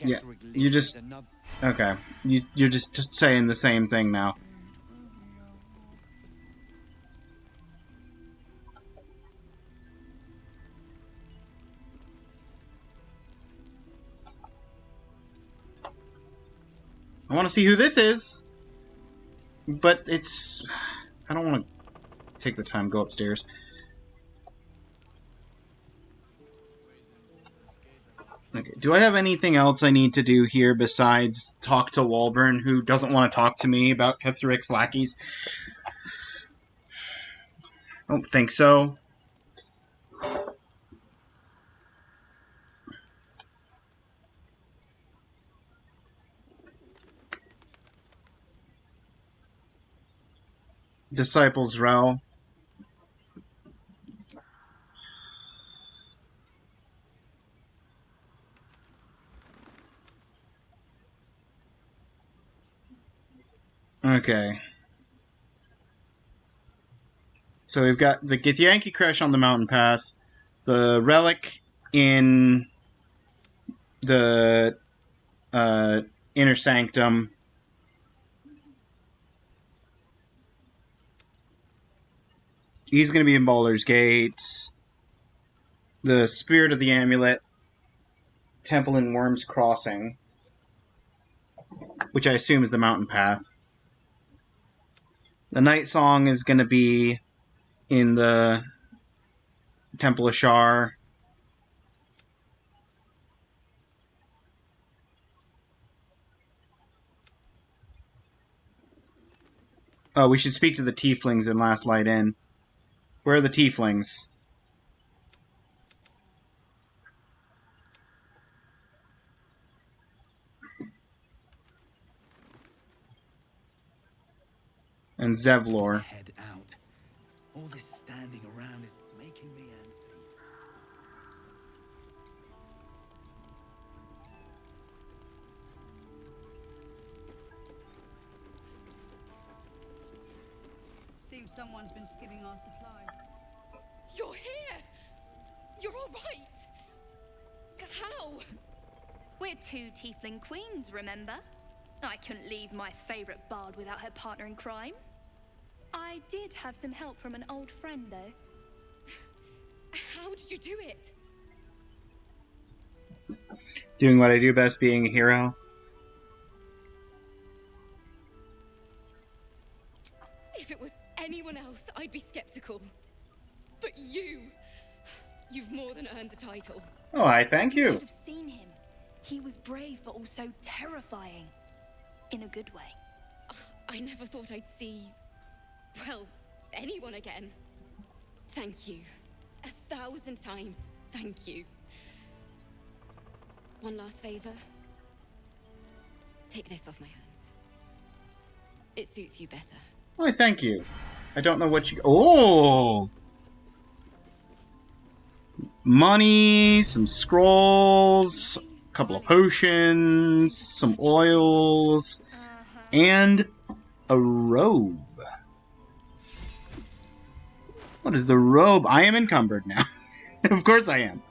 Yeah, you just... Okay. You're just saying the same thing now. I want to see who this is! But it's... I don't want to take the time to go upstairs. Okay, do I have anything else I need to do here besides talk to Wulbren, who doesn't want to talk to me about Ketheric's lackeys? I don't think so. Disciples Rel. Okay. So we've got the Githyanki Crash on the Mountain Pass, the Relic in the Inner Sanctum. He's going to be in Baldur's Gate. The Spirit of the Amulet temple in Worm's Crossing, which I assume is the mountain path. The night song is going to be in the Temple of Shar. Oh, we should speak to the tieflings in Last Light Inn. Where are the tieflings? And Zevlor. Head out. All this standing around is making me antsy. Seems someone's been skimming our supply. You're here! You're all right! How? We're two tiefling queens, remember? I couldn't leave my favorite bard without her partner in crime. I did have some help from an old friend, though. How did you do it? Doing what I do best, being a hero. If it was anyone else, I'd be skeptical. But you've more than earned the title. Oh, I thank you. You should have seen him. He was brave, but also terrifying. In a good way. I never thought I'd see, well, anyone again. Thank you. 1,000 times, thank you. One last favor. Take this off my hands. It suits you better. Why, thank you. I don't know what you... Oh! Money, some scrolls, a couple of potions, some oils, and a robe. What is the robe? I am encumbered now. Of course I am.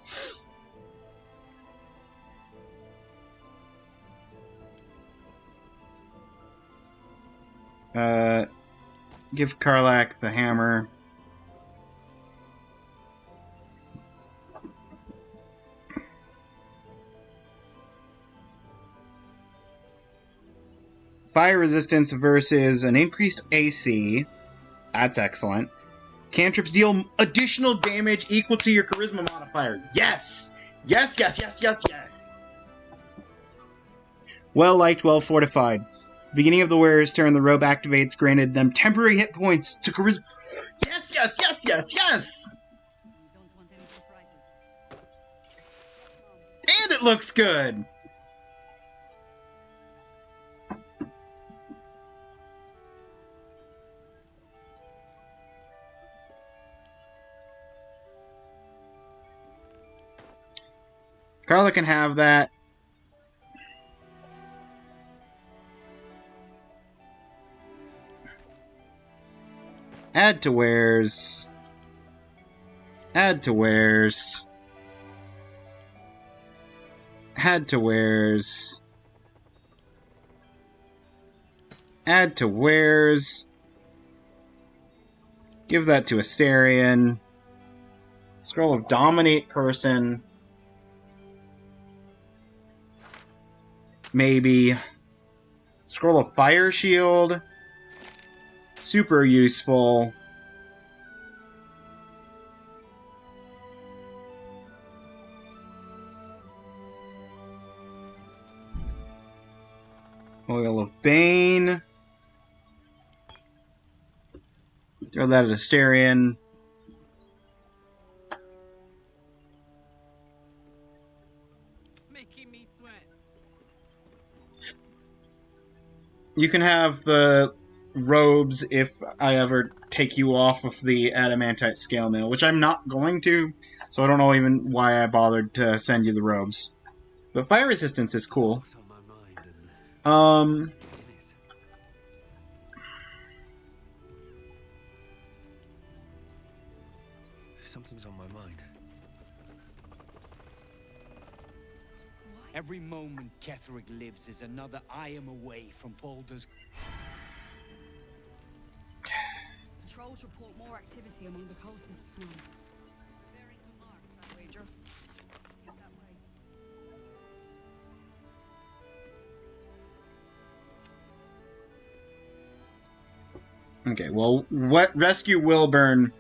Give Karlak the hammer. Fire resistance versus an increased AC. That's excellent. Cantrips deal additional damage equal to your charisma modifier. Yes! Yes, yes, yes, yes, yes! Well liked, well fortified. Beginning of the wearer's turn, the robe activates, granted them temporary hit points to charisma. Yes, yes, yes, yes, yes! And it looks good! Carla can have that. Add to wares. Add to wares. Add to wares. Add to wares. Give that to Asterion. Scroll of Dominate Person. Maybe. Scroll of Fire Shield. Super useful. Oil of Bane. Throw that at Asterion. Making me sweat. You can have the robes if I ever take you off of the adamantite scale mail, which I'm not going to, so I don't know even why I bothered to send you the robes. But fire resistance is cool. Something's on my mind. Every moment Ketheric lives is another I am away from Baldur's. Patrols report more activity among the cultists, man. Okay, well, what rescue Wilburn.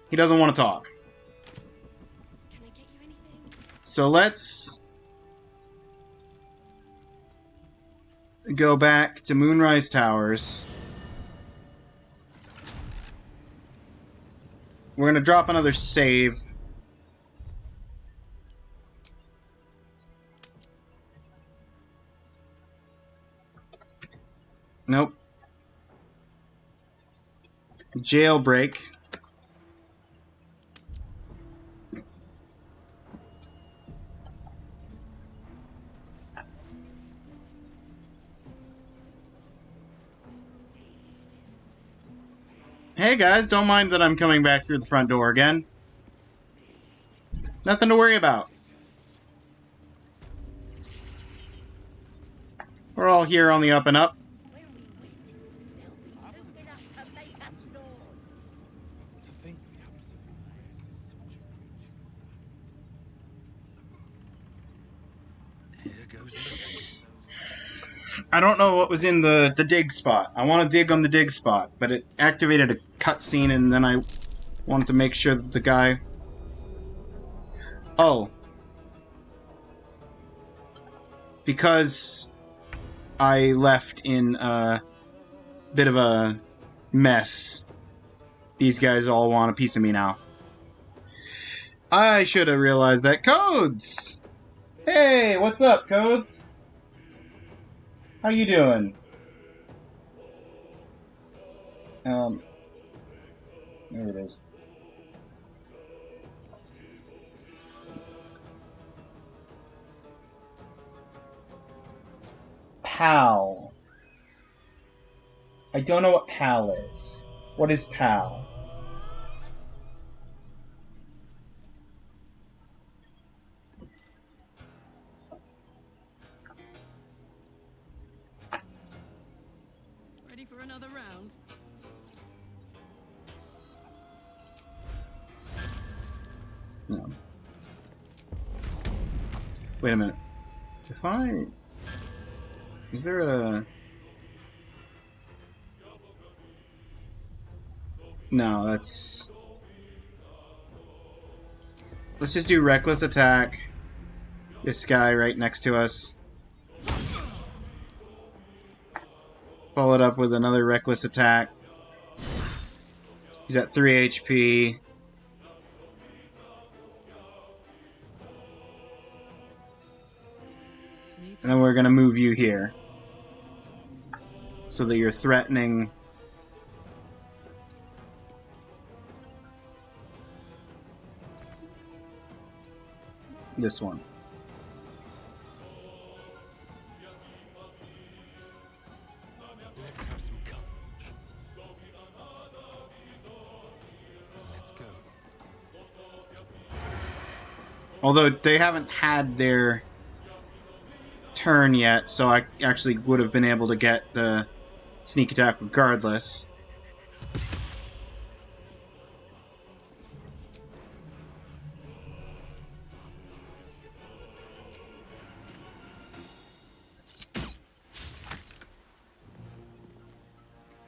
He doesn't want to talk. Can I get you anything? So let's go back to Moonrise Towers. We're going to drop another save. Nope. Jailbreak. Hey guys, don't mind that I'm coming back through the front door again. Nothing to worry about. We're all here on the up and up. To think the absolute grace is such a creature as that. Here goes nothing. I don't know what was in the dig spot. I want to dig on the dig spot, but it activated a cutscene and then I wanted to make sure that the guy... Oh. Because I left in a bit of a mess, these guys all want a piece of me now. I should have realized that. Codes! Hey, what's up, Codes? How you doing? There it is. PAL. I don't know what PAL is. What is PAL? Ready for another round? No. Wait a minute. If I... Is there a... No, that's... Let's just do Reckless Attack. This guy right next to us. Followed up with another Reckless Attack. He's at 3 HP. And then we're going to move you here. So that you're threatening... this one. Let's have some courage. Let's go. Although they haven't had their turn yet, so I actually would have been able to get the sneak attack regardless.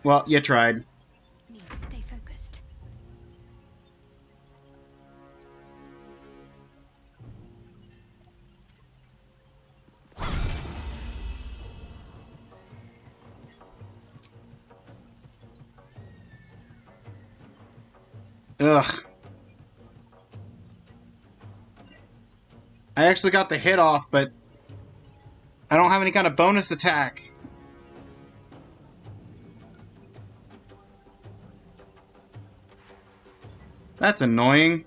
Well, you tried. Need to stay focused. Ugh. I actually got the hit off, but I don't have any kind of bonus attack. That's annoying.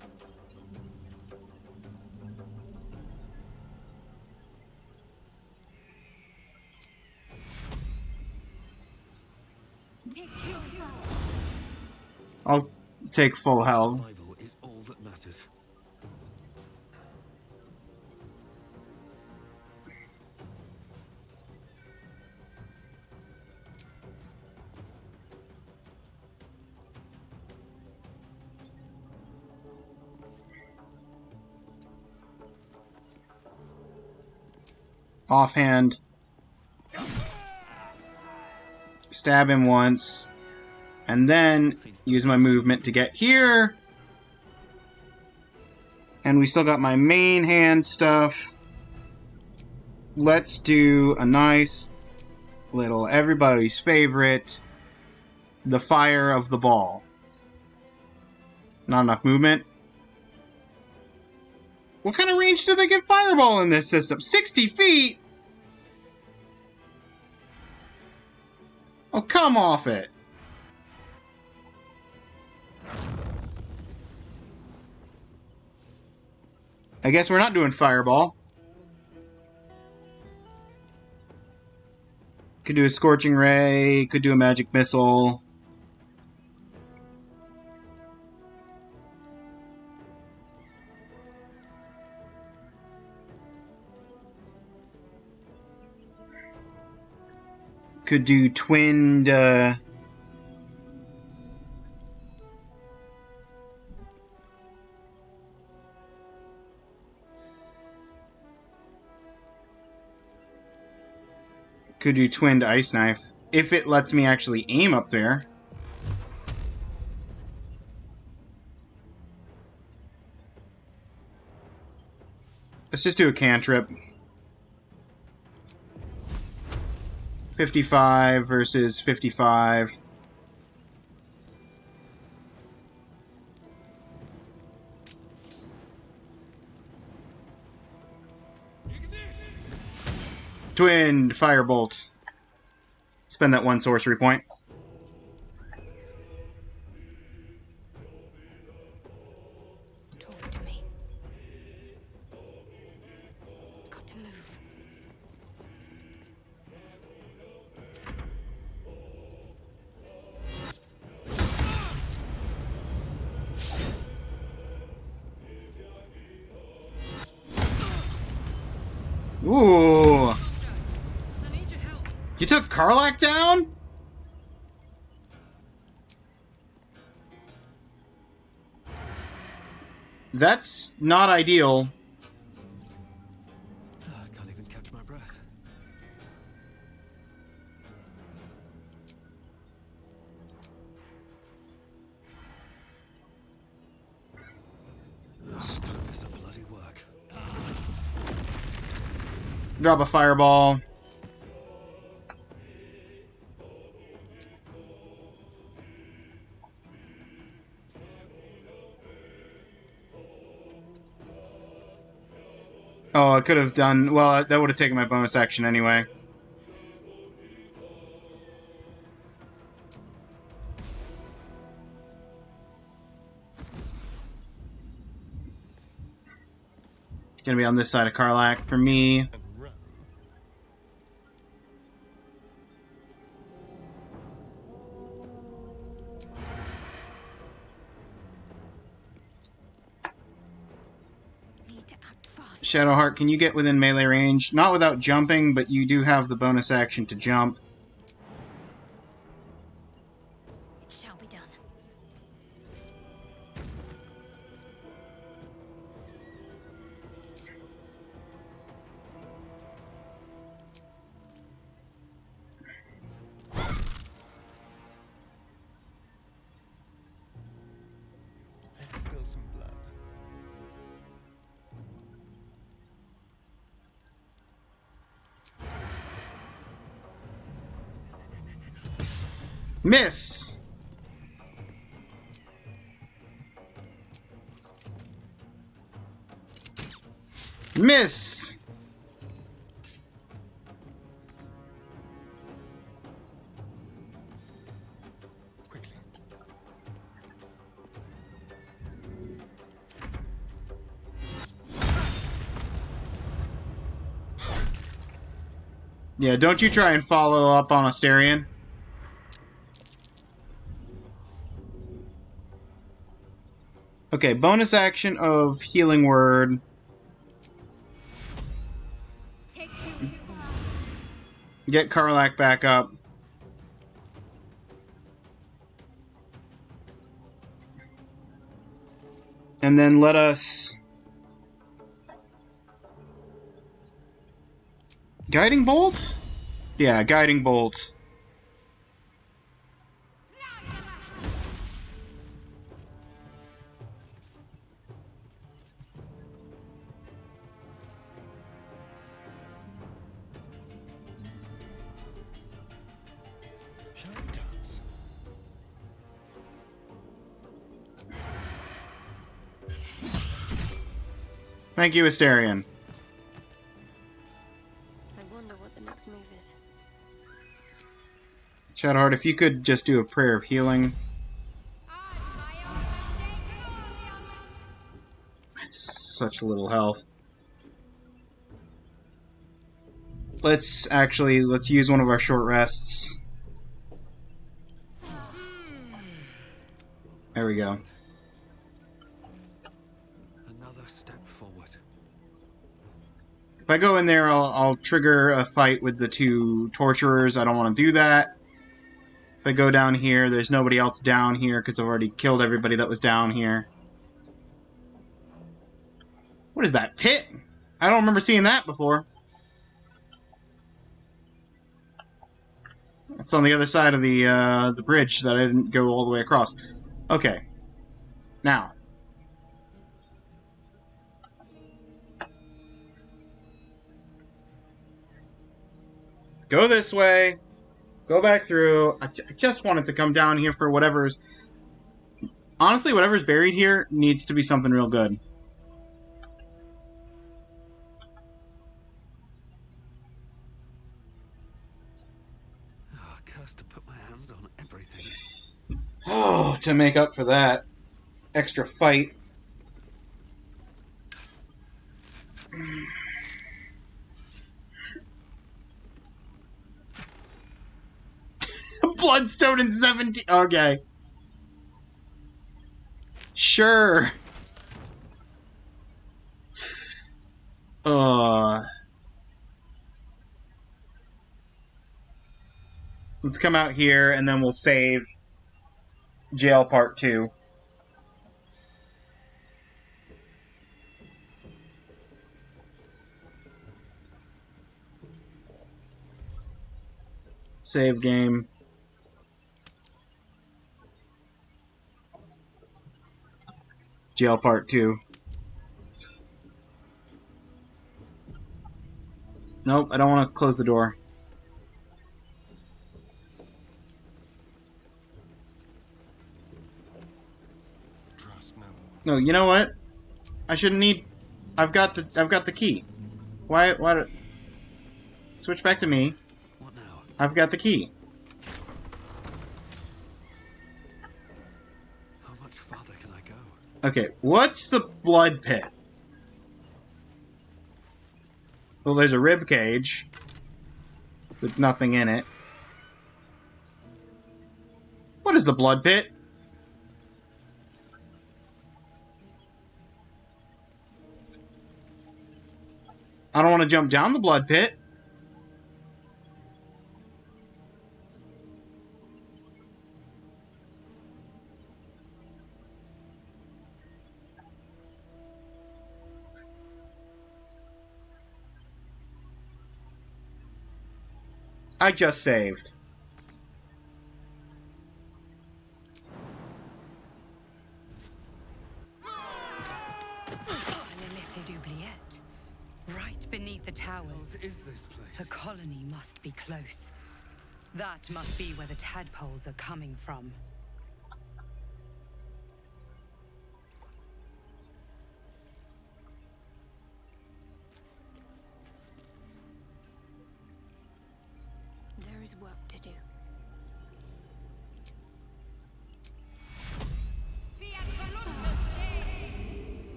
I'll take full health. Survival is all that matters. offhand. Stab him once. And then use my movement to get here. And we still got my main hand stuff. Let's do a nice little everybody's favorite, the fire of the ball. Not enough movement. What kind of range do they get fireball in this system? 60 feet? Oh, come off it. I guess we're not doing fireball. Could do a scorching ray, could do a magic missile. Could do twinned could do twinned ice knife if it lets me actually aim up there. Let's just do a cantrip. 55 versus 55. Twinned firebolt. Spend that one sorcery point. Talk to me. Got to move. Ooh. You took Karlak down? That's not ideal. I can't even catch my breath. Time for some bloody work. Drop a fireball. Oh, I could have done... Well, that would have taken my bonus action anyway. It's gonna be on this side of Karlak for me. Shadowheart, can you get within melee range? Not without jumping, but you do have the bonus action to jump. It shall be done. Let's spill some blood. Miss! Miss! Quickly. Yeah, don't you try and follow up on Asterion. Okay, bonus action of Healing Word. Get Karlak back up. And then let us Guiding bolt? Yeah, guiding bolt. Thank you, Asterion. I wonder what the next move is. Shadowheart, if you could just do a prayer of healing. It's such little health. Let's use one of our short rests. There we go. Another step forward. If I go in there, I'll trigger a fight with the two torturers. I don't want to do that. If I go down here, there's nobody else down here because I've already killed everybody that was down here. What is that, pit? I don't remember seeing that before. It's on the other side of the bridge that I didn't go all the way across. Okay. Now. Go this way. Go back through. I just wanted to come down here for whatever's... Honestly, whatever's buried here needs to be something real good. Oh, cursed to put my hands on everything. Oh, to make up for that extra fight. Bloodstone in 17. Okay. Sure. Let's come out here and then we'll save Jail Part 2. Save game. Jail Part 2. Nope, I don't want to close the door. Trust no one. No, you know what? I shouldn't need... I've got the key. Why switch back to me. What now? I've got the key. How much farther can I go? Okay, what's the blood pit? Well, there's a rib cage with nothing in it. What is the blood pit? I don't want to jump down the blood pit. I just saved. Right beneath the towers. What is this place? The colony must be close. That must be where the tadpoles are coming from. There is work to do.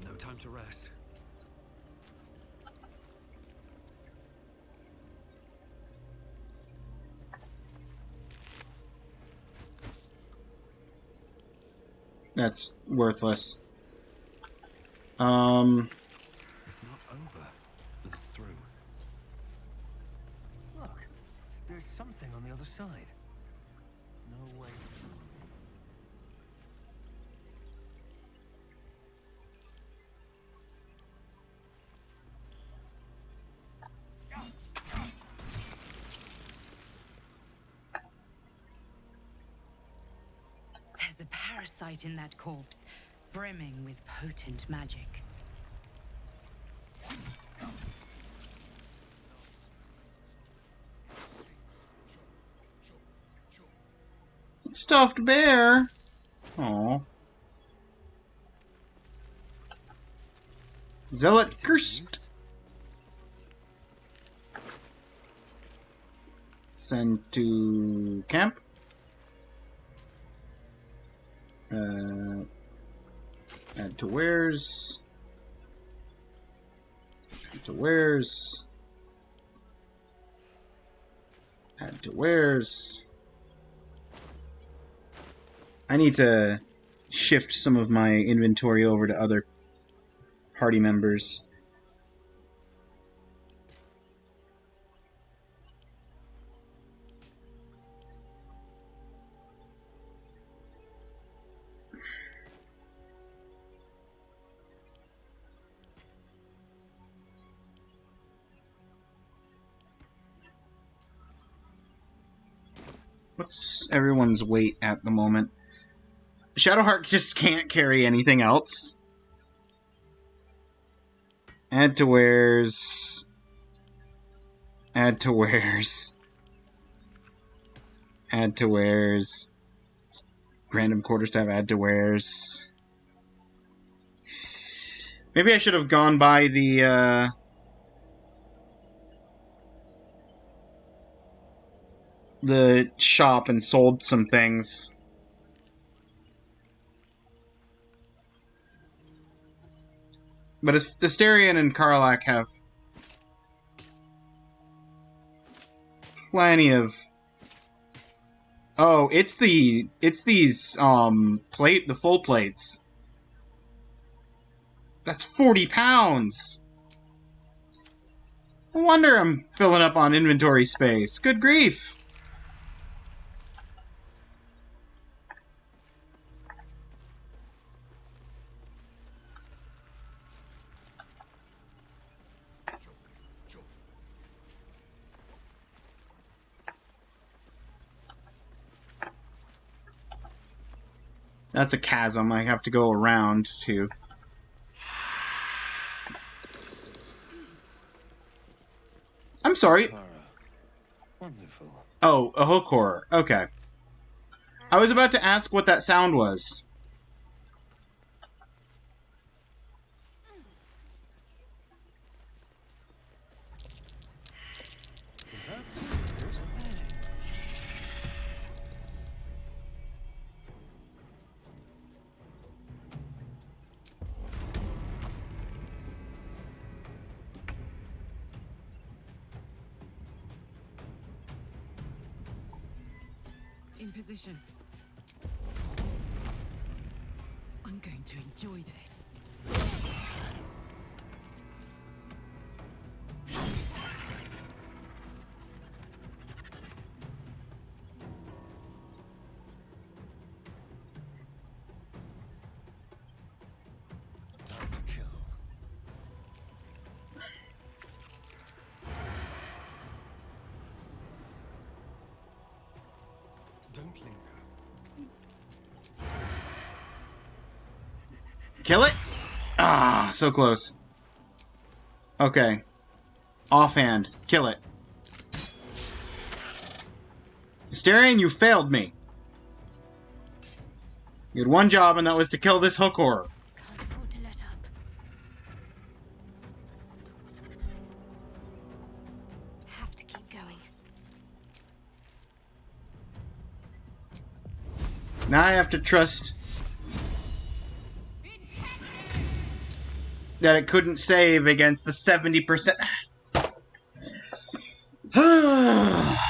No time to rest. That's worthless. If not over, then through. Look, there's something on the other side. No way through. parasite in that corpse, brimming with potent magic. Stuffed bear. Aw. Zealot cursed. Send to camp. Add to wares. Add to wares. Add to wares. I need to shift some of my inventory over to other party members. What's everyone's weight at the moment? Shadowheart just can't carry anything else. Add to wares. Add to wares. Add to wares. Random quarterstaff, add to wares. Maybe I should have gone by the shop and sold some things. But Asterion and Karlak have plenty of... Oh, it's these the full plates. That's 40 pounds. No wonder I'm filling up on inventory space. Good grief. That's a chasm I have to go around to. I'm sorry. Wonderful. Oh, a hook horror. Okay. I was about to ask what that sound was. In position. I'm going to enjoy this. Time to kill. Don't linger. Kill it? Ah, so close. Okay. Offhand. Kill it. Asterion, you failed me. You had one job, and that was to kill this hook horror. Can't afford to let up. Have to keep going. Now I have to trust that it couldn't save against the 70%.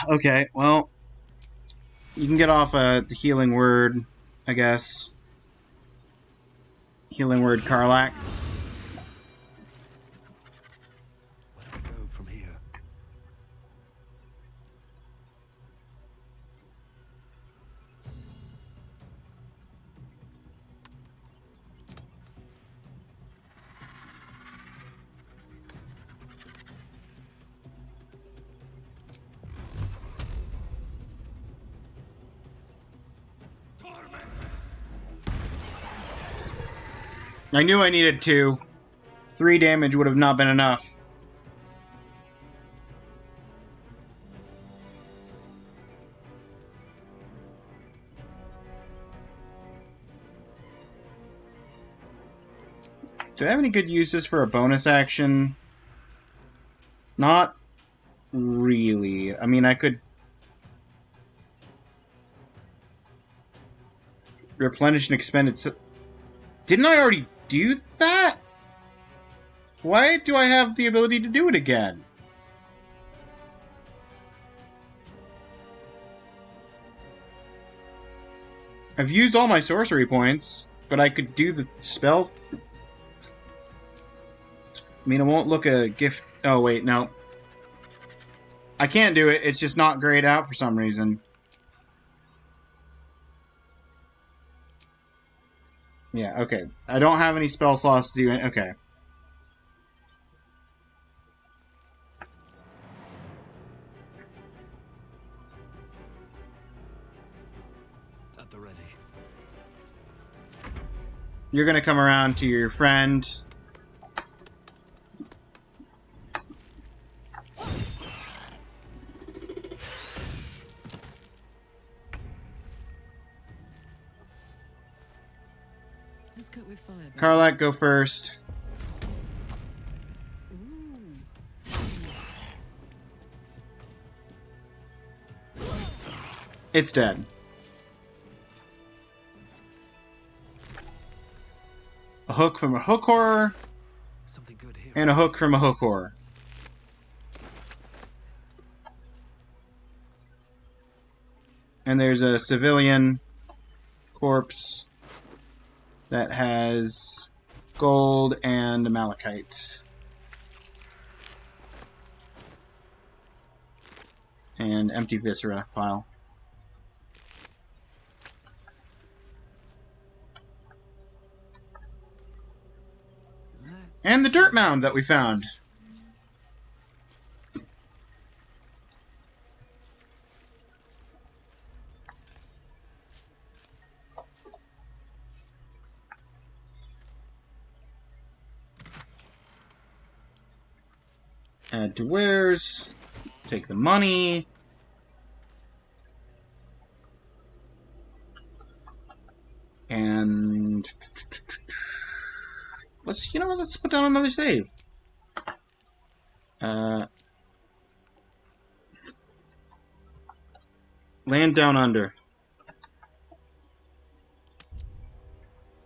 Okay, well, you can get off the healing word, I guess. Healing word Karlak. Where do I go from here? I knew I needed 2. 3 damage would have not been enough. Do I have any good uses for a bonus action? Not really. I mean, I could replenish and expend it. Didn't I already do that? Why do I have the ability to do it again? I've used all my sorcery points, but I could do the spell. I mean, it won't look a gift. Oh, wait, no. I can't do it. It's just not grayed out for some reason. Yeah, okay. I don't have any spell slots to do it. Okay. At the ready. You're gonna come around to your friend. Let's cook with fire. Karlak, go first. It's dead. A hook from a hook horror. Something good here. And a hook from a hook horror. And there's a civilian corpse that has gold and malachite. And empty viscera pile. And the dirt mound that we found. Add to wares. Take the money. And let's put down another save. Land down under.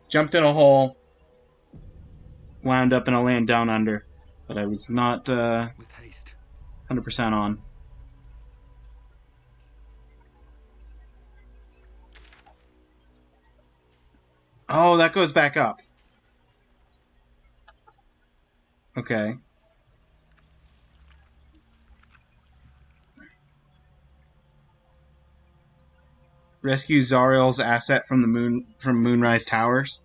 Jumped in a hole. Wound up in a land down under. But I was not with haste. 100% on. Oh, that goes back up. Okay. Rescue Zariel's asset from Moonrise Towers.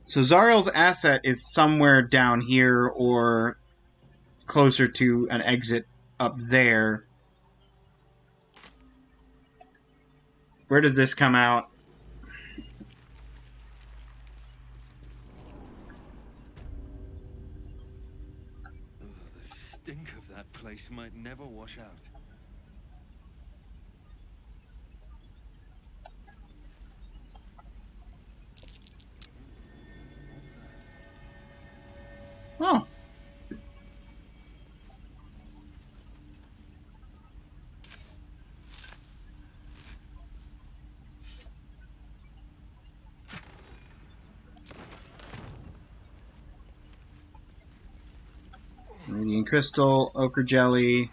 So Zariel's asset is somewhere down here or closer to an exit up there. Where does this come out? The stink of that place might never wash out. Oh. Radiant crystal, ochre jelly.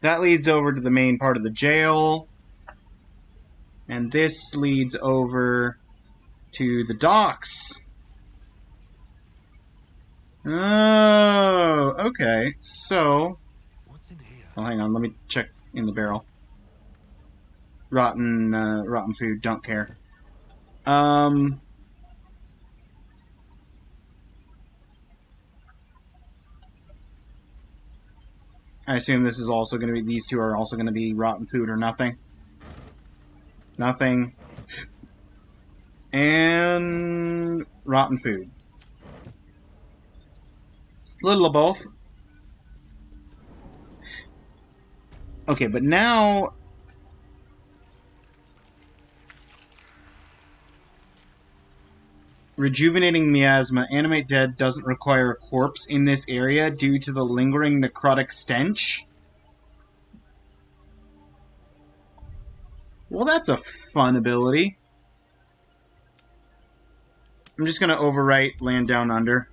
That leads over to the main part of the jail. And this leads over to the docks. Oh, okay. So, what's in here? Oh, hang on. Let me check in the barrel. Rotten food. Don't care. I assume this is also going to be, these two are also going to be rotten food or nothing. Nothing. And rotten food. Little of both. Okay, but now rejuvenating miasma. Animate dead doesn't require a corpse in this area due to the lingering necrotic stench. Well, that's a fun ability. I'm just going to overwrite Land Down Under.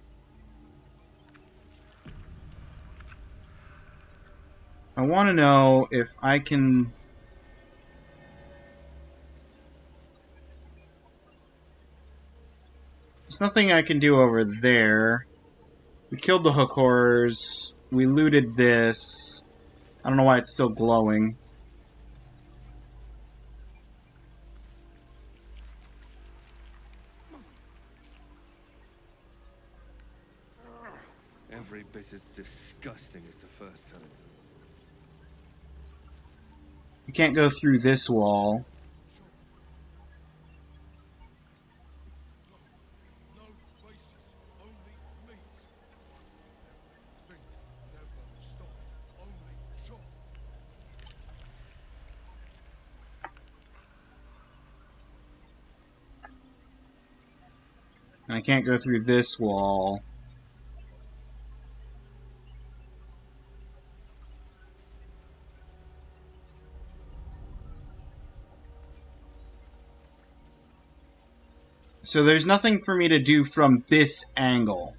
I want to know if I can... There's nothing I can do over there. We killed the hook horrors. We looted this. I don't know why it's still glowing. Every bit as disgusting as the first time. You can't go through this wall. And I can't go through this wall. So there's nothing for me to do from this angle.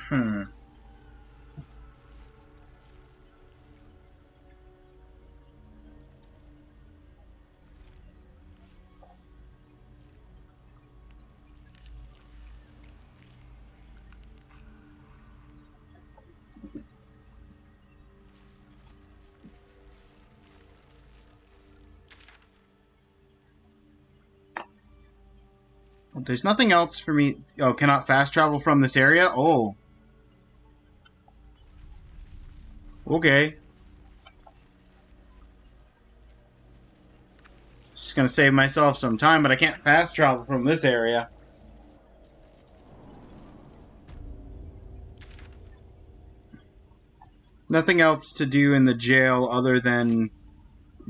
Hmm. Well, there's nothing else for me. Oh, cannot fast travel from this area? Oh. Okay. Just gonna save myself some time, but I can't fast travel from this area. Nothing else to do in the jail other than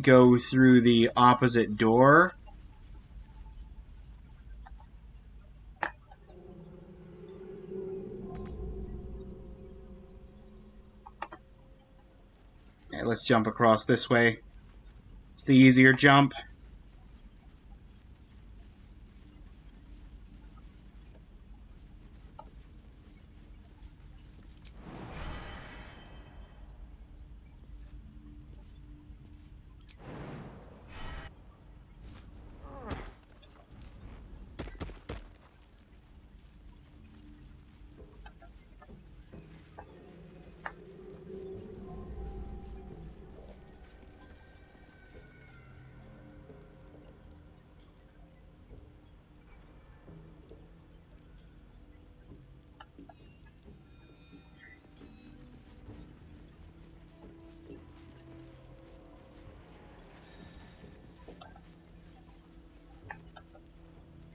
go through the opposite door. Okay, let's jump across this way. It's the easier jump.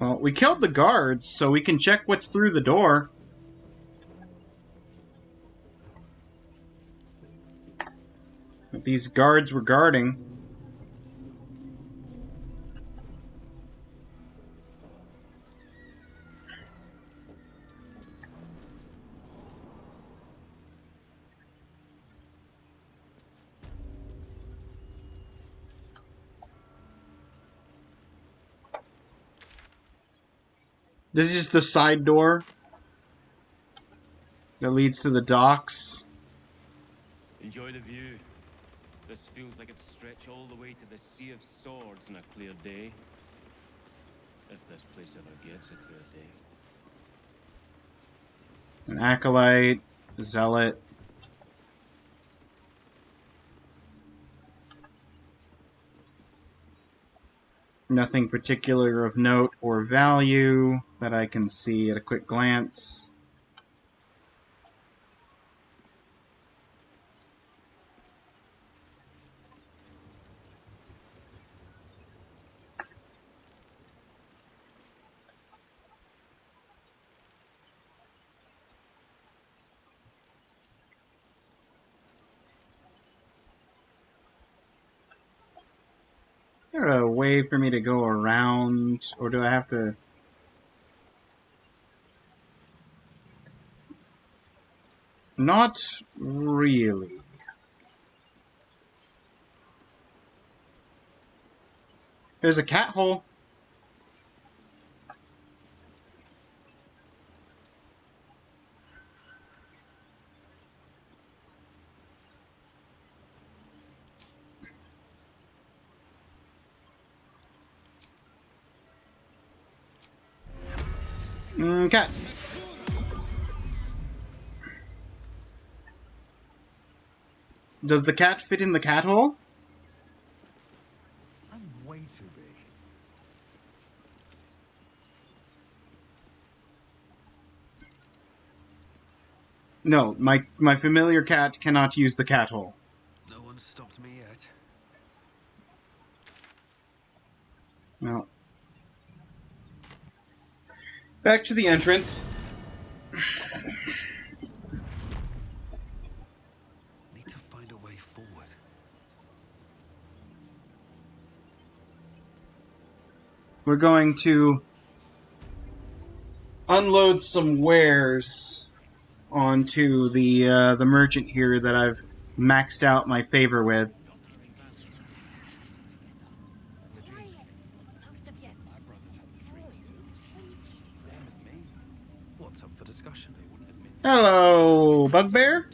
Well, we killed the guards, so we can check what's through the door. These guards were guarding. This is the side door. that leads to the docks. Enjoy the view. This feels like it'd stretch all the way to the Sea of Swords on a clear day. If this place ever gets a clear day. An acolyte, zealot. Nothing particular of note or value that I can see at a quick glance. Is there a way for me to go around, or do I have to... Not really. There's a cat hole. Cat. Does the cat fit in the cat hole? I'm way too big. No, my familiar cat cannot use the cat hole. No one's stopped me yet. Well. Back to the entrance. Need to find a way forward. We're going to unload some wares onto the merchant here that I've maxed out my favor with. What's up for discussion? Hello, Bugbear.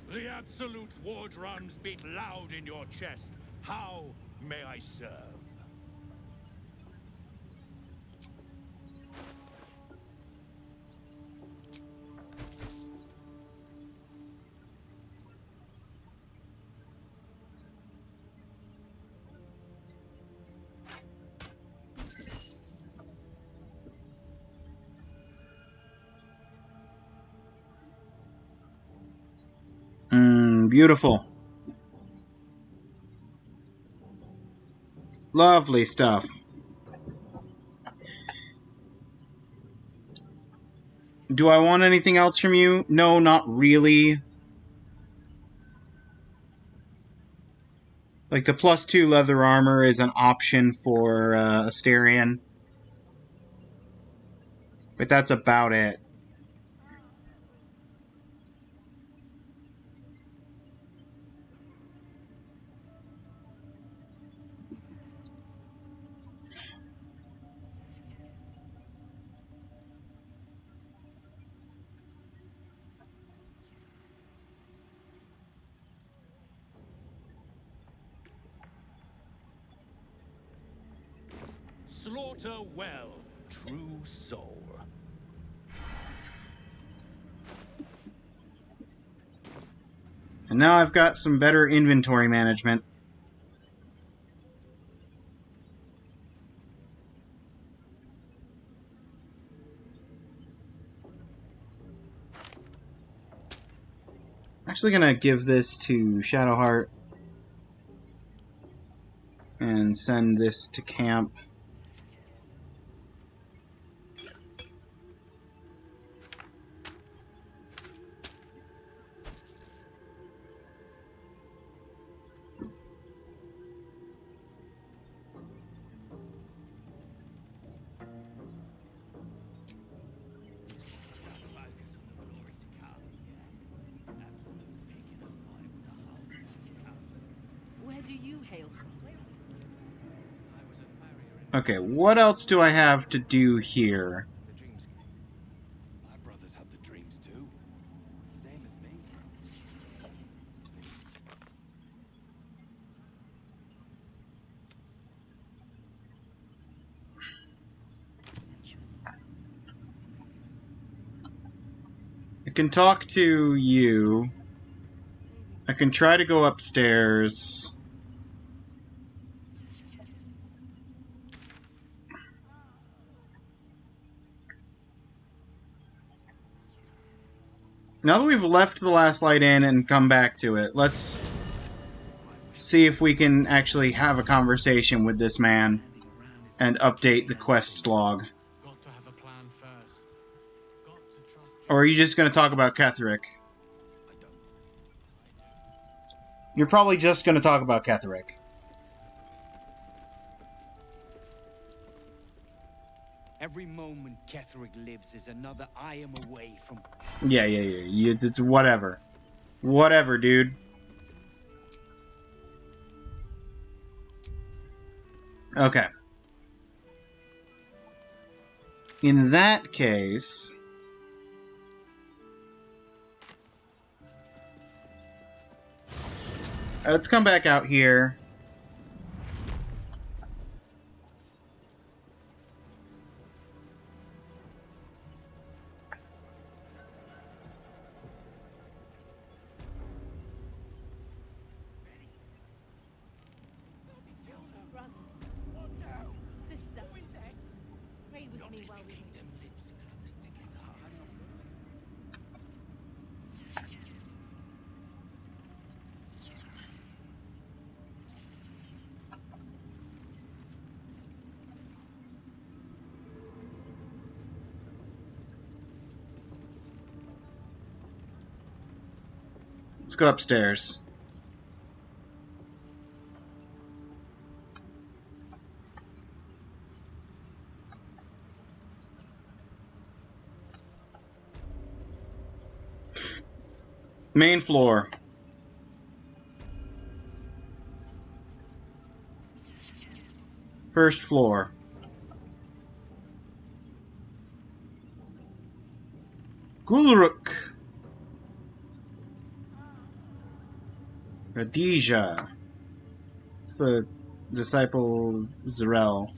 The Absolute's war drums beat loud in your chest. How may I serve? Beautiful. Lovely stuff. Do I want anything else from you? No, not really. Like, the +2 leather armor is an option for Asterion. But that's about it. Slaughter well, true soul. And now I've got some better inventory management. Actually gonna give this to Shadowheart and send this to camp. Where do you hail from? Okay, what else do I have to do here? My brothers had the dreams too. can talk to you. I can try to go upstairs. Now that we've left the last light in and come back to it, let's see if we can actually have a conversation with this man and update the quest log. Got to have a plan first. Got to trust Or are you just going to talk about Ketherick? You're probably just going to talk about Ketherick. Every moment Ketherick lives is another I am away from... Yeah. It's whatever. Whatever, dude. Okay. In that case... let's come back out here. Sister, pray with me while we keep them lips clamped together. Let's go upstairs. Main floor. First floor. Gulruk. Radija. It's the disciple Zarel.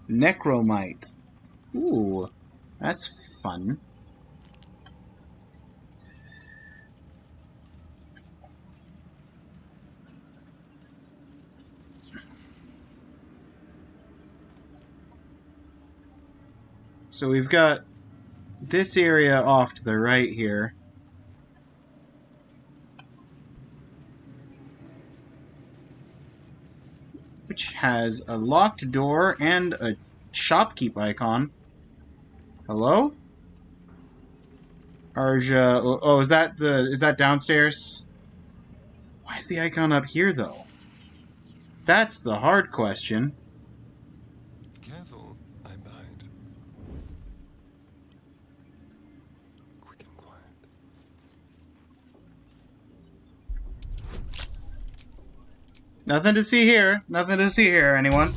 Necromite. Ooh, that's fun. So we've got this area off to the right here. Which has a locked door and a shopkeep icon. Hello? Arja. Oh, is that downstairs? Why is the icon up here though? That's the hard question. Careful, I'm behind. Quick and quiet. Nothing to see here. Nothing to see here, anyone.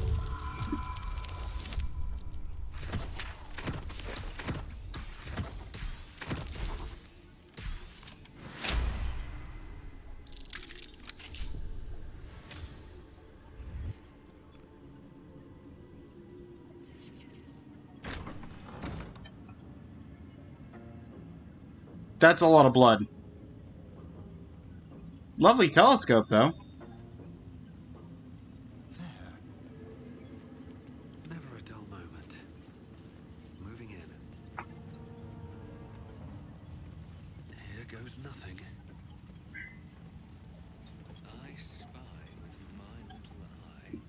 That's a lot of blood. Lovely telescope, though. Never a dull moment. Moving in. Here goes nothing. I spy with my little eye.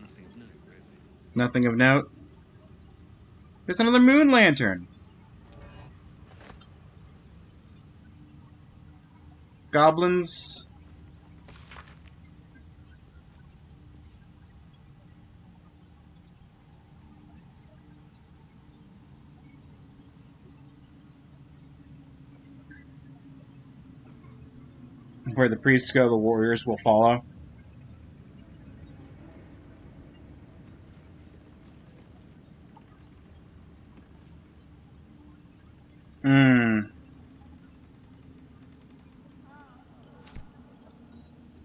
Nothing of note, really. Nothing of note. There's another moon lantern. Goblins. Where the priests go, the warriors will follow.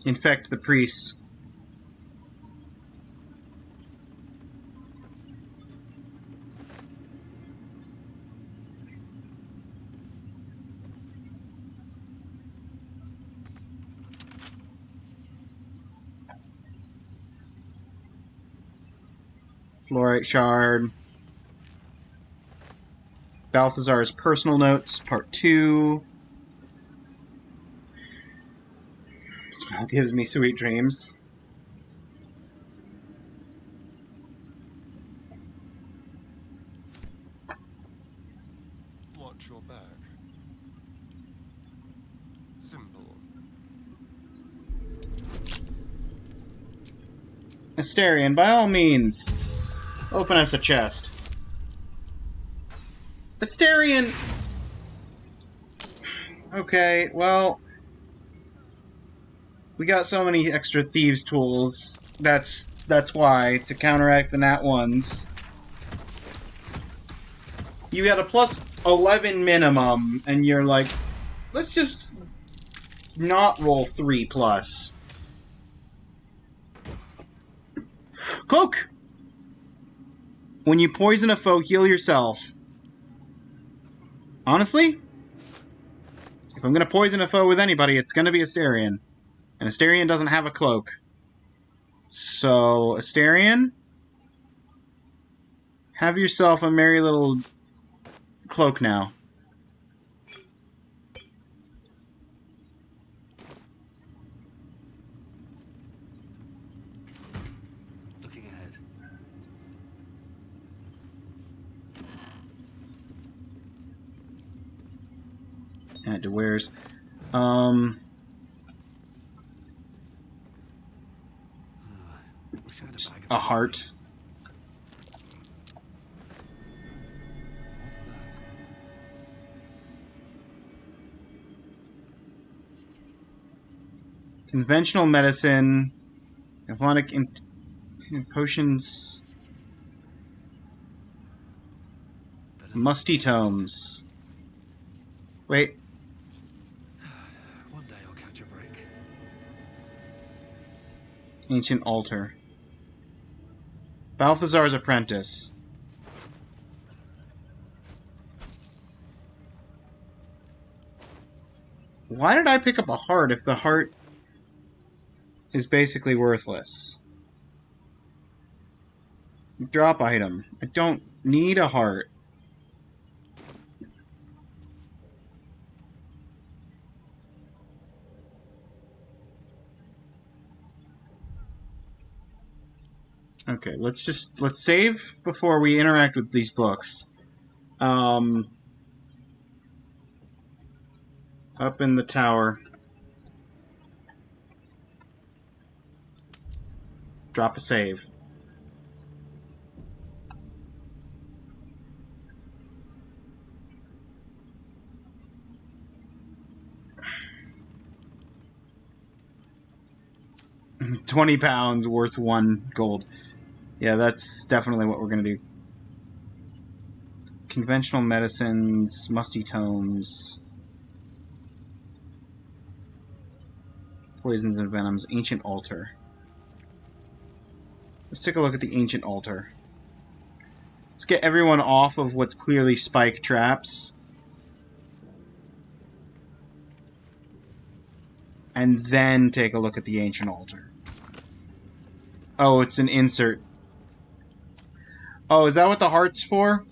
Infect the priests. Fluorite shard. Balthazar's personal notes, part 2. Smile gives me sweet dreams. Watch your back. Simple. Asterion, by all means, open us a chest. Asterion! Okay, well, we got so many extra thieves' tools. That's why, to counteract the nat ones. You got a plus 11 minimum, and you're like, let's just not roll 3 plus. Cloak! When you poison a foe, heal yourself. Honestly, if I'm gonna poison a foe with anybody, it's gonna be Asterion. And Asterion doesn't have a cloak. So, Asterion, have yourself a merry little cloak now. Looking ahead. Add to wares. Just a heart. What's that? Conventional medicine. Athlonic potions. Musty tomes. Wait. One day I'll catch a break. Ancient altar. Balthazar's apprentice. Why did I pick up a heart if the heart is basically worthless? Drop item. I don't need a heart. Okay, let's save before we interact with these books. Up in the tower. Drop a save. £20 worth 1 gold. Yeah, that's definitely what we're gonna do. Conventional medicines, musty tomes, poisons and venoms, ancient altar. Let's take a look at the ancient altar. Let's get everyone off of what's clearly spike traps. And then take a look at the ancient altar. Oh, it's an insert. Oh, is that what the heart's for?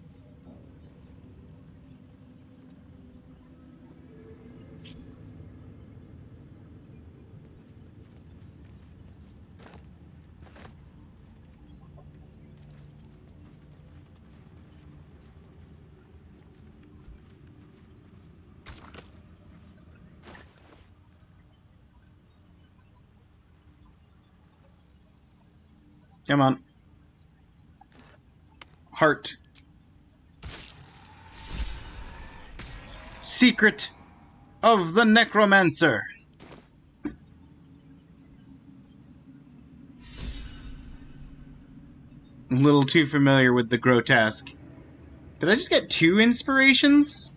Come on. Heart. Secret of the Necromancer. A little too familiar with the grotesque. Did I just get 2 inspirations?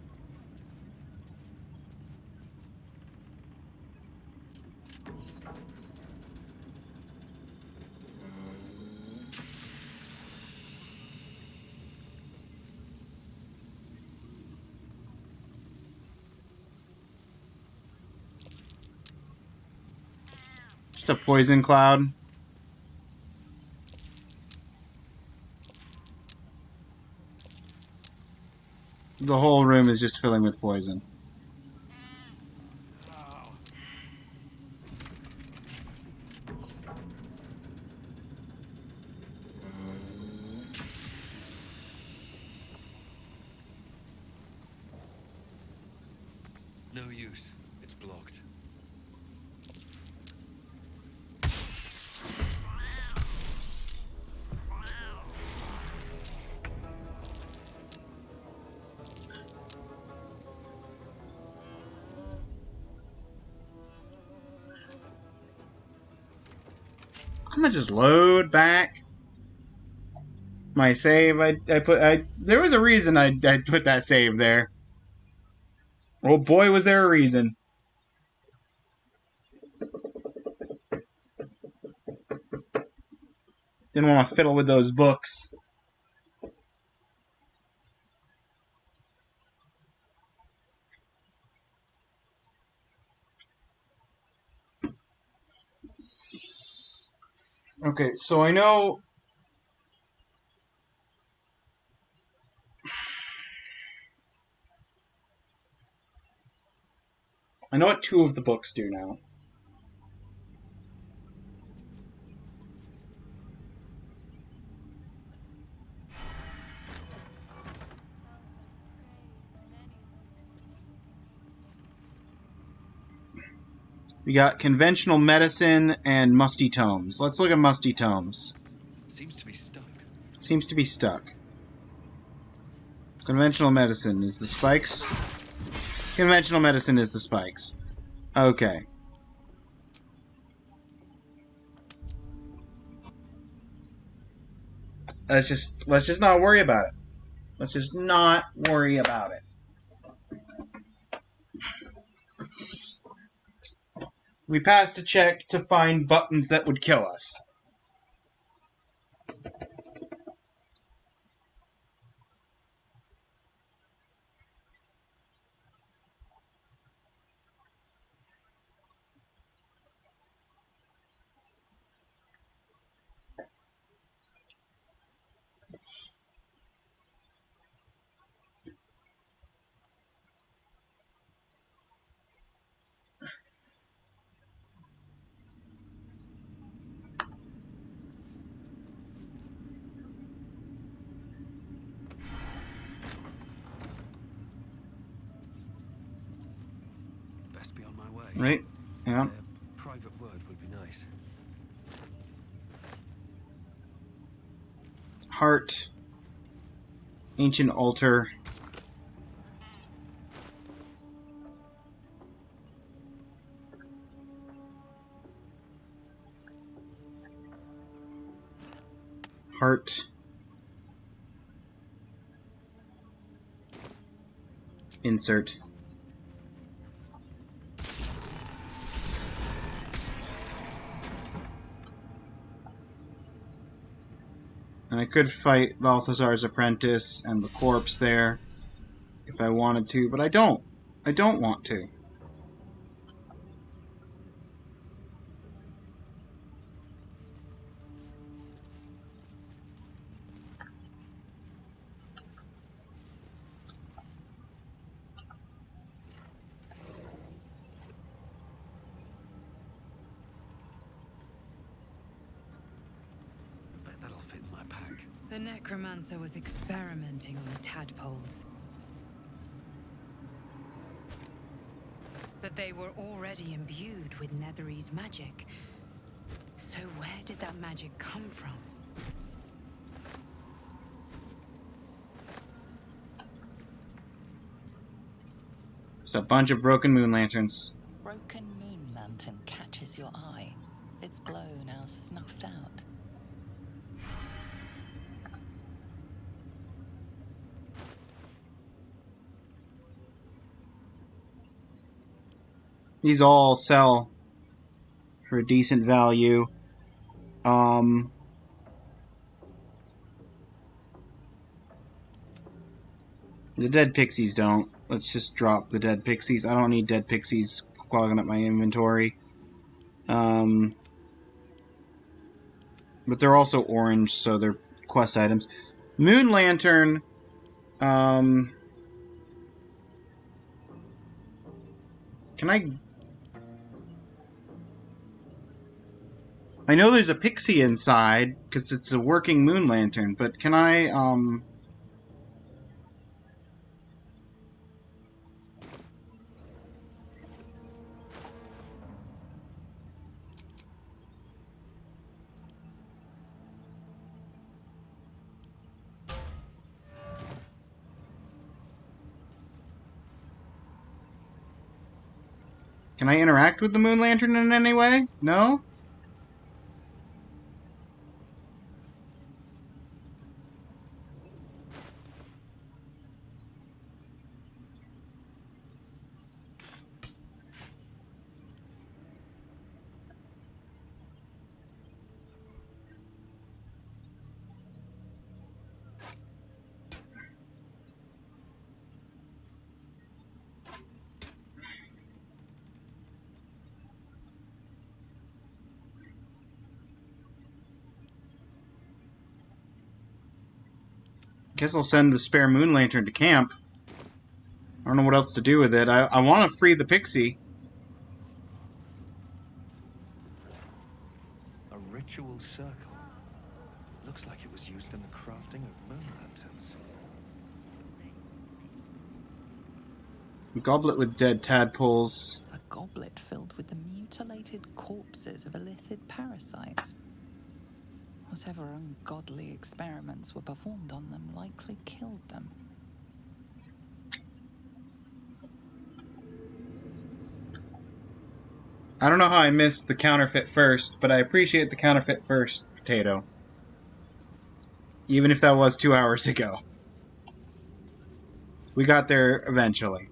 Just a poison cloud. the whole room is just filling with poison. No use. It's blocked. I'm gonna just load back my save. There was a reason I put that save there. Oh boy, was there a reason. Didn't want to fiddle with those books. Okay, so I know what two of the books do now. We got conventional medicine and musty tomes. Let's look at musty tomes. Seems to be stuck. Seems to be stuck. Conventional medicine is the spikes. Conventional medicine is the spikes. Okay. Let's just not worry about it. Let's just not worry about it. We passed a check to find buttons that would kill us. Best be on my way. Right? Yeah. A private word would be nice. Heart. Ancient altar. Heart. Insert. And I could fight Balthazar's apprentice and the corpse there if I wanted to, but I don't. I don't want to. Bet that'll fit in my pack. The necromancer was experimenting on the tadpoles. But they were already imbued with Nethery's magic. So where did that magic come from? Just a bunch of broken moon lanterns. Broken moon lantern catches your eye. Its glow now snuffed out. These all sell for a decent value. The dead pixies don't. Let's just drop the dead pixies. I don't need dead pixies clogging up my inventory. But they're also orange, so they're quest items. Moon Lantern, Can I know there's a pixie inside, because it's a working moon lantern, but can I, can I interact with the moon lantern in any way? No? Guess I'll send the spare moon lantern to camp. I don't know what else to do with it. I want to free the pixie. A ritual circle. Looks like it was used in the crafting of moon lanterns. A goblet with dead tadpoles. A goblet filled with the mutilated corpses of elithid parasites. Whatever ungodly experiments were performed on them likely killed them. I don't know how I missed the counterfeit first, but I appreciate the counterfeit first, Potato. Even if that was 2 hours ago. We got there eventually.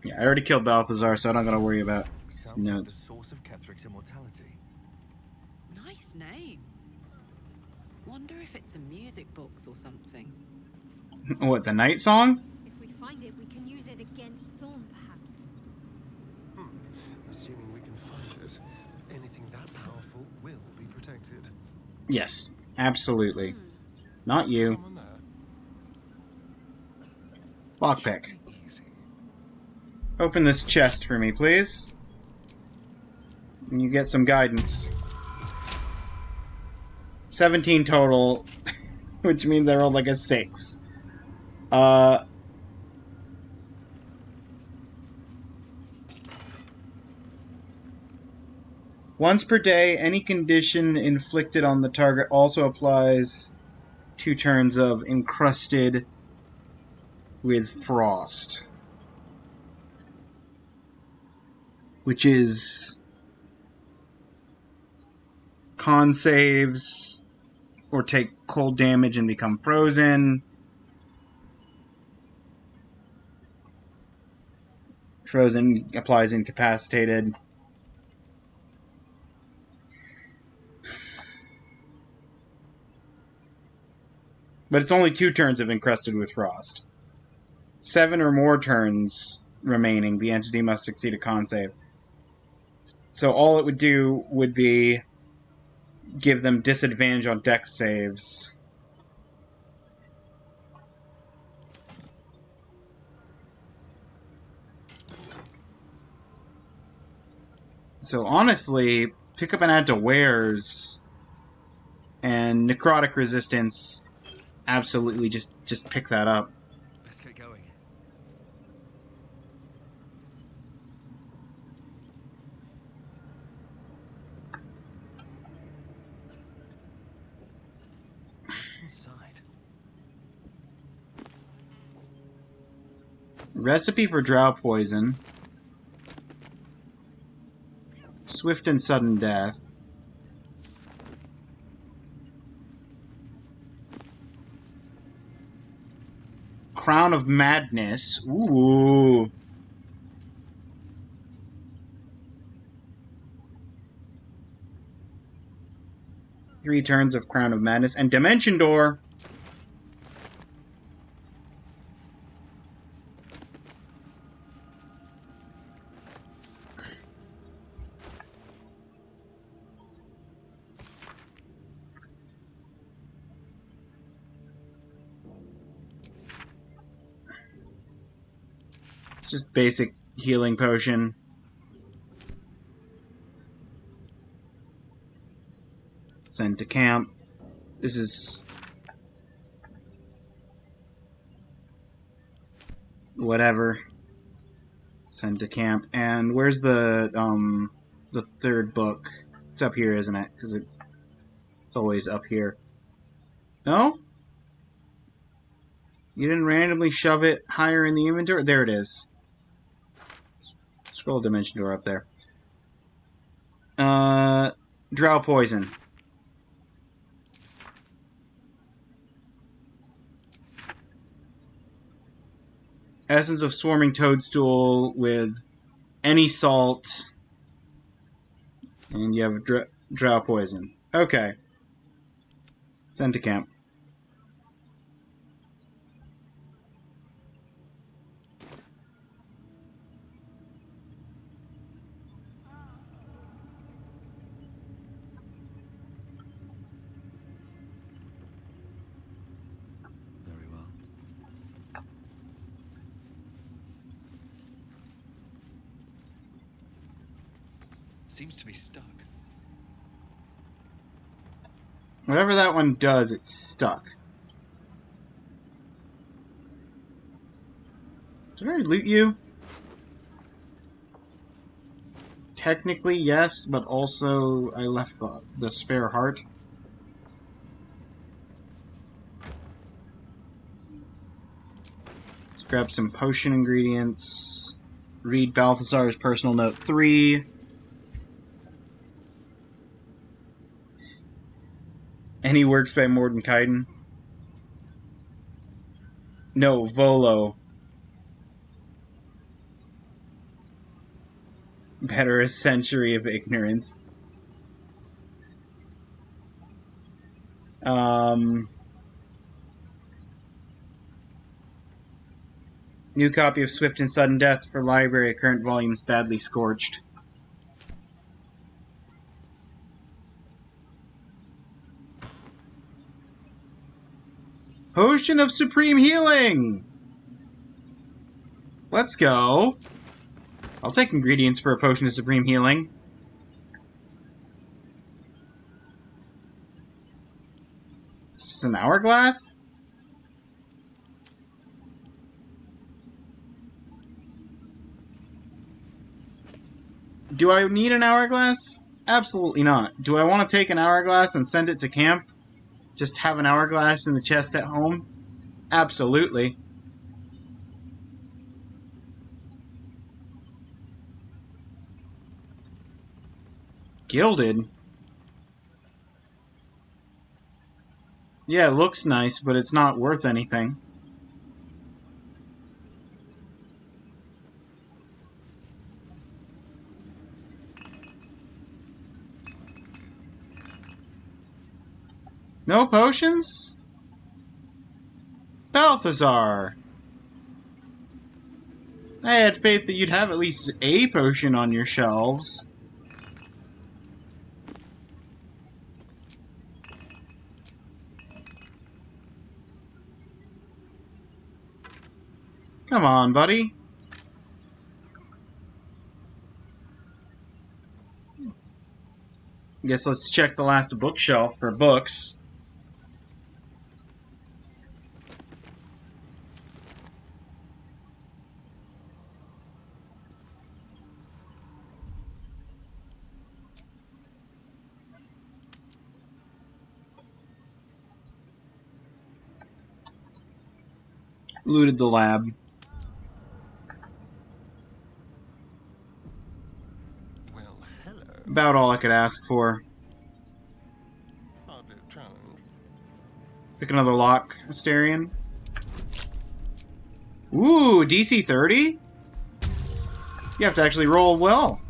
Yeah, I already killed Balthazar, so I don't gotta worry about his Sounds like the notes. source of Kethric's immortality. Nice name. Wonder if it's a music box or something. What, the night song? If we find it, we can use it against Thorn, perhaps. Assuming we can find it, anything that powerful will be protected. Yes, absolutely. Not you. Someone there? Lockpick. Open this chest for me, please. And you get some guidance. 17 total, which means I rolled like a 6. Once per day, any condition inflicted on the target also applies 2 turns of encrusted with frost. Which is con saves or take cold damage and become frozen. Frozen applies incapacitated. But it's only 2 turns of encrusted with frost. 7 or more turns remaining, the entity must succeed a con save. So all it would do would be give them disadvantage on dex saves. So honestly, pick up and add to wares, and necrotic resistance, absolutely just pick that up. Let's get going. What's inside? Recipe for drow poison. Swift and sudden death. Crown of Madness. Ooh. Three turns of Crown of Madness. And Dimension Door. Just basic healing potion. Send to camp. This is whatever. Send to camp. And where's the third book? It's up here, isn't it? Because it's always up here. No? You didn't randomly shove it higher in the inventory? There it is. Scroll dimension door up there. Drow poison. Essence of swarming toadstool with any salt. And you have drow poison. Okay. Send to camp. Very well. Seems to be stuck. Whatever that one does, it's stuck. Did I loot you? Technically, yes, but also I left the spare heart. Let's grab some potion ingredients. Read Balthazar's personal note 3. Any works by Mordenkainen? No, Volo. Better a century of ignorance. New copy of Swift and Sudden Death for library. Current volumes badly scorched. Potion of Supreme Healing! Let's go. I'll take ingredients for a Potion of Supreme Healing. It's just an hourglass? Do I need an hourglass? Absolutely not. Do I want to take an hourglass and send it to camp? Just have an hourglass in the chest at home? Absolutely. Gilded? Yeah, it looks nice, but it's not worth anything. No potions? Balthazar! I had faith that you'd have at least a potion on your shelves. Come on, buddy. Guess let's check the last bookshelf for books. Looted the lab. Well, hello. About all I could ask for. Hardly a challenge. Pick another lock, Asterion. Ooh, DC 30? You have to actually roll well.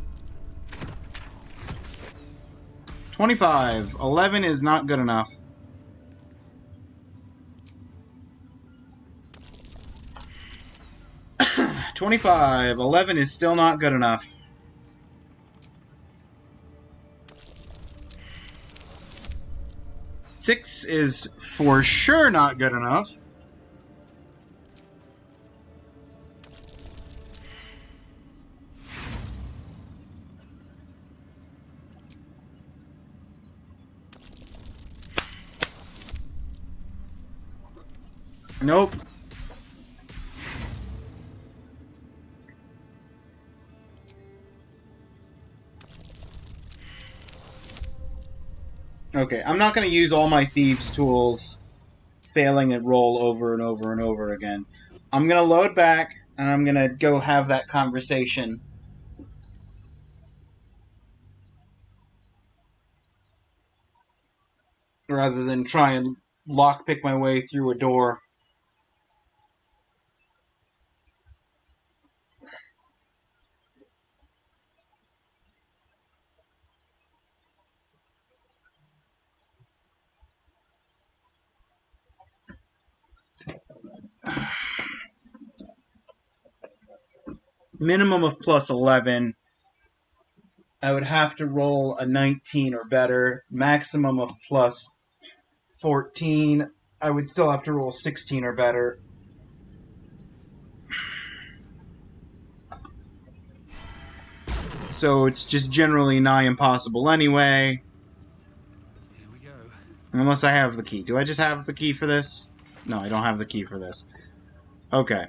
25. 11 is not good enough. 25. 11 is still not good enough. Six is for sure not good enough. Nope. Okay, I'm not going to use all my thieves' tools failing at roll over and over and over again. I'm going to load back, and I'm going to go have that conversation. Rather than try and lockpick my way through a door. Minimum of plus 11. I would have to roll a 19 or better. Maximum of plus 14. I would still have to roll 16 or better. So it's just generally nigh impossible anyway. Here we go. Unless I have the key. Do I just have the key for this? No, I don't have the key for this. Okay.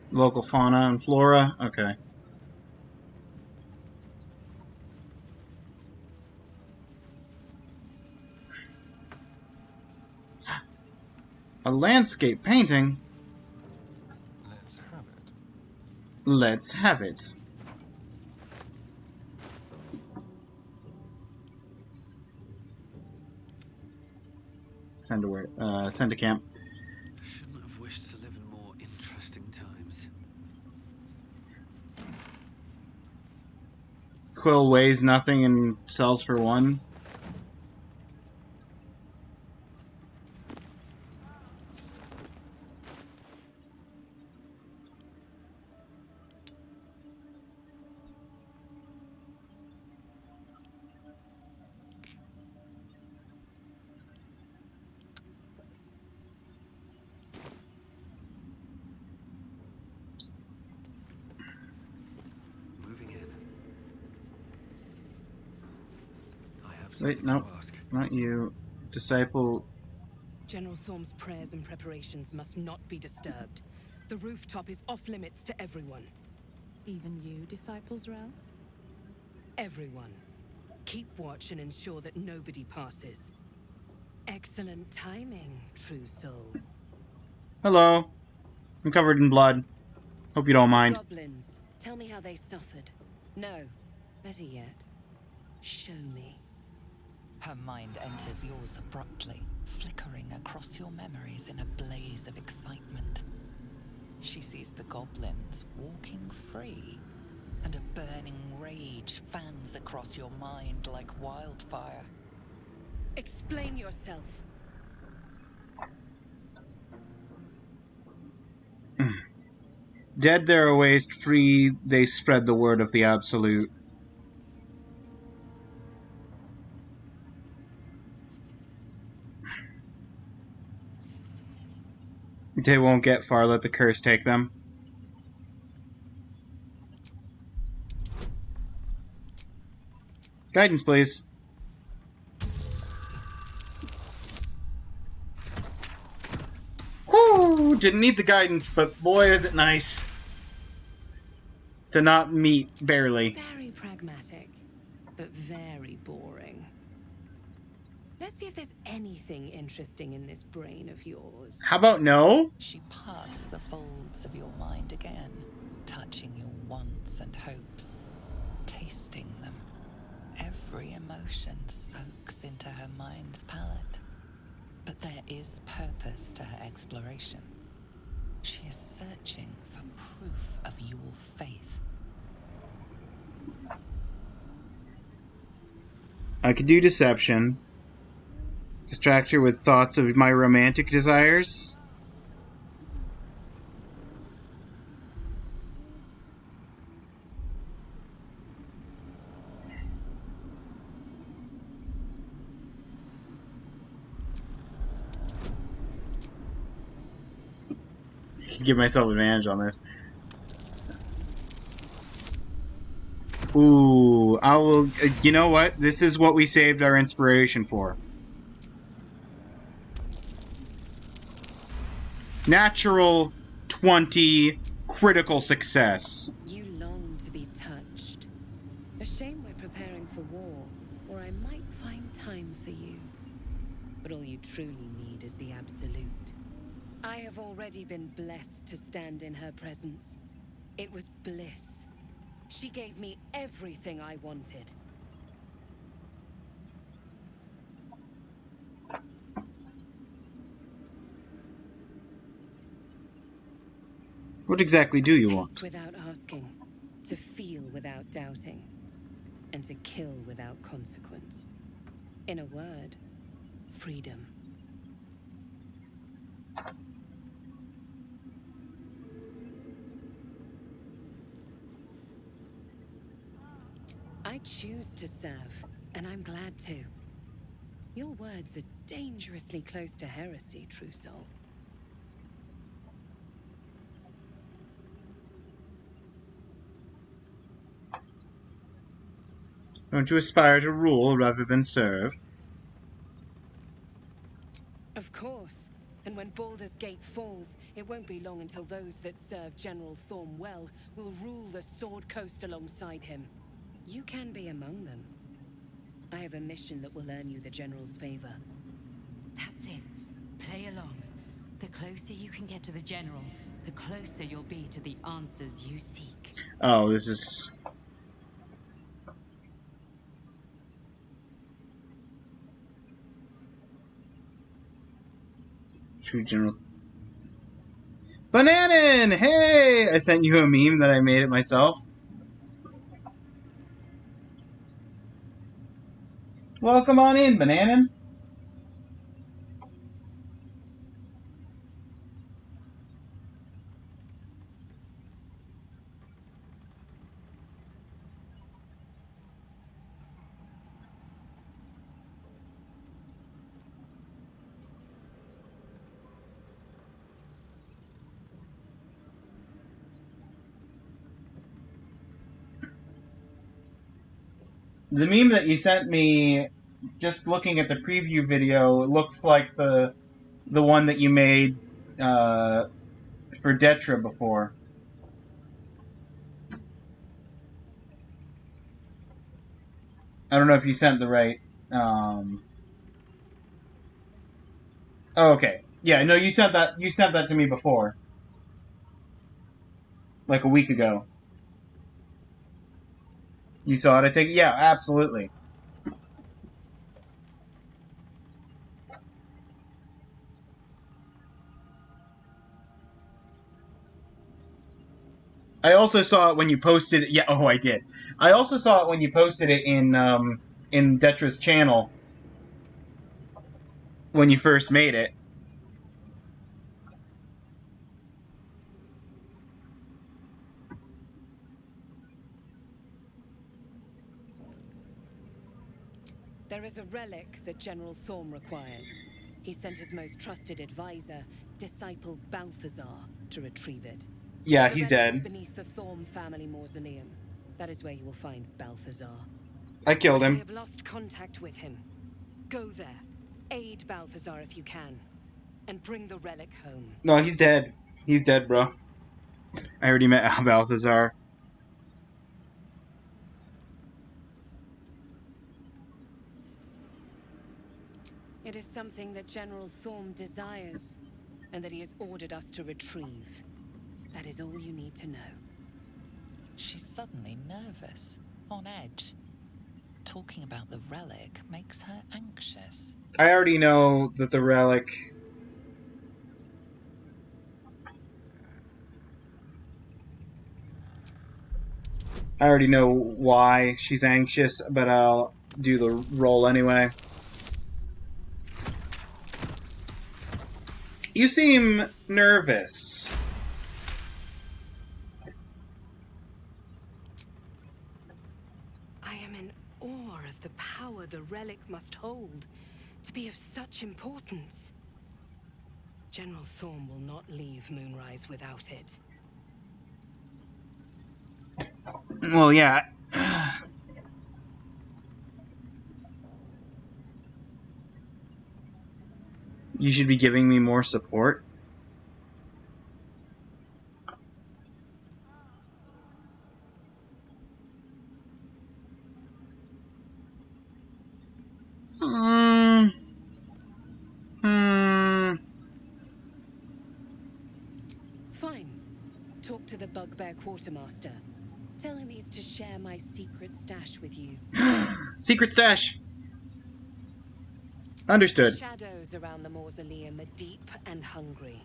Local fauna and flora? Okay. A landscape painting? Let's have it. Let's have it. Send to camp. Shouldn't have wished to live in more interesting times. Quill weighs nothing and sells for 1. Moving in. I have Wait, something no. to ask. Not you. Disciple. General Thorm's prayers and preparations must not be disturbed. The rooftop is off limits to everyone. Even you, Disciples Realm? Everyone. Keep watch and ensure that nobody passes. Excellent timing, true soul. Hello. I'm covered in blood. Hope you don't mind. Goblins, tell me how they suffered. No, better yet, show me. Her mind enters yours abruptly, flickering across your memories in a blaze of excitement. She sees the goblins walking free, and a burning rage fans across your mind like wildfire. Explain yourself. Dead there away, free, they spread the word of the Absolute. They won't get far, let the curse take them. Guidance, please. Whoo! Didn't need the guidance, but boy is it nice to not meet barely. Very pragmatic, but very boring. Let's see if there's anything interesting in this brain of yours. How about no? She parts the folds of your mind again, touching your wants and hopes, tasting them. Every emotion soaks into her mind's palette. But there is purpose to her exploration. She is searching for proof of your faith. I could do deception. Distract her with thoughts of my romantic desires. give myself advantage on this. Ooh, I will. You know what? This is what we saved our inspiration for. Natural 20 critical success. You long to be touched. A shame we're preparing for war, or I might find time for you. But all you truly need is the absolute. I have already been blessed to stand in her presence. It was bliss. She gave me everything I wanted. What exactly do you want? To take without asking, to feel without doubting, and to kill without consequence. In a word, freedom. I choose to serve, and I'm glad to. Your words are dangerously close to heresy, true soul. Don't you aspire to rule rather than serve? Of course. And when Baldur's Gate falls, it won't be long until those that serve General Thorm well will rule the Sword Coast alongside him. You can be among them. I have a mission that will earn you the General's favor. That's it. Play along. The closer you can get to the General, the closer you'll be to the answers you seek. Oh, this is... True General... Bananin! Hey! I sent you a meme that I made it myself. Welcome on in, Bananin. The meme that you sent me, just looking at the preview video, it looks like the one that you made for Detra before. I don't know if you sent the right... Oh, okay. Yeah, no, you sent that to me before. Like a week ago. You saw it, I think? Yeah, absolutely. I also saw it when you posted it. Yeah, oh, I did. I also saw it when you posted it in Detra's channel when you first made it. There is a relic that General Thorm requires. He sent his most trusted advisor, disciple Balthazar, to retrieve it. Yeah, The he's relic is dead. beneath the Thorm family mausoleum. That is where you will find Balthazar. I killed But we him. have lost contact with him. Go there, aid Balthazar if you can, and bring the relic home. No, he's dead. He's dead, bro. I already met Balthazar. It is something that General Thorm desires, and that he has ordered us to retrieve. That is all you need to know. She's suddenly nervous, on edge. Talking about the relic makes her anxious. I already know that the relic... I already know why she's anxious, but I'll do the roll anyway. You seem nervous. I am in awe of the power the relic must hold to be of such importance. General Thorm will not leave Moonrise without it. Well, yeah. You should be giving me more support. Fine. Talk to the Bugbear Quartermaster. Tell him he's to share my secret stash with you. Secret stash! The Understood. shadows around the mausoleum are deep and hungry.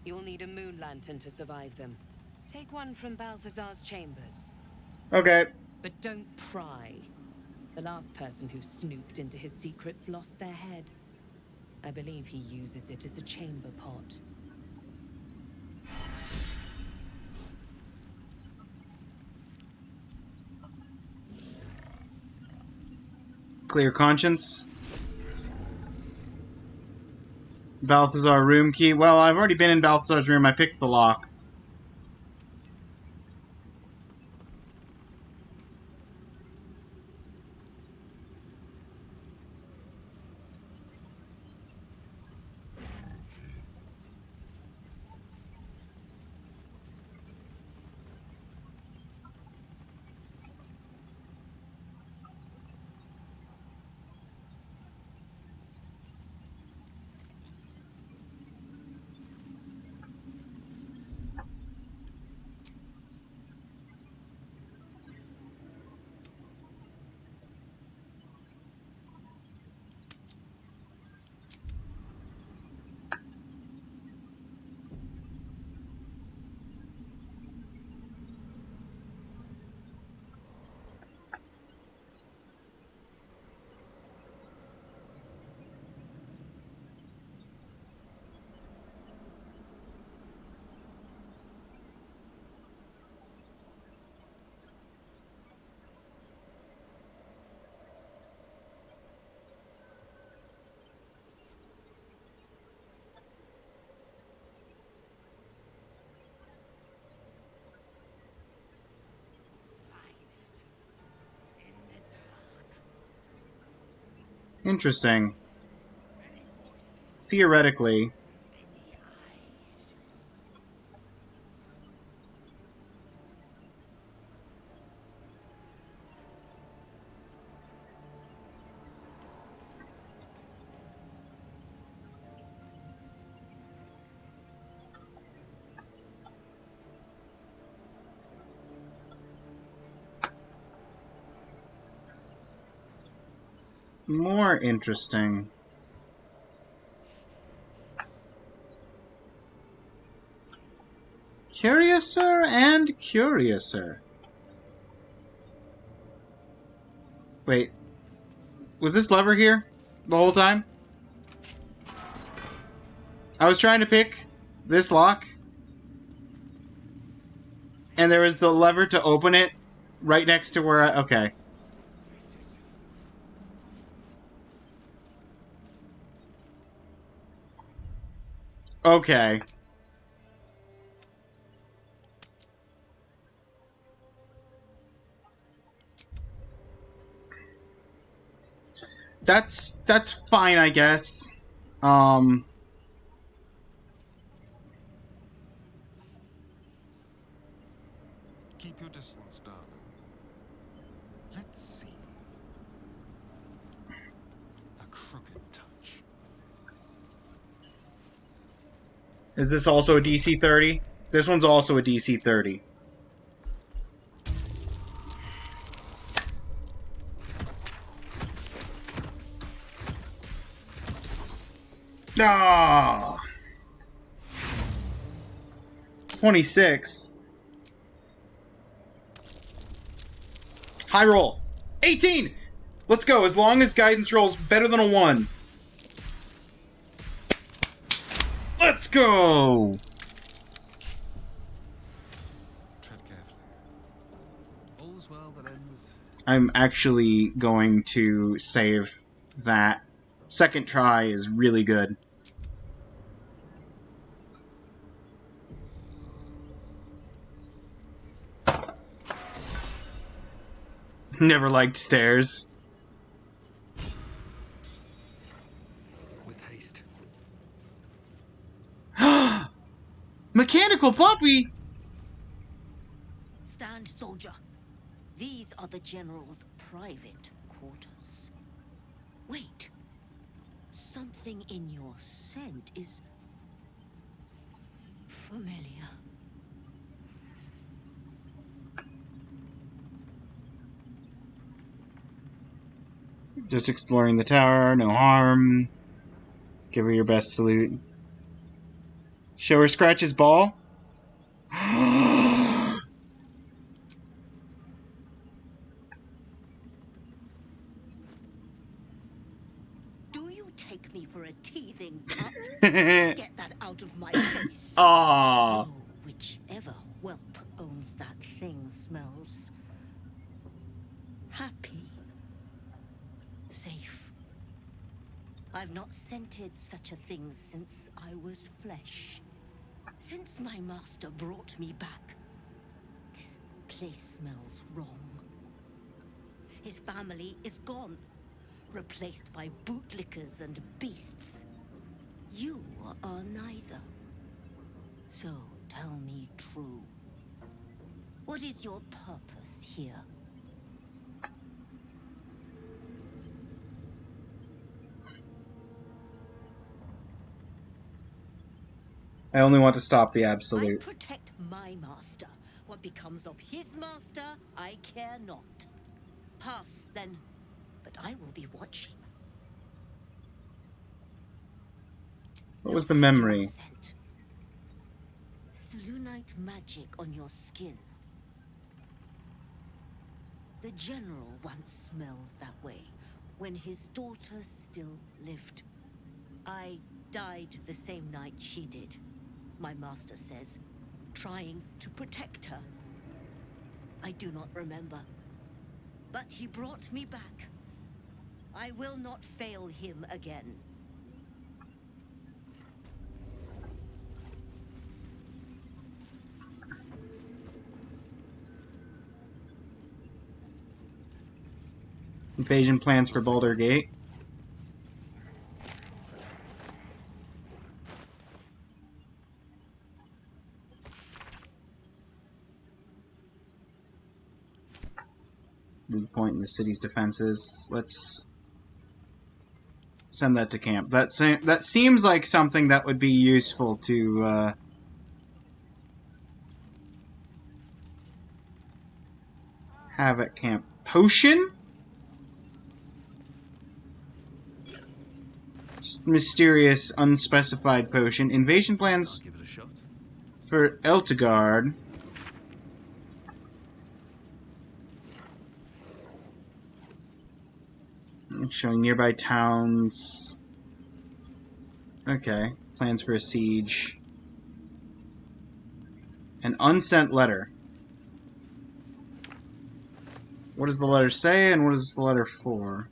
You'll need a moon lantern to survive them. Take one from Balthazar's chambers. Okay. But don't pry. The last person who snooped into his secrets lost their head. I believe he uses it as a chamber pot. Clear conscience. Balthazar room key. Well, I've already been in Balthazar's room. I picked the lock. Interesting. Theoretically. More interesting. Curiouser and curiouser. Wait. Was this lever here the whole time? I was trying to pick this lock. And there was the lever to open it right next to where I... Okay. Okay. That's fine, I guess. Keep your distance, darling. Let's see. A crooked touch. Is this also a DC 30? This one's also a DC 30. Ah! 26. High roll. 18! Let's go, as long as guidance rolls better than a 1. Let's go! Tread carefully. All's well that ends. I'm actually going to save that. Second try is really good. Never liked stairs. With haste. Mechanical puppy! Stand, soldier. These are the General's private quarters. Wait. Something in your scent is familiar. Just exploring the tower, no harm. Give her your best salute. Show her Scratch's ball. Do you take me for a teething pup? Get that out of my face. Aww. Though whichever whelp owns that thing smells happy. Safe. I've not scented such a thing since I was flesh. Since my master brought me back, this place smells wrong. His family is gone, replaced by bootlickers and beasts. You are neither. So tell me true. What is your purpose here? I only want to stop the I absolute. protect my master. What becomes of his master, I care not. Pass, then, but I will be watching. What was the memory? Scent. Selunite magic on your skin. The General once smelled that way, when his daughter still lived. I died the same night she did, my master says, trying to protect her. I do not remember, but he brought me back. I will not fail him again. Invasion plans for Boulder Gate. Weak point in the city's defenses. Let's send that to camp. That seems like something that would be useful to have at camp. Potion? Mysterious, unspecified potion. Invasion plans Give it a shot. for Eltegard. Showing nearby towns. Okay. Plans for a siege. An unsent letter. What does the letter say, and what is the letter for?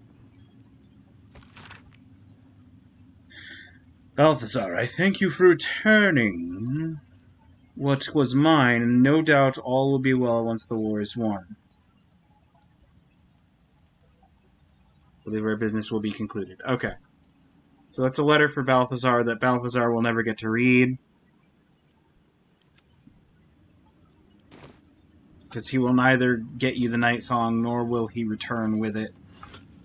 Balthazar, I thank you for returning what was mine, and no doubt all will be well once the war is won. I believe our business will be concluded. Okay. So that's a letter for Balthazar that Balthazar will never get to read. Because he will neither get you the Night Song, nor will he return with it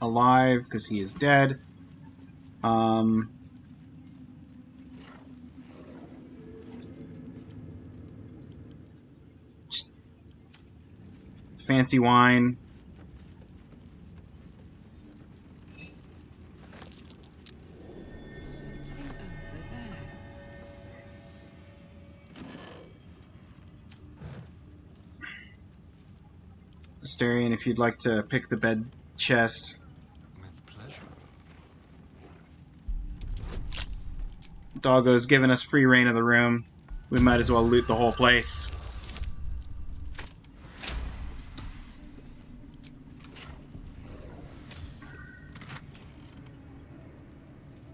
alive, because he is dead. Fancy wine. Something over there. Asterion, if you'd like to pick the bed chest. With pleasure. Doggo's giving us free reign of the room. We might as well loot the whole place.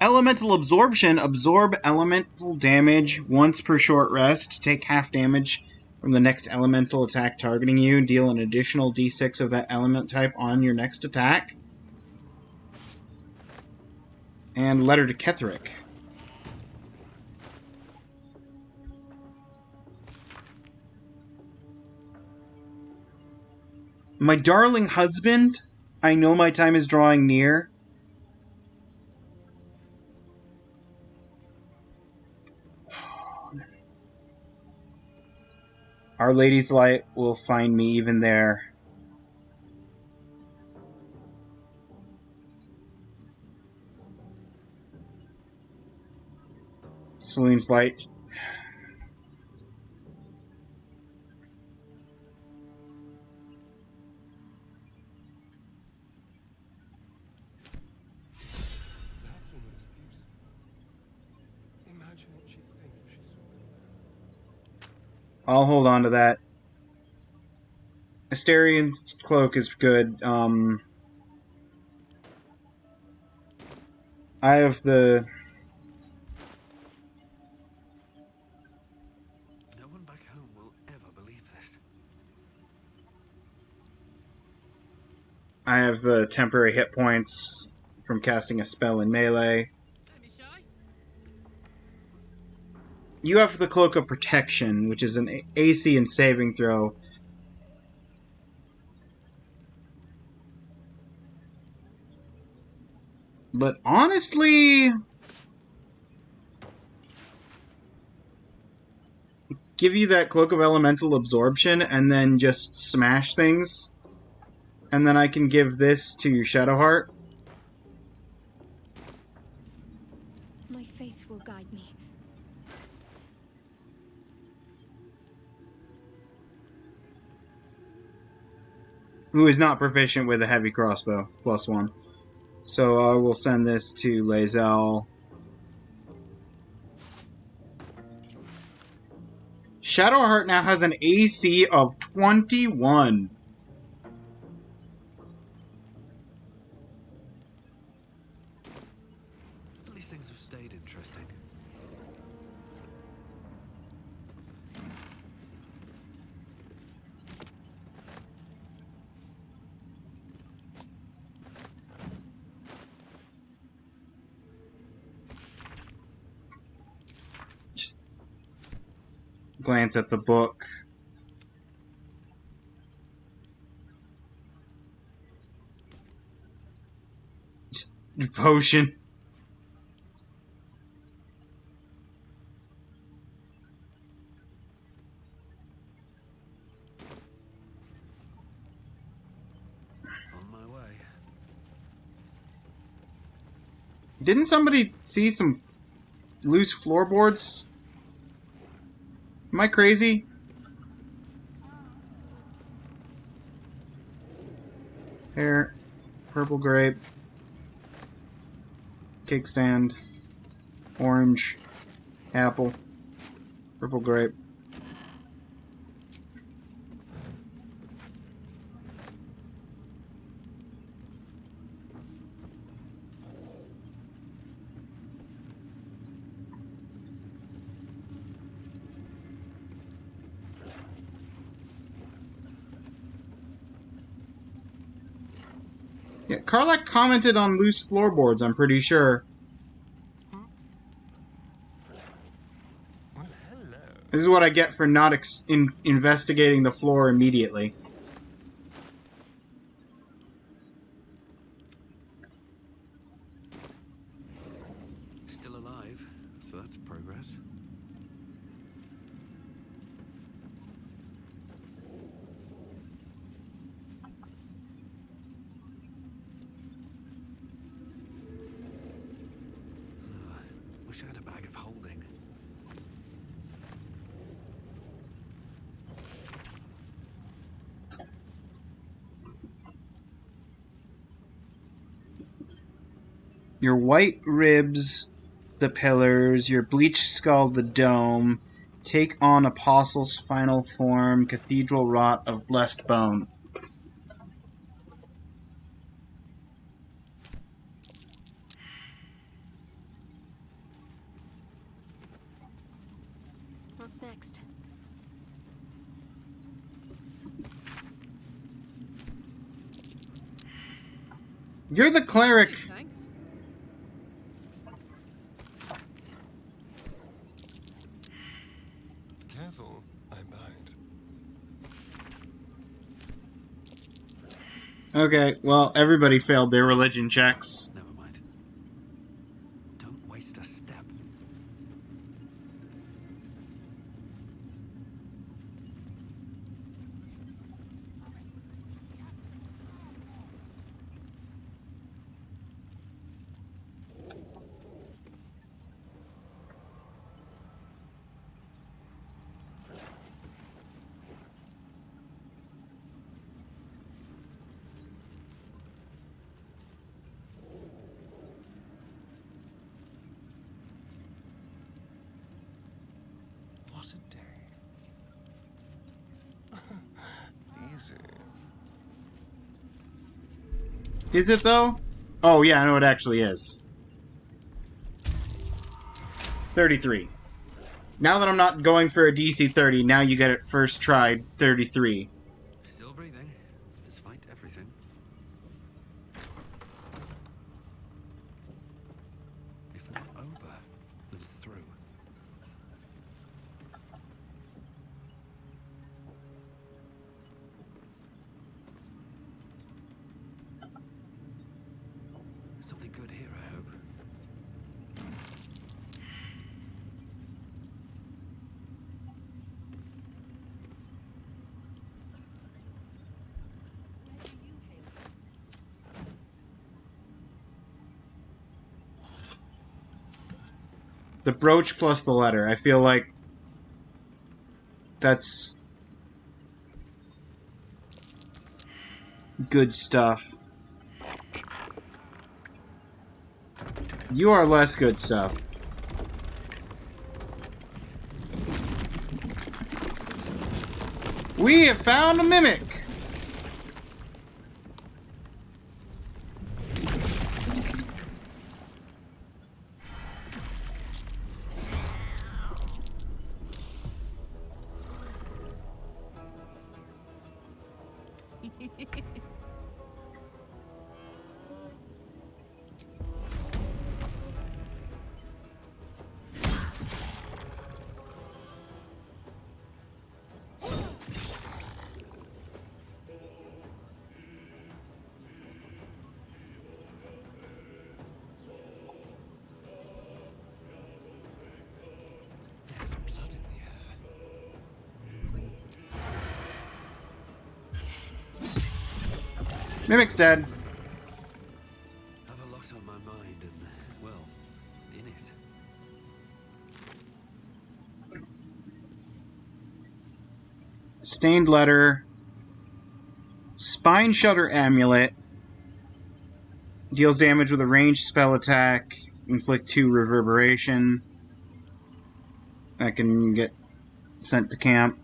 Elemental absorption. Absorb elemental damage once per short rest. Take half damage From the next elemental attack targeting you, deal an additional d6 of that element type on your next attack. And letter to Ketherick. My darling husband, I know my time is drawing near. Our Lady's light will find me even there. Celine's light. That's almost beautiful. Imagine what she'd think if she saw it. I'll hold on to that. Asterian's cloak is good. I have the... No one back home will ever believe this. I have the temporary hit points from casting a spell in melee. You have the Cloak of Protection, which is an AC and saving throw. But honestly, give you that Cloak of Elemental Absorption and then just smash things. And then I can give this to Shadowheart. My faith will guide me. Who is not proficient with a heavy crossbow, +1. So I will send this to Lae'zel. Shadowheart now has an AC of 21. At least things have stayed interesting. Just glance at the book. Just potion. On my way. Didn't somebody see some loose floorboards? Am I crazy? There. Purple grape. Cake stand. Orange. Apple. Purple grape. Yeah, Karlak commented on loose floorboards, I'm pretty sure. Well, hello. This is what I get for not investigating the floor immediately. Still alive, so that's progress. Wish I had a bag of holding. Your white ribs, the pillars, your bleached skull, the dome, take on Apostle's final form, cathedral wrought of blessed bone. What's next? You're the cleric. Thanks. Careful, I might. Okay, well, everybody failed their religion checks. Never mind. Don't waste a step. What a day. Easy. Is it, though? Oh, yeah, I know it actually is. 33. Now that I'm not going for a DC 30, now you get it first try, 33. Still breathing, despite everything. If not over, then through. Something good here, I hope. The brooch plus the letter. I feel like that's good stuff. You are less good stuff. We have found a mimic! There's blood in the air. Mimic's dead. Have a lot on my mind and, well, in it. Stained letter. Spine Shutter Amulet. Deals damage with a ranged spell attack. Inflict 2 reverberation. That can get sent to camp.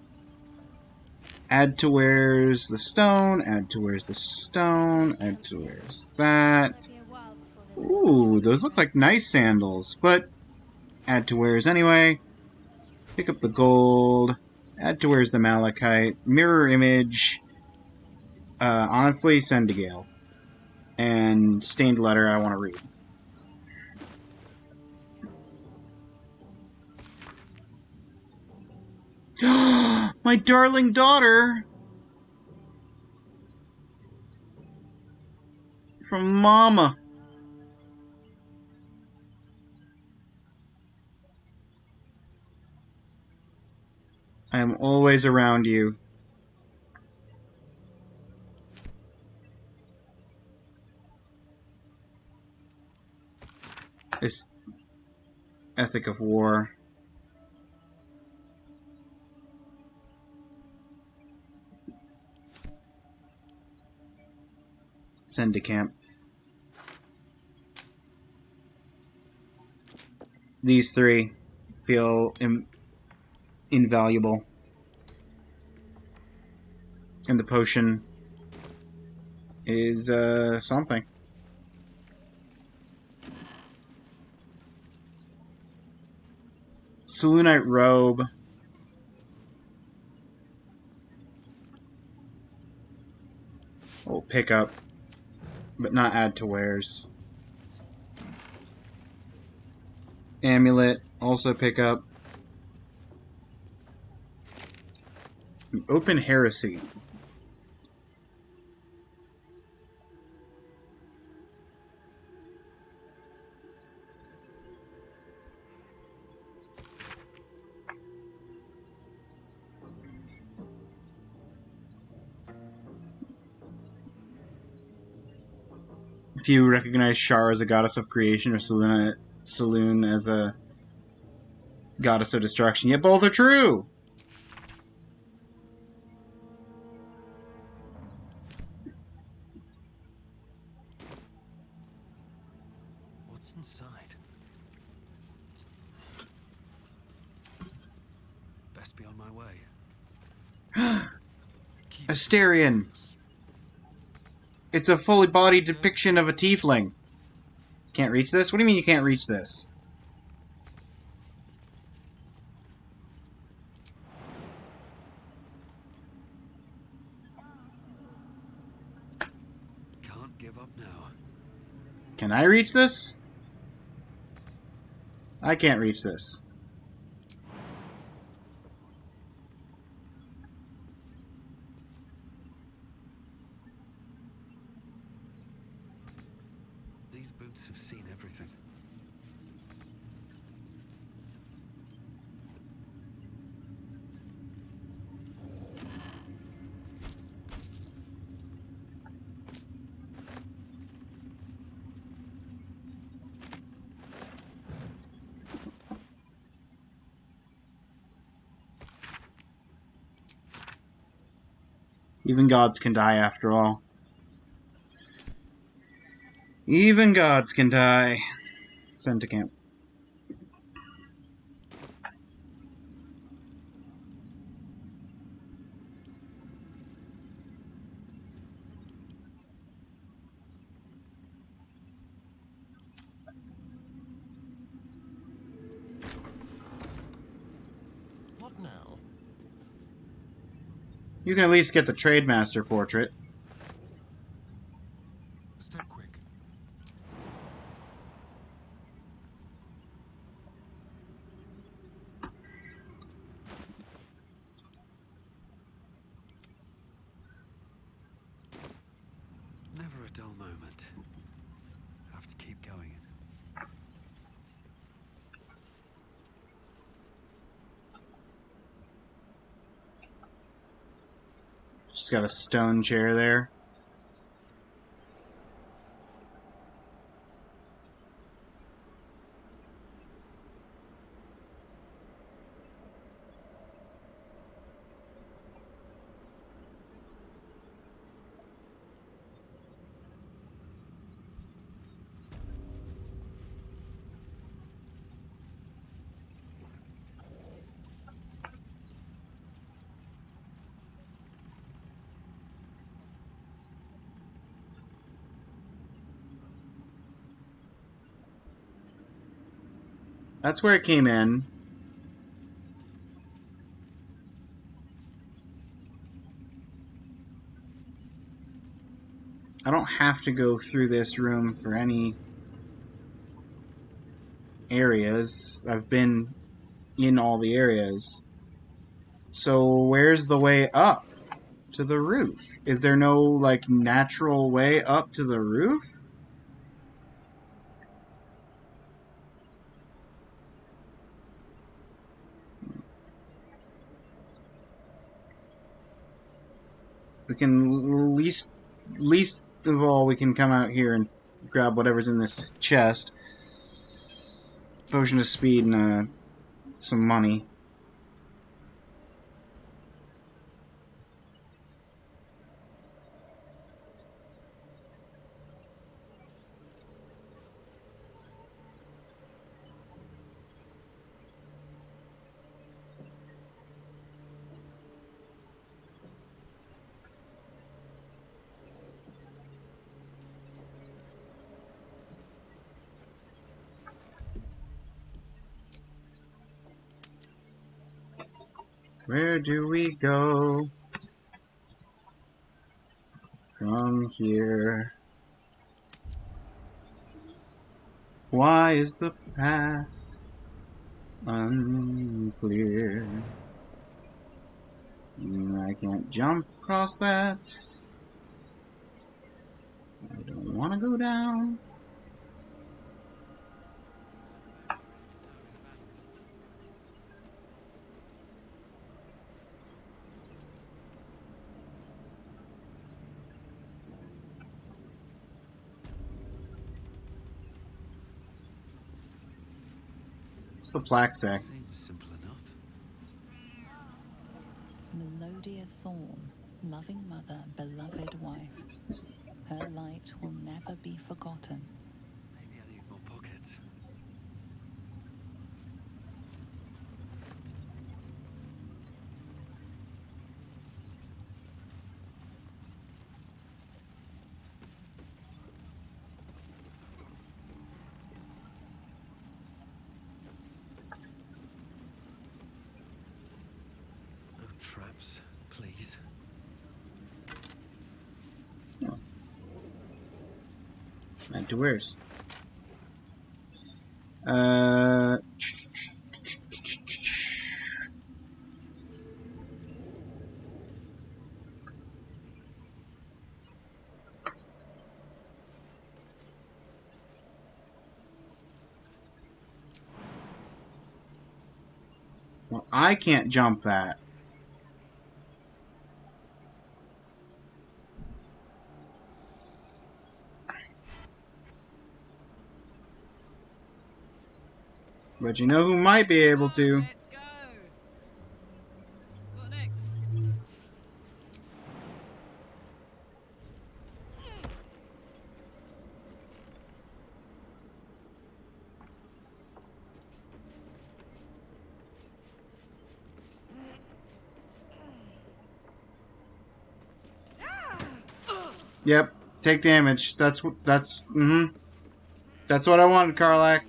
Add to where's the stone. Add to where's the stone. Add to where's that. Ooh, those look like nice sandals, but add to where's anyway. Pick up the gold. Add to where's the malachite. Mirror image. Honestly, send to Gale. And stained letter I want to read. My darling daughter! From Mama. I am always around you. This ethic of war. Send to camp. These 3 feel invaluable. And the potion is something. Selûnite robe. We'll pick up but not add to wares. Amulet, also pick up. Open Heresy. If you recognize Shar as a goddess of creation or Saloon as a goddess of destruction, yet both are true! What's inside? Best be on my way. Asterion! It's a fully bodied depiction of a tiefling. Can't reach this? What do you mean you can't reach this? Can't give up now. Can I reach this? I can't reach this. These boots have seen everything. Even gods can die after all. Even gods can die. Send to camp. What now? You can at least get the Trademaster portrait. Step quick. Never a dull moment. Have to keep going. She's got a stone chair there. That's where it came in. I don't have to go through this room for any areas. I've been in all the areas. So where's the way up to the roof? Is there no, like, natural way up to the roof? We can least of all, we can come out here and grab whatever's in this chest. Potion of speed and some money. Where do we go from here? Why is the path unclear? I can't jump across that. I don't want to go down. What's the plaque say? Seems simple enough. Melodia Thorn, loving mother, beloved wife. Her light will never be forgotten. Maybe I need more pockets. No traps, please. Back to where's? Well, I can't jump that. But you know who might be able to? Let's go. What next? Yep, take damage. That's That's what I wanted, Karlak.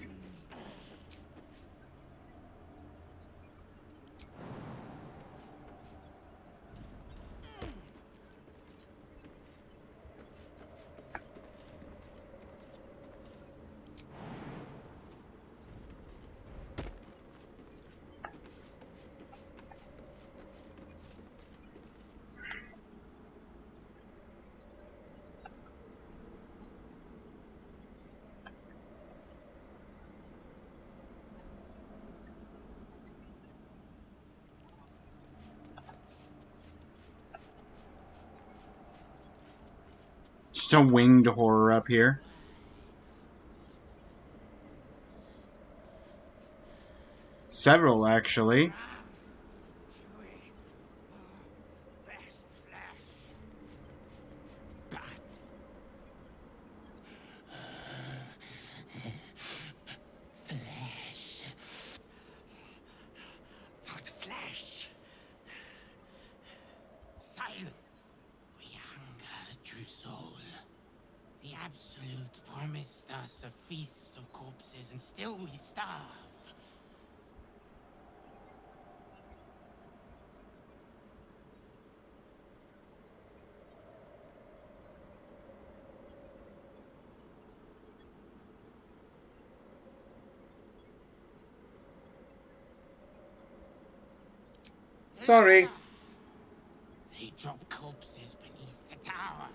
Just a winged horror up here. Several, actually. Flesh. For the flesh. Silence. We hunger, true soul. The Absolute promised us a feast of corpses, and still we starve. Sorry. They drop corpses beneath the tower.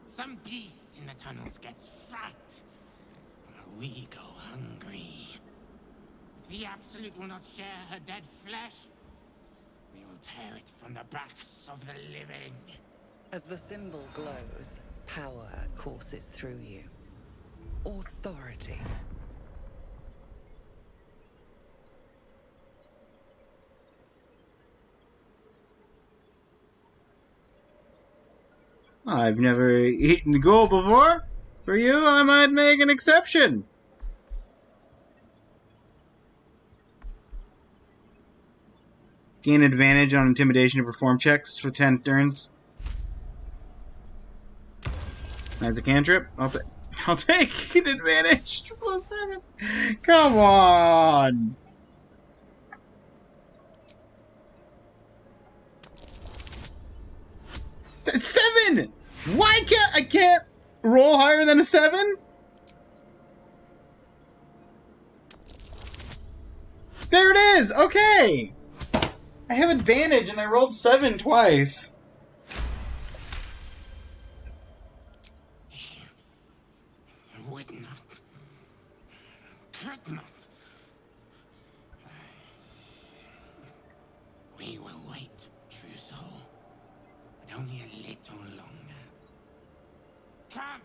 Some beast in the tunnels gets fat. We go hungry. If the Absolute will not share her dead flesh, we will tear it from the backs of the living. As the symbol glows, power courses through you. Authority. I've never eaten gold before. For you, I might make an exception. Gain advantage on intimidation to perform checks for 10 turns. As a cantrip, I'll take an advantage. +7. Come on. +7. Why can't I roll higher than a 7? is! Okay! I have advantage and I rolled 7 twice. Would not. Could not. We will wait, true soul. But only a little longer. Come!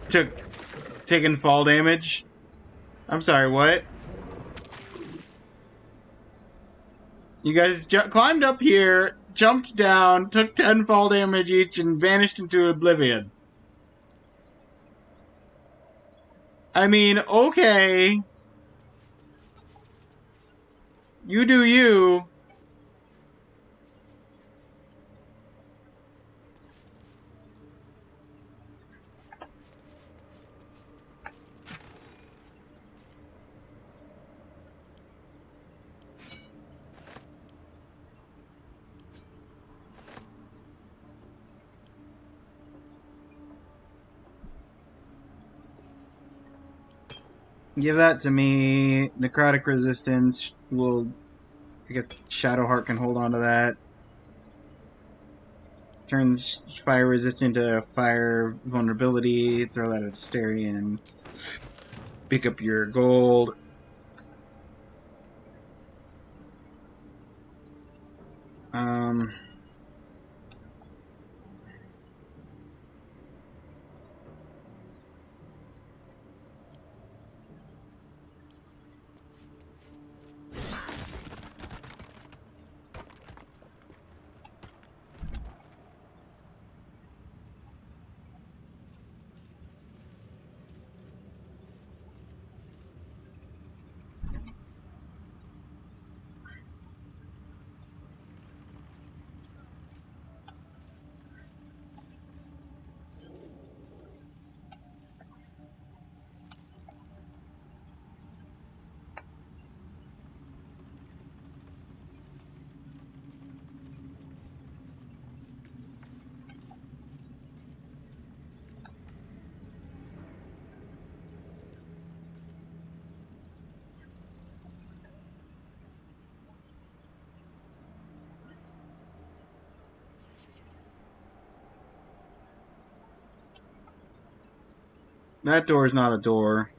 Just taking fall damage. I'm sorry, what? You guys climbed up here, jumped down, took 10 fall damage each, and vanished into oblivion. I mean, okay. You do you. Give that to me. Necrotic resistance will... I guess Shadowheart can hold on to that. Turns fire resistant to fire vulnerability. Throw that at Asterion. Pick up your gold. Um... That door is not a door.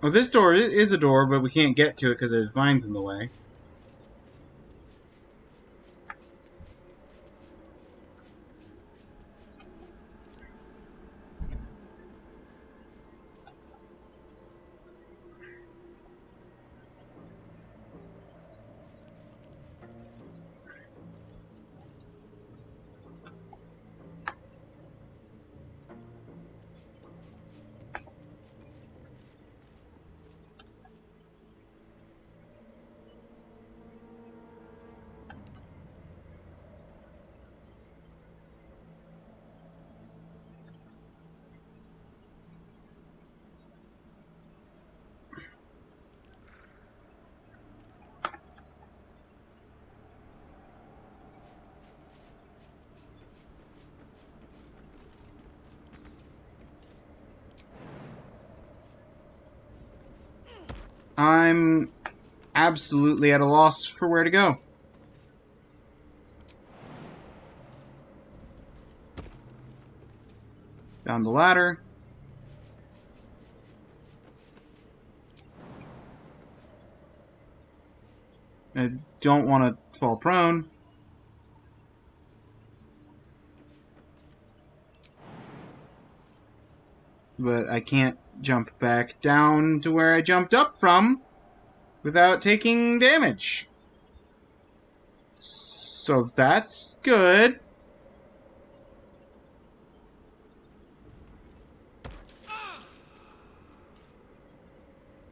Well, this door is a door, but we can't get to it because there's vines in the way. I'm absolutely at a loss for where to go. Down the ladder. I don't want to fall prone. But I can't jump back down to where I jumped up from without taking damage. So that's good.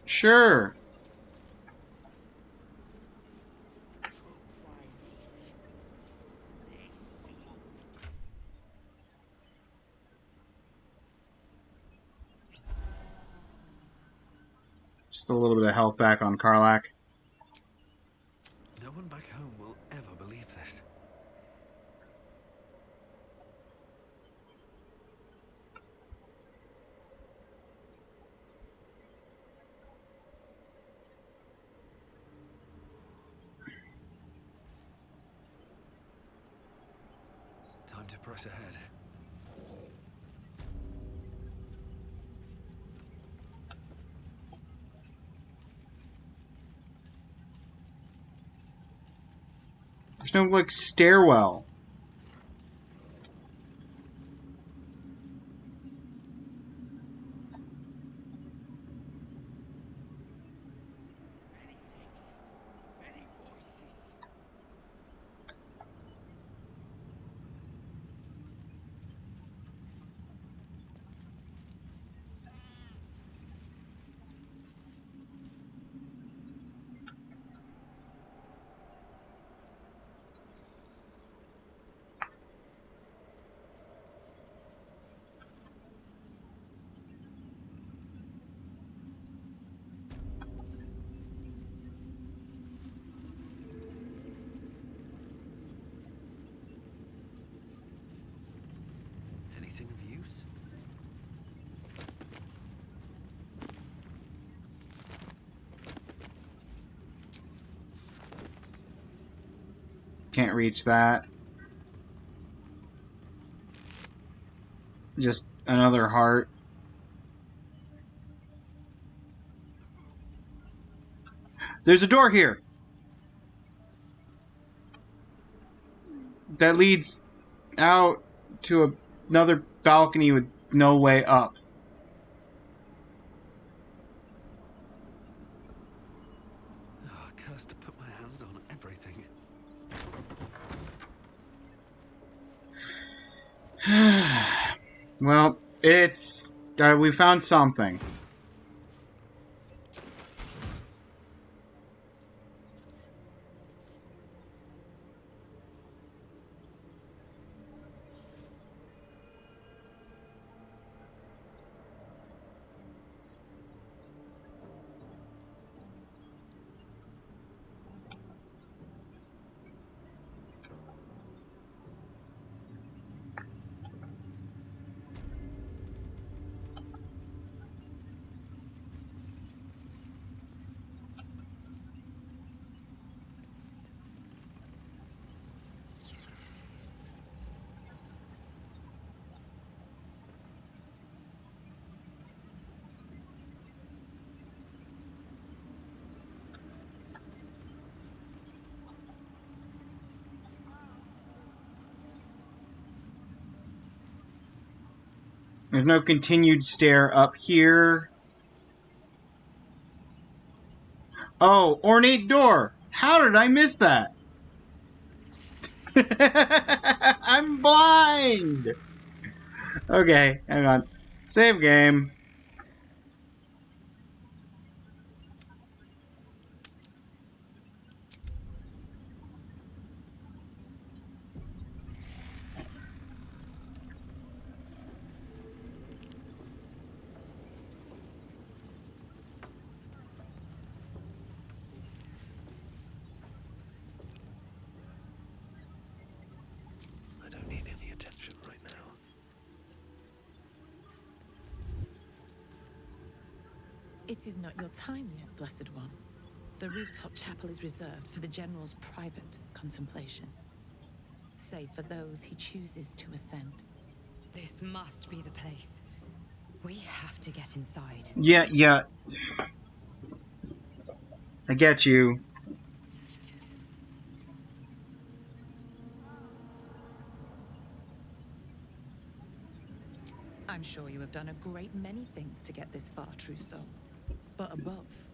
Sure. Just a little bit of health back on Karlak. No one back home will ever believe this. Time to press ahead. There's no, like, stairwell. Anything of use? Can't reach that. Just another heart. There's a door here that leads out to another balcony with no way up. Oh, cursed to put my hands on everything. Well, it's... we found something. There's no continued stair up here. Oh, ornate door! How did I miss that? I'm blind! Okay, hang on. Save game. I don't need any attention right now. It is not your time yet, Blessed One. The rooftop chapel is reserved for the General's private contemplation, save for those he chooses to ascend. This must be the place. We have to get inside. Yeah. I get you. I'm sure you have done a great many things to get this far, true soul. But above,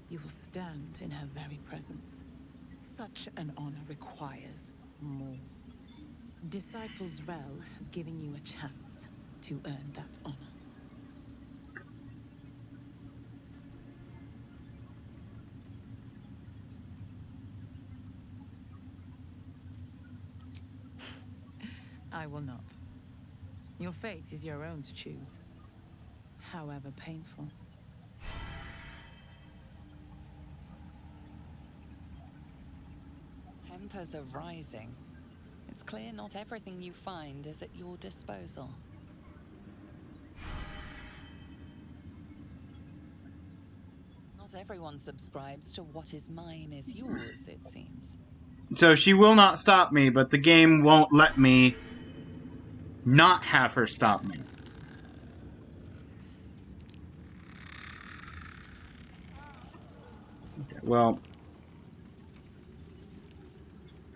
you will stand in her very presence. Such an honor requires more. Disciples Rel has given you a chance to earn that honor. I will not. Your fate is your own to choose, however painful. Tempers are rising. It's clear not everything you find is at your disposal. Not everyone subscribes to what is mine is yours, it seems. So she will not stop me, but the game won't let me not have her stop me. Okay, well,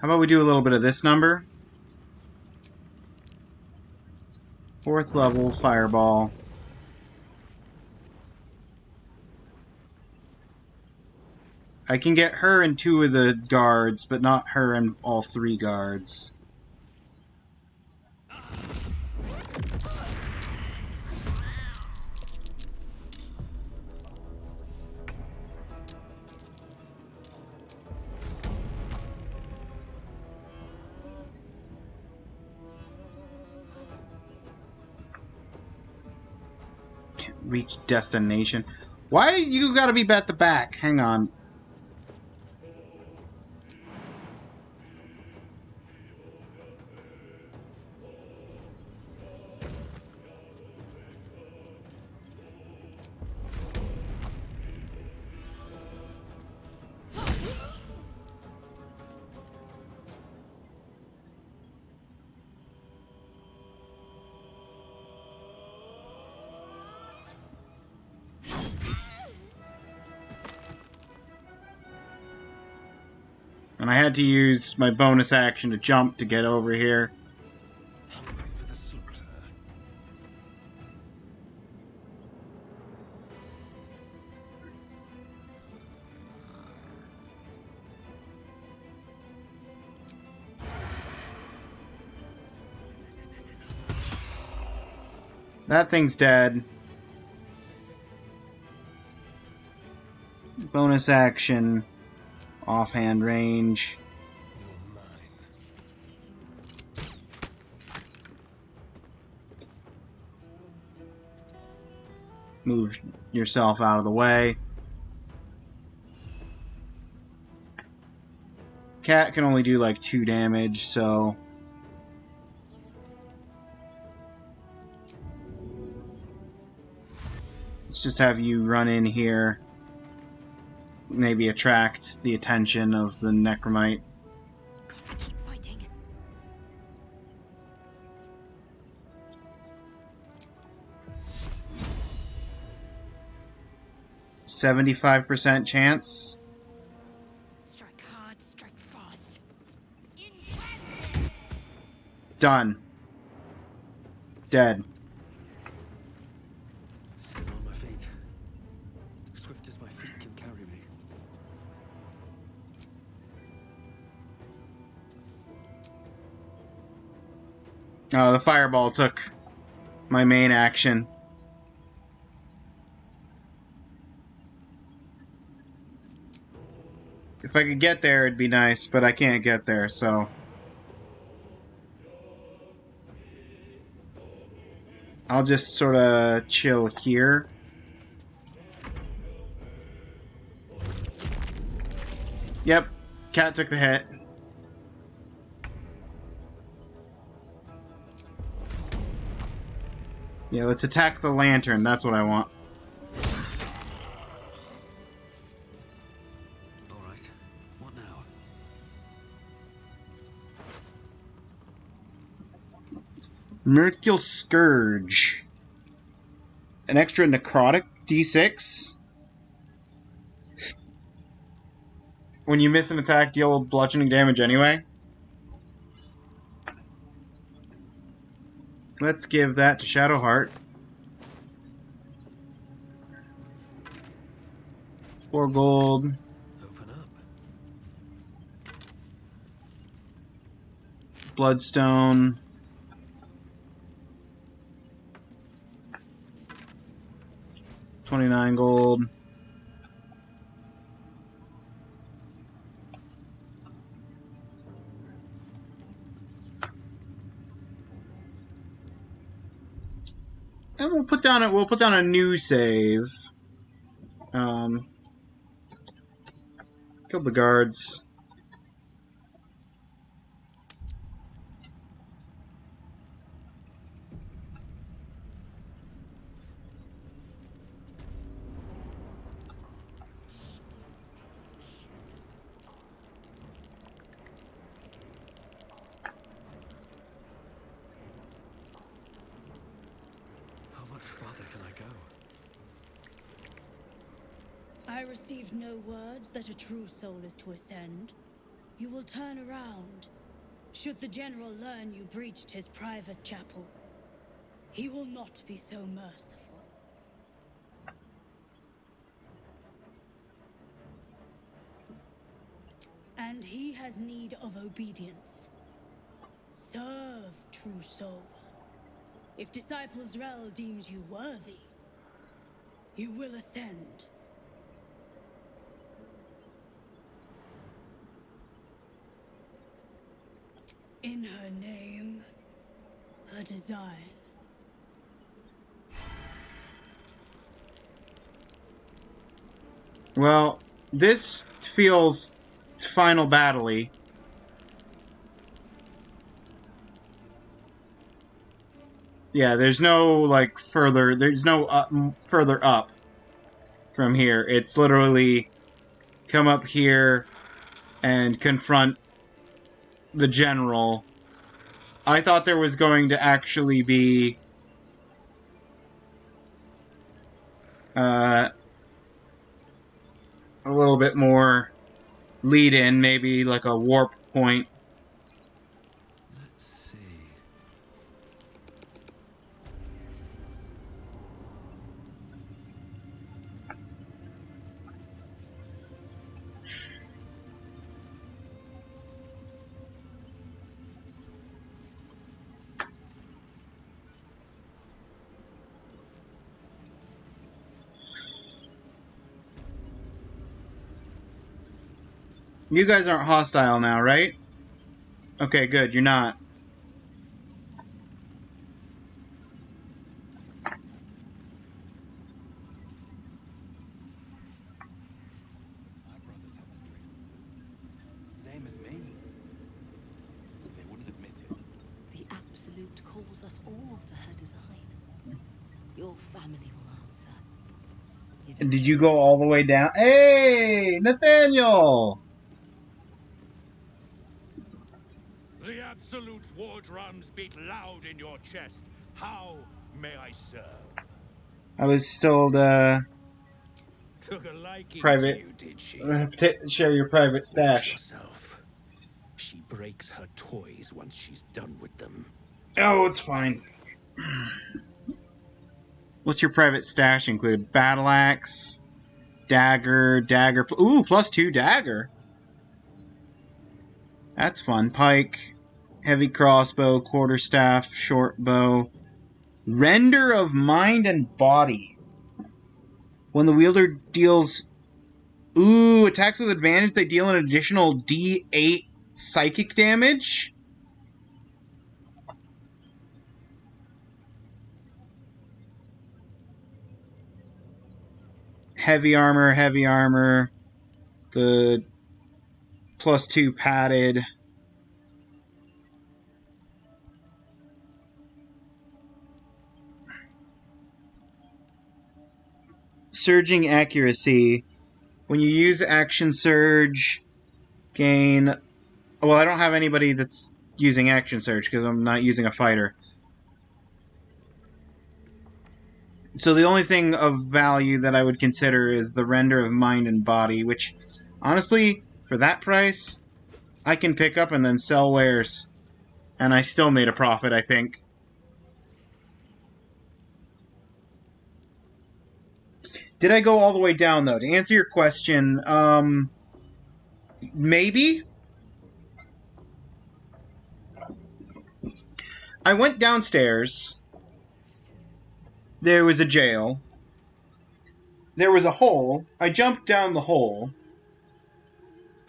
how about we do a little bit of this number? 4th level fireball. I can get her and 2 of the guards, but not her and all 3 guards. Can't reach destination. Why you gotta be at the back? Hang on. And I had to use my bonus action to jump to get over here. Hungry for the slaughter. That thing's dead. Bonus action. Offhand range. Move yourself out of the way. Cat can only do like 2 damage, so... Let's just have you run in here. Maybe attract the attention of the Necromite. Keep fighting. 75% chance. Strike hard, strike fast. Done. Dead. I'm on my feet. Swift as my feet can carry me. Oh, the fireball took my main action. If I could get there, it'd be nice, but I can't get there, so... I'll just sort of chill here. Yep, cat took the hit. Yeah, let's attack the lantern. That's what I want. All right. What now? Mercule Scourge. An extra necrotic d6. When you miss an attack, deal bludgeoning damage anyway. Let's give that to Shadowheart. 4 gold. Open up. Bloodstone. $29 gold. And we'll put down a new save. Kill the guards. much farther can I go? I received no word that a true soul is to ascend. You will turn around. Should the general learn you breached his private chapel, he will not be so merciful. And he has need of obedience. Serve, true soul. If Disciples Rel deems you worthy, you will ascend. In her name, her design. Well, this feels final battle-y. Yeah, there's no, like, there's no further up from here. It's literally come up here and confront the general. I thought there was going to actually be a little bit more lead in, maybe like a warp point. Let's see. You guys aren't hostile now, right? Okay, good, you're not. My brothers have the dream. Same as me. They wouldn't admit it. The Absolute calls us all to her design. Your family will answer. Did you go all the way down? Hey, Nathaniel! The Absolute's war drums beat loud in your chest. How may I serve? I was told, Took a liking to private, you, did she? share your private Watch stash. yourself. She breaks her toys once she's done with them. Oh, it's fine. What's your private stash include? Battle axe, dagger, ooh, +2 dagger. That's fun. Pike, heavy crossbow, quarterstaff, short bow. Render of mind and body. When the wielder deals... Ooh, attacks with advantage, they deal an additional D8 psychic damage? Heavy armor. The +2 padded. Surging accuracy. When you use action surge, gain... Well, I don't have anybody that's using action surge because I'm not using a fighter. So the only thing of value that I would consider is the render of mind and body, which, honestly, for that price, I can pick up and then sell wares. And I still made a profit, I think. Did I go all the way down, though? To answer your question, maybe? I went downstairs. There was a jail. There was a hole. I jumped down the hole.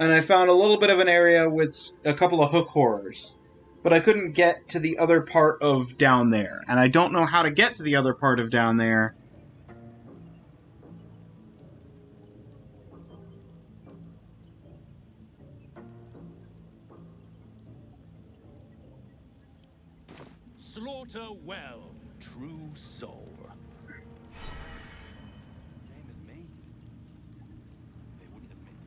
And I found a little bit of an area with a couple of hook horrors. But I couldn't get to the other part of down there. And I don't know how to get to the other part of down there. Slaughter well, true soul. Same as me. They wouldn't admit it.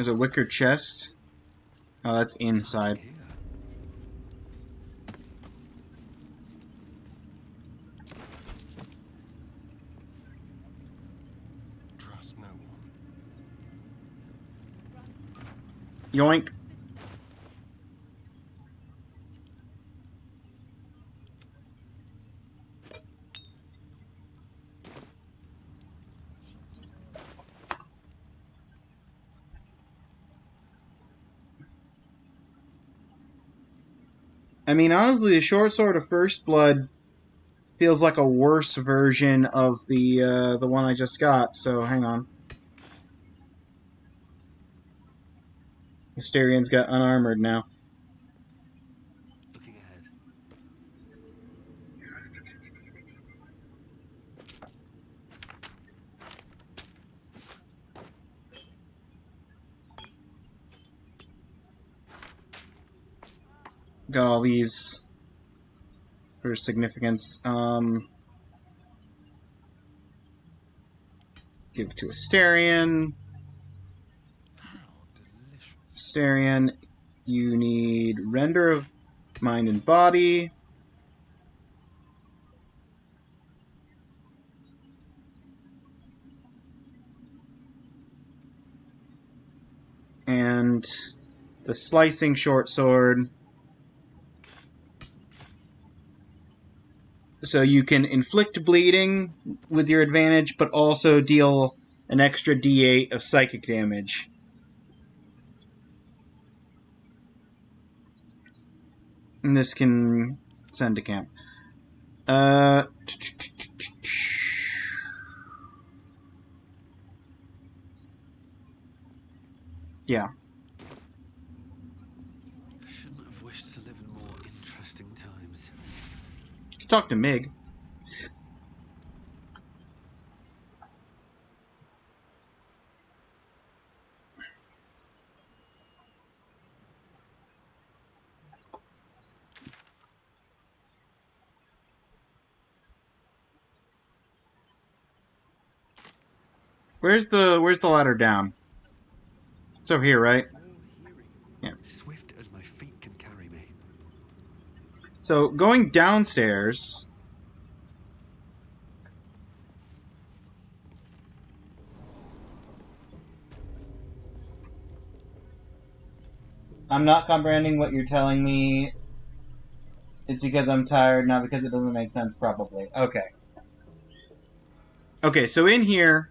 There's a wicker chest. Oh, that's inside. Trust no one. Yoink. I mean, honestly, the short sword of First Blood feels like a worse version of the one I just got. So hang on. Asterian's got unarmored now. Looking ahead. Got all these for significance. Give to Asterian. Asterian, you need render of mind and body. And the slicing short sword. So you can inflict bleeding with your advantage, but also deal an extra d8 of psychic damage. And this can send to camp. Yeah. Shouldn't have wished to live in more interesting times. Talk to Mig. Where's the ladder down? It's over here, right? Yeah. Swift as my feet can carry me. So going downstairs. I'm not comprehending what you're telling me. It's because I'm tired, not because it doesn't make sense, probably. Okay. Okay, so in here,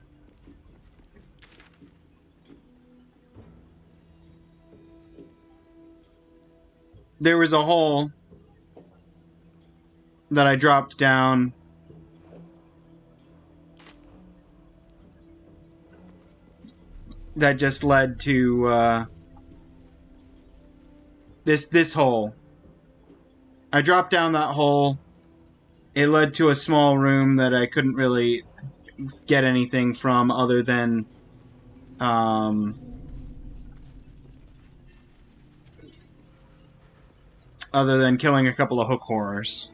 there was a hole that I dropped down. That just led to this hole. I dropped down that hole. It led to a small room that I couldn't really get anything from other than killing a couple of hook horrors.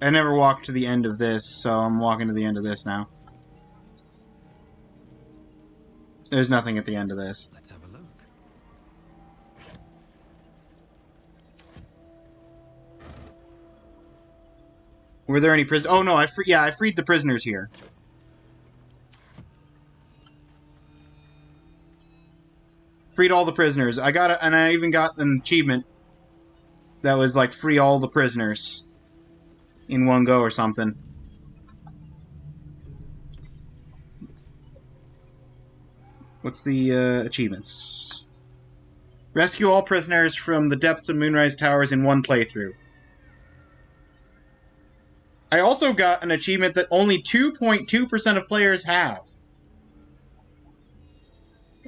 I never walked to the end of this, so I'm walking to the end of this now. There's nothing at the end of this. Let's have a look. Were there any prisoners? Oh no, I freed the prisoners here. Freed all the prisoners. And I even got an achievement that was like free all the prisoners in one go or something. What's the achievements? Rescue all prisoners from the depths of Moonrise Towers in one playthrough. I also got an achievement that only 2.2% of players have.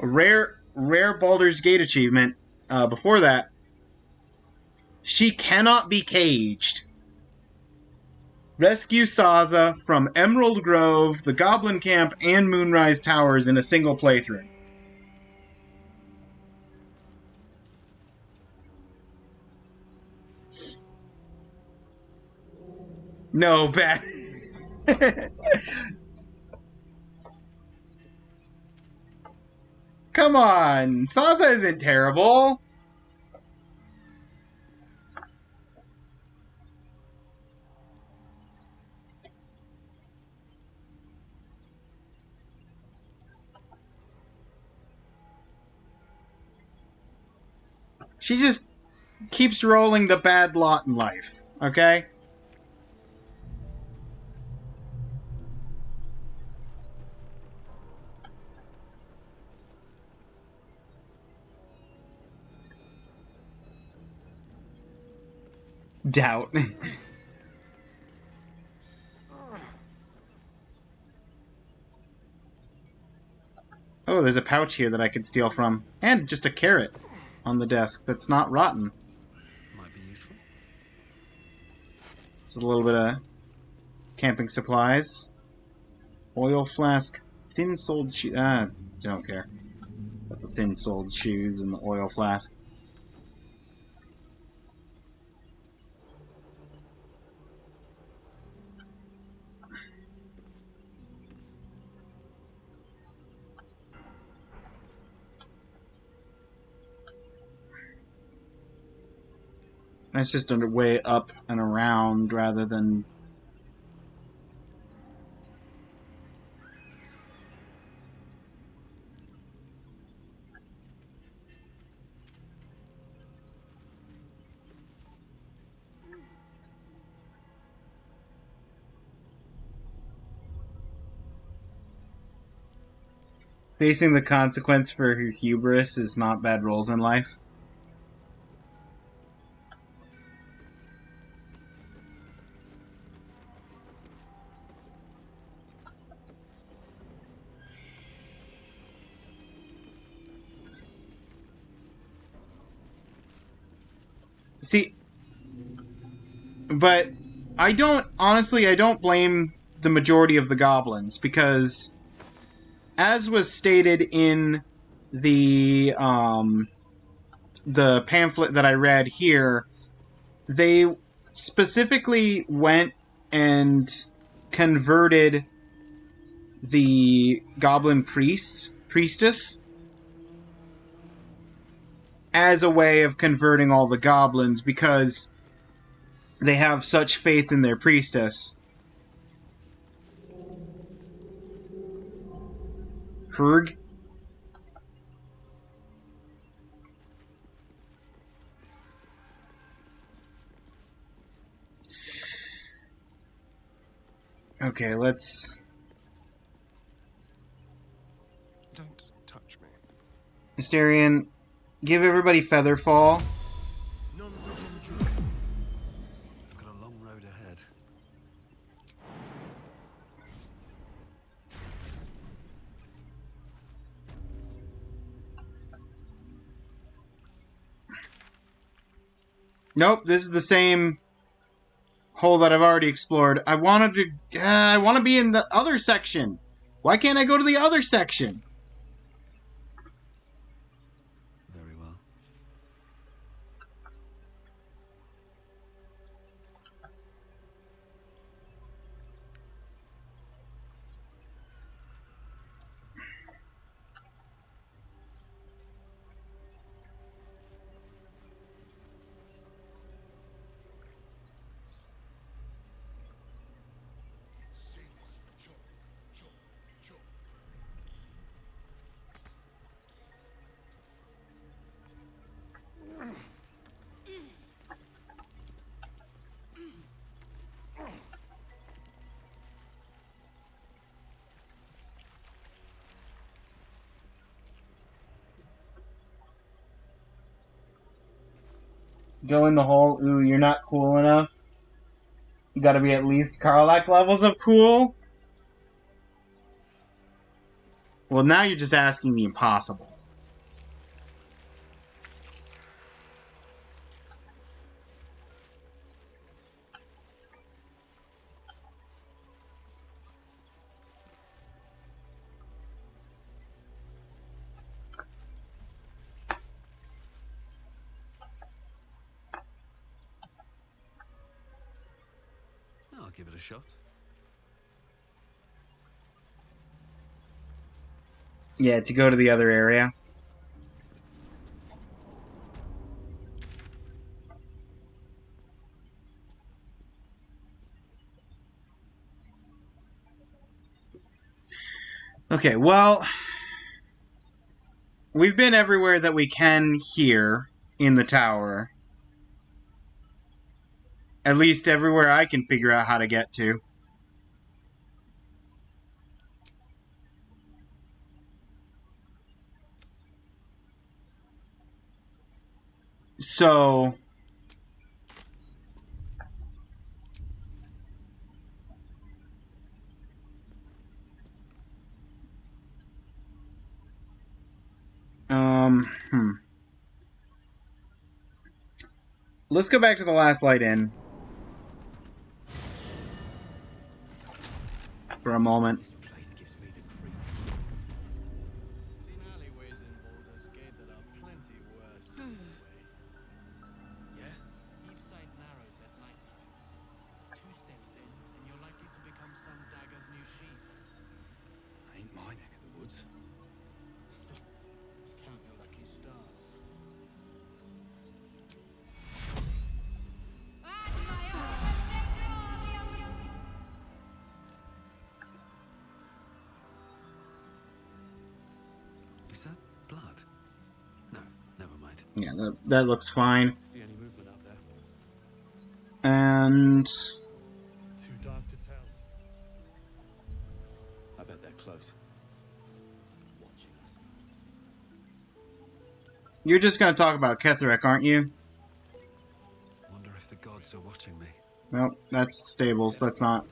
A rare Baldur's Gate achievement. Before that, she cannot be caged. Rescue Saza from Emerald Grove, the Goblin Camp, and Moonrise Towers in a single playthrough. No, bad. Come on, Sansa isn't terrible. She just keeps rolling the bad lot in life, okay? Doubt. Oh, there's a pouch here that I could steal from. And just a carrot on the desk that's not rotten. Might be useful. Just a little bit of camping supplies. Oil flask, thin-soled shoes. Don't care about the thin-soled shoes and the oil flask. That's just a way up and around rather than... Facing the consequence for her hubris is not bad roles in life. See, but I don't blame the majority of the goblins, because as was stated in the pamphlet that I read here, they specifically went and converted the goblin priestess as a way of converting all the goblins, because they have such faith in their priestess. Herg? Okay, let's... Don't touch me. Mysterian, give everybody Featherfall. I've got a long road ahead. Nope, this is the same hole that I've already explored. I want to be in the other section. Why can't I go to the other section? Very well. Go in the hole. Ooh, you're not cool enough. You gotta be at least Karlach levels of cool. Well, now you're just asking the impossible. Oh, I'll give it a shot. Yeah, to go to the other area. Okay, well, we've been everywhere that we can here in the tower. At least everywhere I can figure out how to get to. So... Let's go back to the last light in. For a moment. Seen alleyways in Baldur's Gate that are plenty worse than the way. Yeah? Heapside narrows at nighttime. 2 steps in, and you're likely to become some dagger's new sheath. Ain't my neck of the woods. Count your lucky stars. Is that blood? No, never mind. Yeah, that looks fine. See any movement out there? And... Too dark to tell. I bet they're close. Watching us. You're just gonna talk about Ketherick, aren't you? Wonder if the gods are watching me. Nope, that's stables. That's not...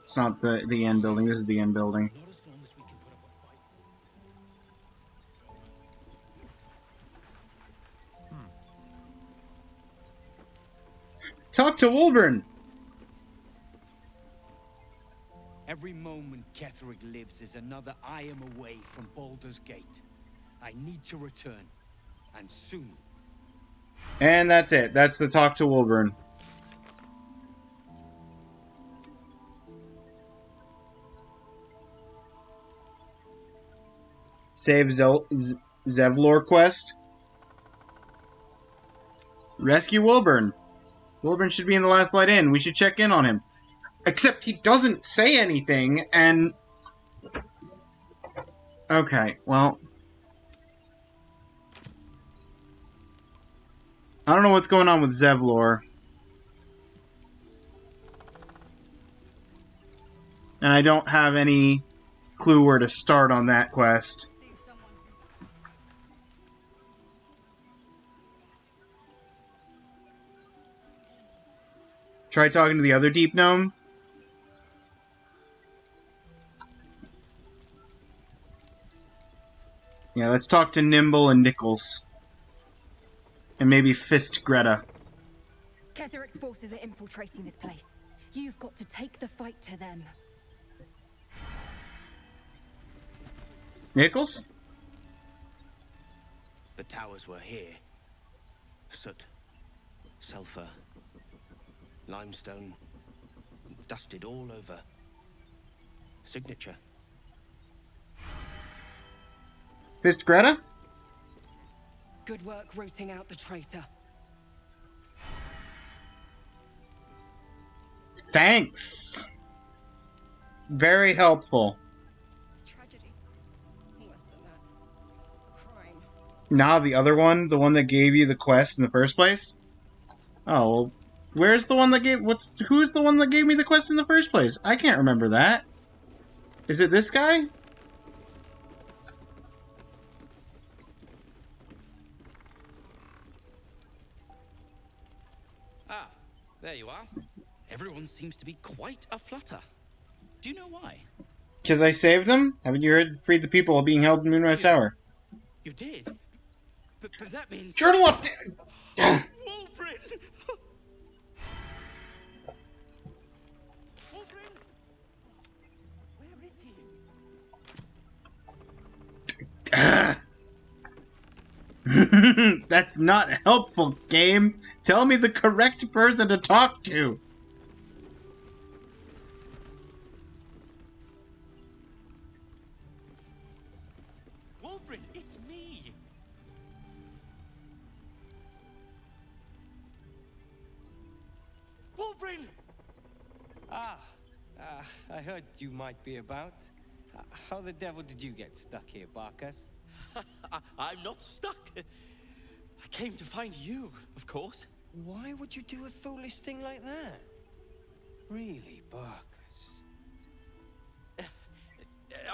It's not the end building. This is the end building. Talk to Wolburn! Every moment Ketherick lives is another I am away from Baldur's Gate. I need to return, and soon. And that's it. That's the talk to Wolburn. Save Zevlor quest. Rescue Wolburn. Wolburn should be in the last light in. We should check in on him. Except he doesn't say anything, and... Okay, well... I don't know what's going on with Zevlor. And I don't have any clue where to start on that quest. Try talking to the other Deep Gnome. Yeah, let's talk to Nimble and Nichols. And maybe Fist Greta. Ketherick's forces are infiltrating this place. You've got to take the fight to them. Nichols? The towers were here. Soot, sulfur, limestone, dusted all over. Signature. Fist Greta? Good work rooting out the traitor. Thanks. Very helpful. Tragedy. Less than that. A crime. Nah, the other one? The one that gave you the quest in the first place? Oh, well, where's the one that gave... Who's the one that gave me the quest in the first place? I can't remember that. Is it this guy? Ah, there you are. Everyone seems to be quite a flutter. Do you know why? Because I saved them? Haven't you heard? Freed the people of being held in Moonrise Tower. You did? But that means... Journal up! Wolverine! Wolverine! Where is he? That's not helpful, game. Tell me the correct person to talk to. Wolverine, it's me! Wolverine! I heard you might be about. How the devil did you get stuck here, Barkas? I'm not stuck. I came to find you, of course. Why would you do a foolish thing like that? Really, Barkas?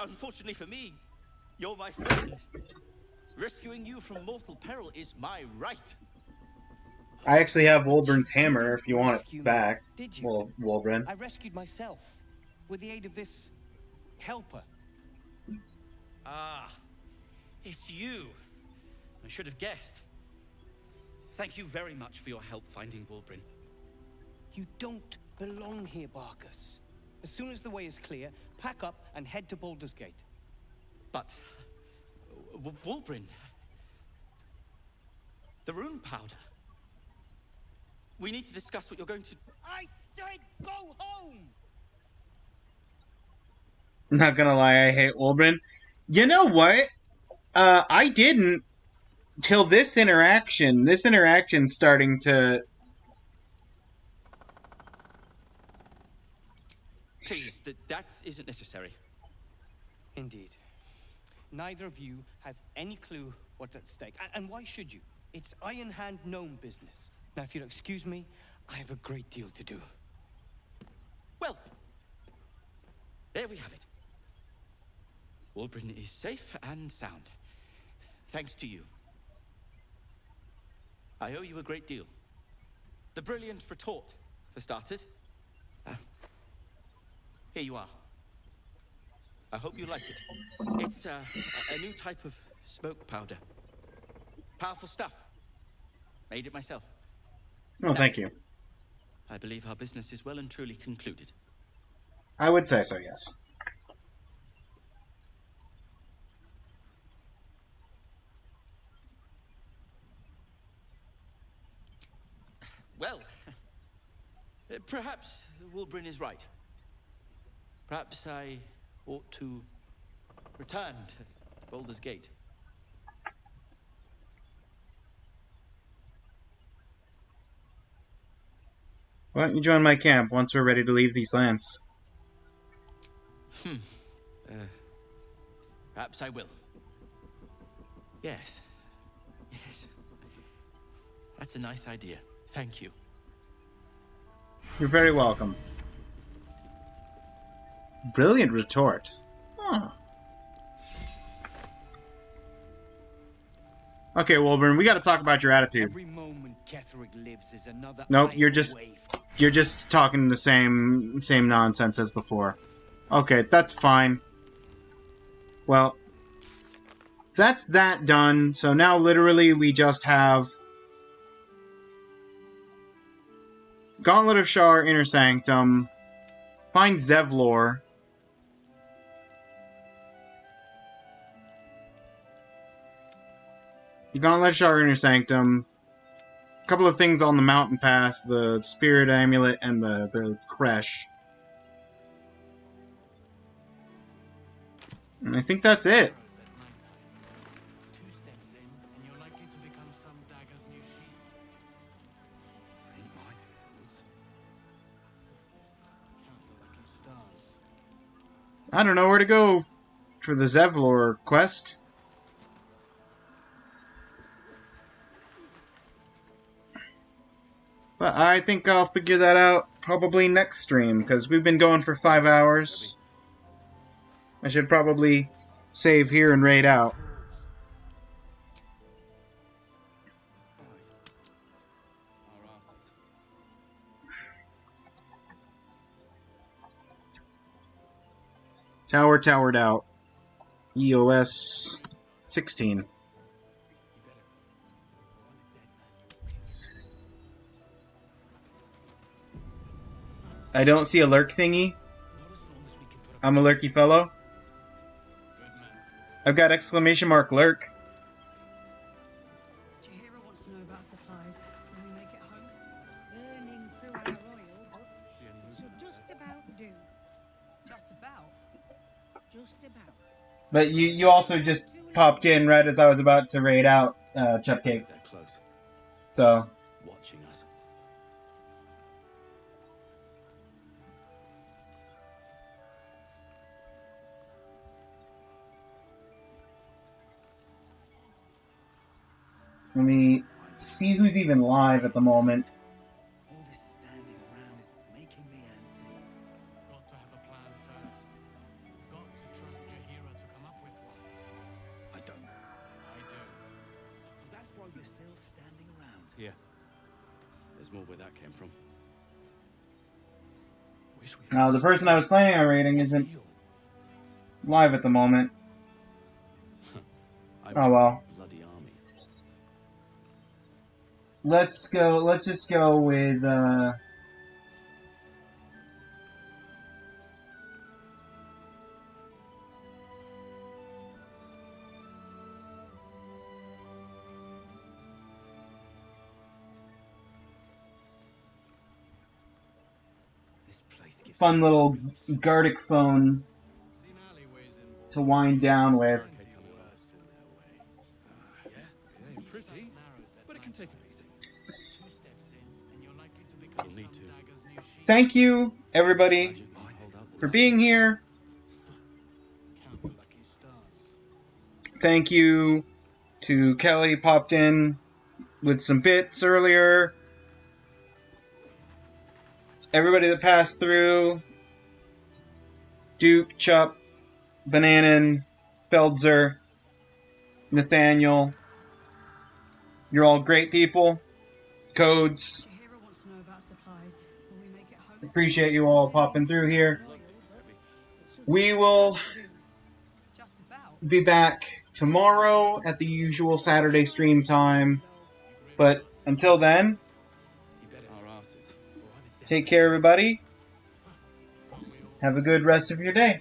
Unfortunately for me, you're my friend. Rescuing you from mortal peril is my right. I actually have Wolverine's hammer if you want it back. Did you? Well, Wolverine. I rescued myself with the aid of this helper. Ah, it's you. I should have guessed. Thank you very much for your help finding Wolverine. You don't belong here, Barkas. As soon as the way is clear, pack up and head to Baldur's Gate. But Wolverine, the rune powder. We need to discuss what you're going to... I said go home! Not gonna lie, I hate Wolverine. You know what? I didn't till this interaction. This interaction's starting to... Please, that isn't necessary. Indeed. Neither of you has any clue what's at stake. And why should you? It's Iron Hand gnome business. Now, if you'll excuse me, I have a great deal to do. Well, there we have it. Wolverine is safe and sound. Thanks to you. I owe you a great deal. The brilliant retort, for starters. Here you are. I hope you like it. It's a new type of smoke powder. Powerful stuff. Made it myself. Oh, thank you. I believe our business is well and truly concluded. I would say so, yes. Well, perhaps Wolverine is right. Perhaps I ought to return to Baldur's Gate. Why don't you join my camp once we're ready to leave these lands? Perhaps I will. Yes. Yes. That's a nice idea. Thank you. You're very welcome. Brilliant retort. Huh. Okay, Wolverine, we gotta talk about your attitude. Every moment Ketherick lives is another Nope, you're just talking the same nonsense as before. Okay, that's fine. Well, that's that done. So now literally we just have Gauntlet of Shar, Inner Sanctum, find Zevlor. Gauntlet of Shar, Inner Sanctum. A couple of things on the mountain pass, the Spirit Amulet and the Creche. And I think that's it. I don't know where to go for the Zevlor quest. But I think I'll figure that out probably next stream, because we've been going for 5 hours. I should probably save here and raid out. Towered out. EOS 16. I don't see a lurk thingy. I'm a lurky fellow. I've got exclamation mark lurk. But you also just popped in right as I was about to raid out Cupcakes. They're close. So Watching us. let me see who's even live at the moment. All this standing around is making me antsy. Got to have a plan first. Got to trust Jaheira to come up with one. I don't. I do. So that's why we're still standing around. Here. There's more where that came from. Wish we Now, the person I was planning on raiding isn't live at the moment. Oh well. Bloody army. Let's go. Let's just go with. Fun little Gardic phone to wind down with. Yeah, it ain't pretty, but it can take a beating. You'll need to. Thank you, everybody, for being here. Thank you to Kelly, popped in with some bits earlier. Everybody that passed through. Duke, Chup, Bananan, Feldzer, Nathaniel. You're all great people. Codes. Jaheira wants to know about supplies. Will we make it home? Appreciate you all popping through here. We will Just about. be back tomorrow at the usual Saturday stream time. But until then, Our asses. take care, everybody. Have a good rest of your day.